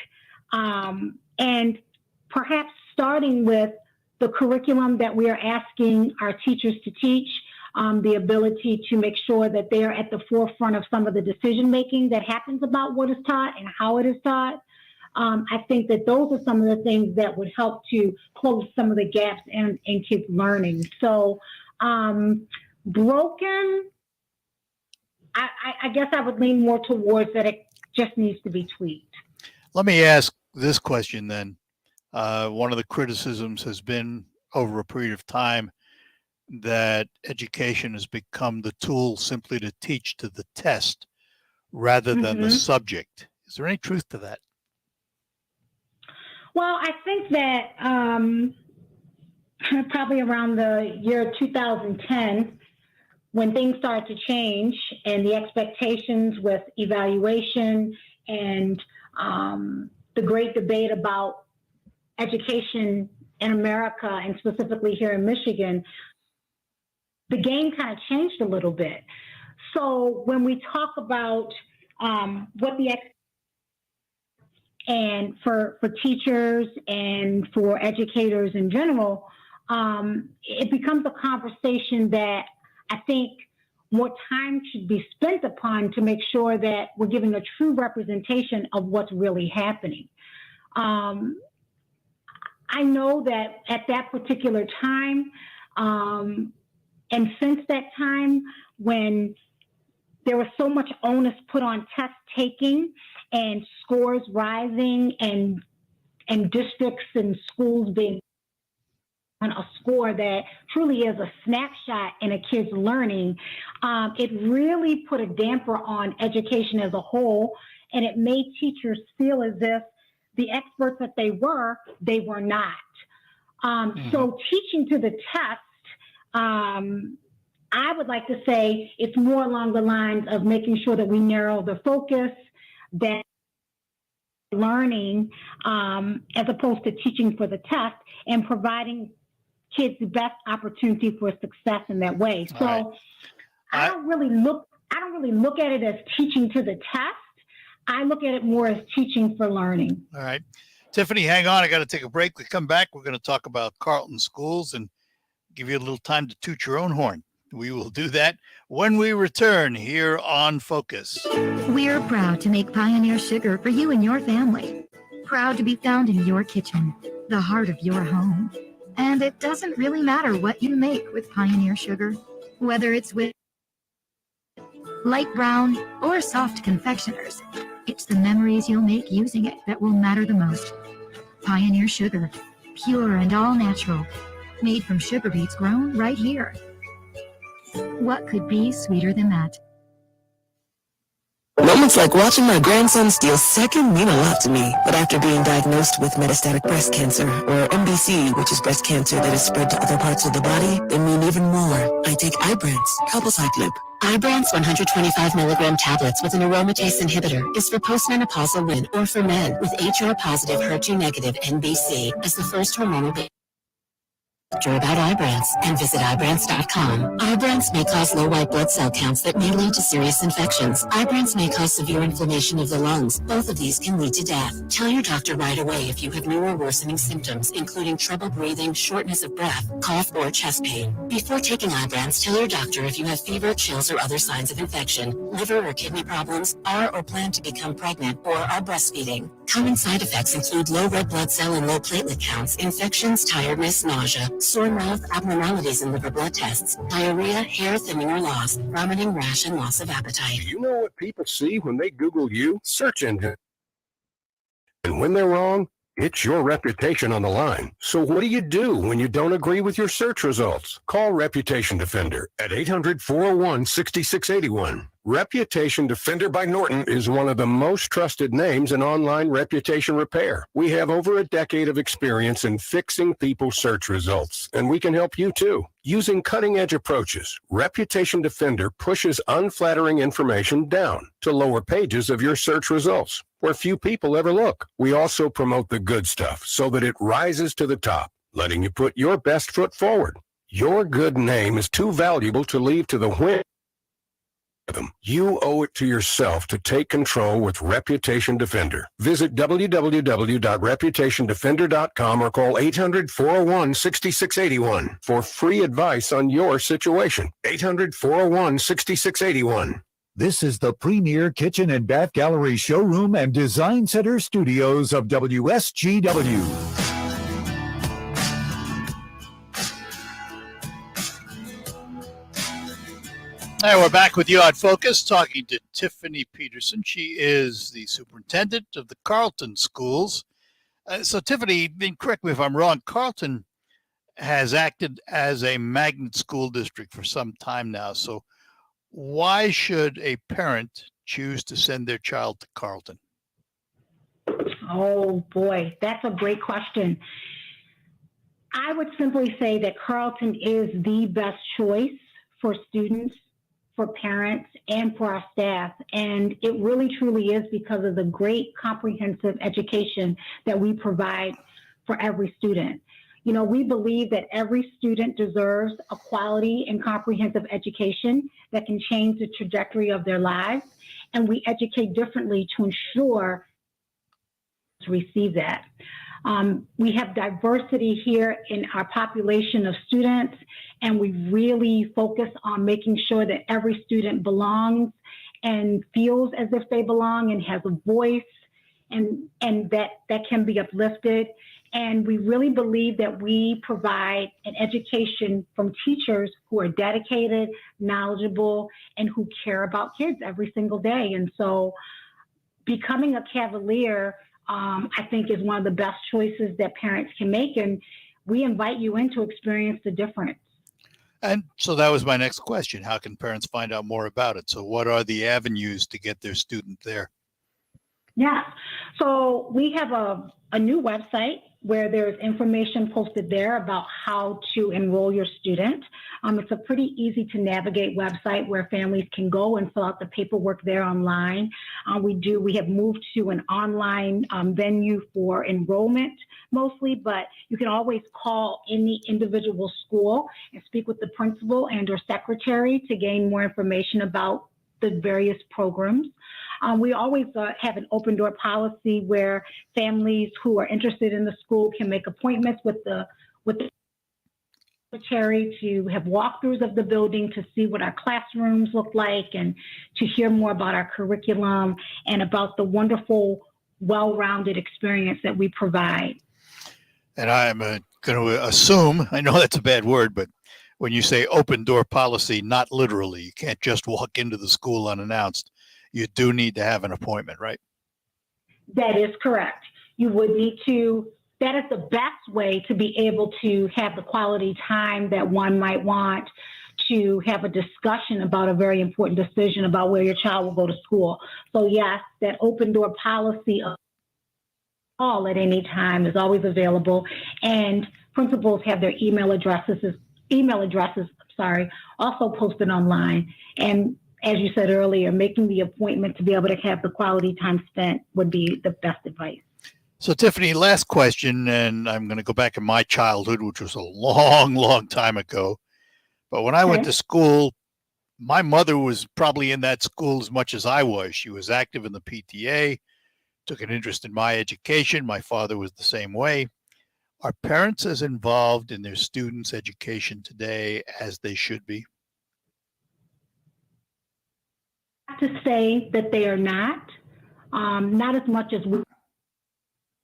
and perhaps starting with the curriculum that we are asking our teachers to teach, the ability to make sure that they are at the forefront of some of the decision making that happens about what is taught and how it is taught. I think that those are some of the things that would help to close some of the gaps in kids' learning. So broken, I guess I would lean more towards that it just needs to be tweaked. Let me ask this question then. One of the criticisms has been over a period of time that education has become the tool simply to teach to the test rather than the subject. Is there any truth to that? Well, I think that probably around the year 2010, when things started to change and the expectations with evaluation and the great debate about education in America and specifically here in Michigan, the game kind of changed a little bit. So when we talk about what the and for teachers and for educators in general, it becomes a conversation that I think more time should be spent upon to make sure that we're giving a true representation of what's really happening. I know that at that particular time, and since that time, when there was so much onus put on test taking and scores rising and districts and schools being on a score that truly is a snapshot in a kid's learning, it really put a damper on education as a whole, and it made teachers feel as if the experts that they were not. So teaching to the test, I would like to say it's more along the lines of making sure that we narrow the focus, that learning, as opposed to teaching for the test, and providing kids the best opportunity for success in that way. So right. I don't really look at it as teaching to the test. I look at it more as teaching for learning. All right. Tiffany, hang on. I got to take a break. We come back. We're going to talk about Carlton schools and give you a little time to toot your own horn. We will do that when we return here on Focus. We're proud to make Pioneer Sugar for you and your family. Proud to be found in your kitchen, the heart of your home. And it doesn't really matter what you make with Pioneer Sugar, whether it's with light brown or soft confectioners. It's the memories you'll make using it that will matter the most. Pioneer Sugar, pure and all natural, made from sugar beets grown right here. What could be sweeter than that? Moments like watching my grandson steal second mean a lot to me. But after being diagnosed with metastatic breast cancer, or MBC, which is breast cancer that is spread to other parts of the body, they mean even more. I take Ibrance, palbociclib. Ibrance 125 milligram tablets with an aromatase inhibitor is for postmenopausal women or for men with HR-positive, HER2-negative MBC as the first hormonal about Ibrance and visit Ibrance.com. Ibrance may cause low white blood cell counts that may lead to serious infections. Ibrance may cause severe inflammation of the lungs. Both of these can lead to death. Tell your doctor right away if you have new or worsening symptoms, including trouble breathing, shortness of breath, cough, or chest pain. Before taking Ibrance, tell your doctor if you have fever, chills, or other signs of infection, liver or kidney problems, are or plan to become pregnant, or are breastfeeding. Common side effects include low red blood cell and low platelet counts, infections, tiredness, nausea, sore mouth, abnormalities in liver blood tests, diarrhea, hair thinning or loss, vomiting, rash, and loss of appetite. Do you know what people see when they Google you? Search engine. And when they're wrong, it's your reputation on the line. So what do you do when you don't agree with your search results? Call Reputation Defender at 800-401-6681. Reputation Defender by Norton is one of the most trusted names in online reputation repair. We have over a decade of experience in fixing people's search results, and we can help you too. Using cutting-edge approaches, Reputation Defender pushes unflattering information down to lower pages of your search results, where few people ever look. We also promote the good stuff so that it rises to the top, letting you put your best foot forward. Your good name is too valuable to leave to the wind. You owe it to yourself to take control with Reputation Defender. Visit www.reputationdefender.com or call 800-401-6681 for free advice on your situation. 800-401-6681. This is the premier kitchen and bath gallery showroom and design center studios of WSGW. All right, we're back with you on Focus, talking to Tiffany Peterson. She is the superintendent of the Carlton schools. So Tiffany, then correct me if I'm wrong, Carlton has acted as a magnet school district for some time now. So why should a parent choose to send their child to Carlton? Oh boy, that's a great question. I would simply say that Carlton is the best choice for students, for parents, and for our staff. And it really truly is because of the great comprehensive education that we provide for every student. You know, we believe that every student deserves a quality and comprehensive education that can change the trajectory of their lives. And we educate differently to ensure to receive that. We have diversity here in our population of students, and we really focus on making sure that every student belongs and feels as if they belong and has a voice, and that can be uplifted. And we really believe that we provide an education from teachers who are dedicated, knowledgeable, and who care about kids every single day. And so becoming a Cavalier, I think, is one of the best choices that parents can make. And we invite you in to experience the difference. And so that was my next question. How can parents find out more about it? So what are the avenues to get their student there? Yeah. So we have a new website where there's information posted there about how to enroll your student. It's a pretty easy to navigate website where families can go and fill out the paperwork there online. We have moved to an online venue for enrollment mostly, but you can always call any individual school and speak with the principal and or secretary to gain more information about the various programs. We always have an open door policy where families who are interested in the school can make appointments with the secretary to have walkthroughs of the building to see what our classrooms look like and to hear more about our curriculum and about the wonderful, well-rounded experience that we provide. And I'm going to assume, I know that's a bad word, but when you say open door policy, not literally, you can't just walk into the school unannounced. You do need to have an appointment, right? That is correct. You would need to, that is the best way to be able to have the quality time that one might want to have a discussion about a very important decision about where your child will go to school. So yes, that open door policy of all at any time is always available. And principals have their email addresses, also posted online. And as you said earlier, making the appointment to be able to have the quality time spent would be the best advice. So Tiffany, last question, and I'm going to go back in my childhood, which was a long, long time ago. But when I went to school, my mother was probably in that school as much as I was. She was active in the PTA, took an interest in my education. My father was the same way. Are parents as involved in their students' education today as they should be? To say that they are not as much as we want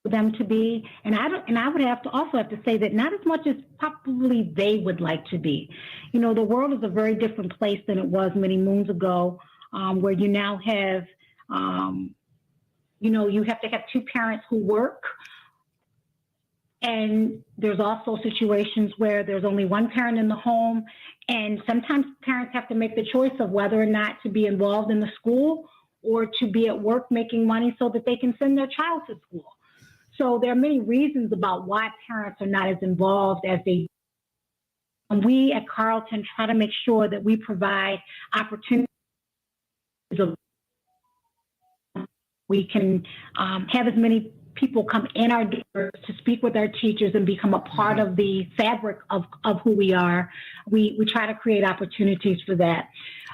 them to be, and I would have to say that not as much as probably they would like to be. You know, the world is a very different place than it was many moons ago, where you now have, you have to have two parents who work. And there's also situations where there's only one parent in the home. And sometimes parents have to make the choice of whether or not to be involved in the school or to be at work making money so that they can send their child to school. So there are many reasons about why parents are not as involved as they. And we at Carlton try to make sure that we provide opportunities. We can have as many people come in our doors to speak with our teachers and become a part of the fabric of who we are. We try to create opportunities for that.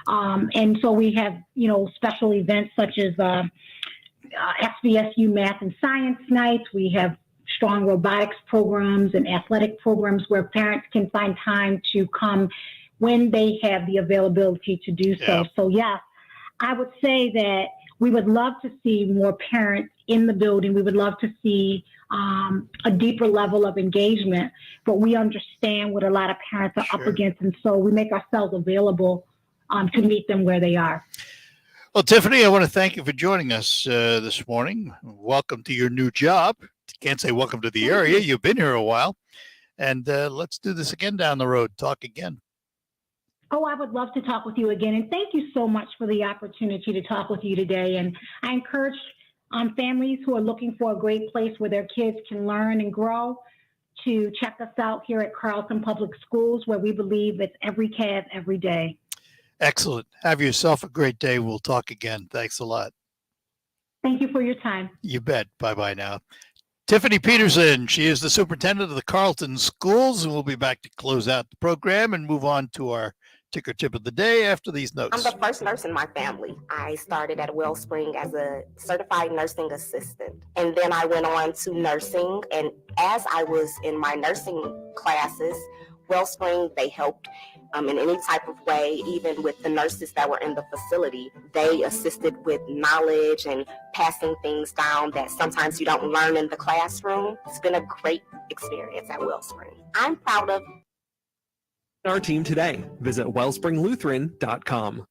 And so we have, special events such as SVSU Math and Science Nights. We have strong robotics programs and athletic programs where parents can find time to come when they have the availability to do so. So yes, I would say that we would love to see more parents in the building. We would love to see a deeper level of engagement, but we understand what a lot of parents are up against, and so we make ourselves available to meet them where they are. Well, Tiffany, I want to thank you for joining us this morning. Welcome to your new job. can't say welcome to the area. You've been here a while. And let's do this again down the road. Talk again. Oh, I would love to talk with you again. And thank you so much for the opportunity to talk with you today. And I encourage families who are looking for a great place where their kids can learn and grow to check us out here at Carlton Public Schools, where we believe it's every kid, every day. Excellent. Have yourself a great day. We'll talk again. Thanks a lot. Thank you for your time. You bet. Bye-bye now. Tiffany Peterson, she is the superintendent of the Carlton Schools, and we'll be back to close out the program and move on to our ticker tip of the day after these notes. I'm the first nurse in my family. I started at Wellspring as a certified nursing assistant, and then I went on to nursing. And as I was in my nursing classes, Wellspring, they helped in any type of way, even with the nurses that were in the facility. They assisted with knowledge and passing things down that sometimes you don't learn in the classroom. It's been a great experience at Wellspring. I'm proud of our team today. Visit wellspringlutheran.com.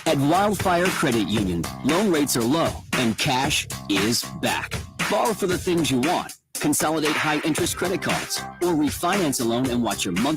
At Wildfire Credit Union, loan rates are low and cash is back. Borrow for the things you want, consolidate high interest credit cards, or refinance a loan and watch your monthly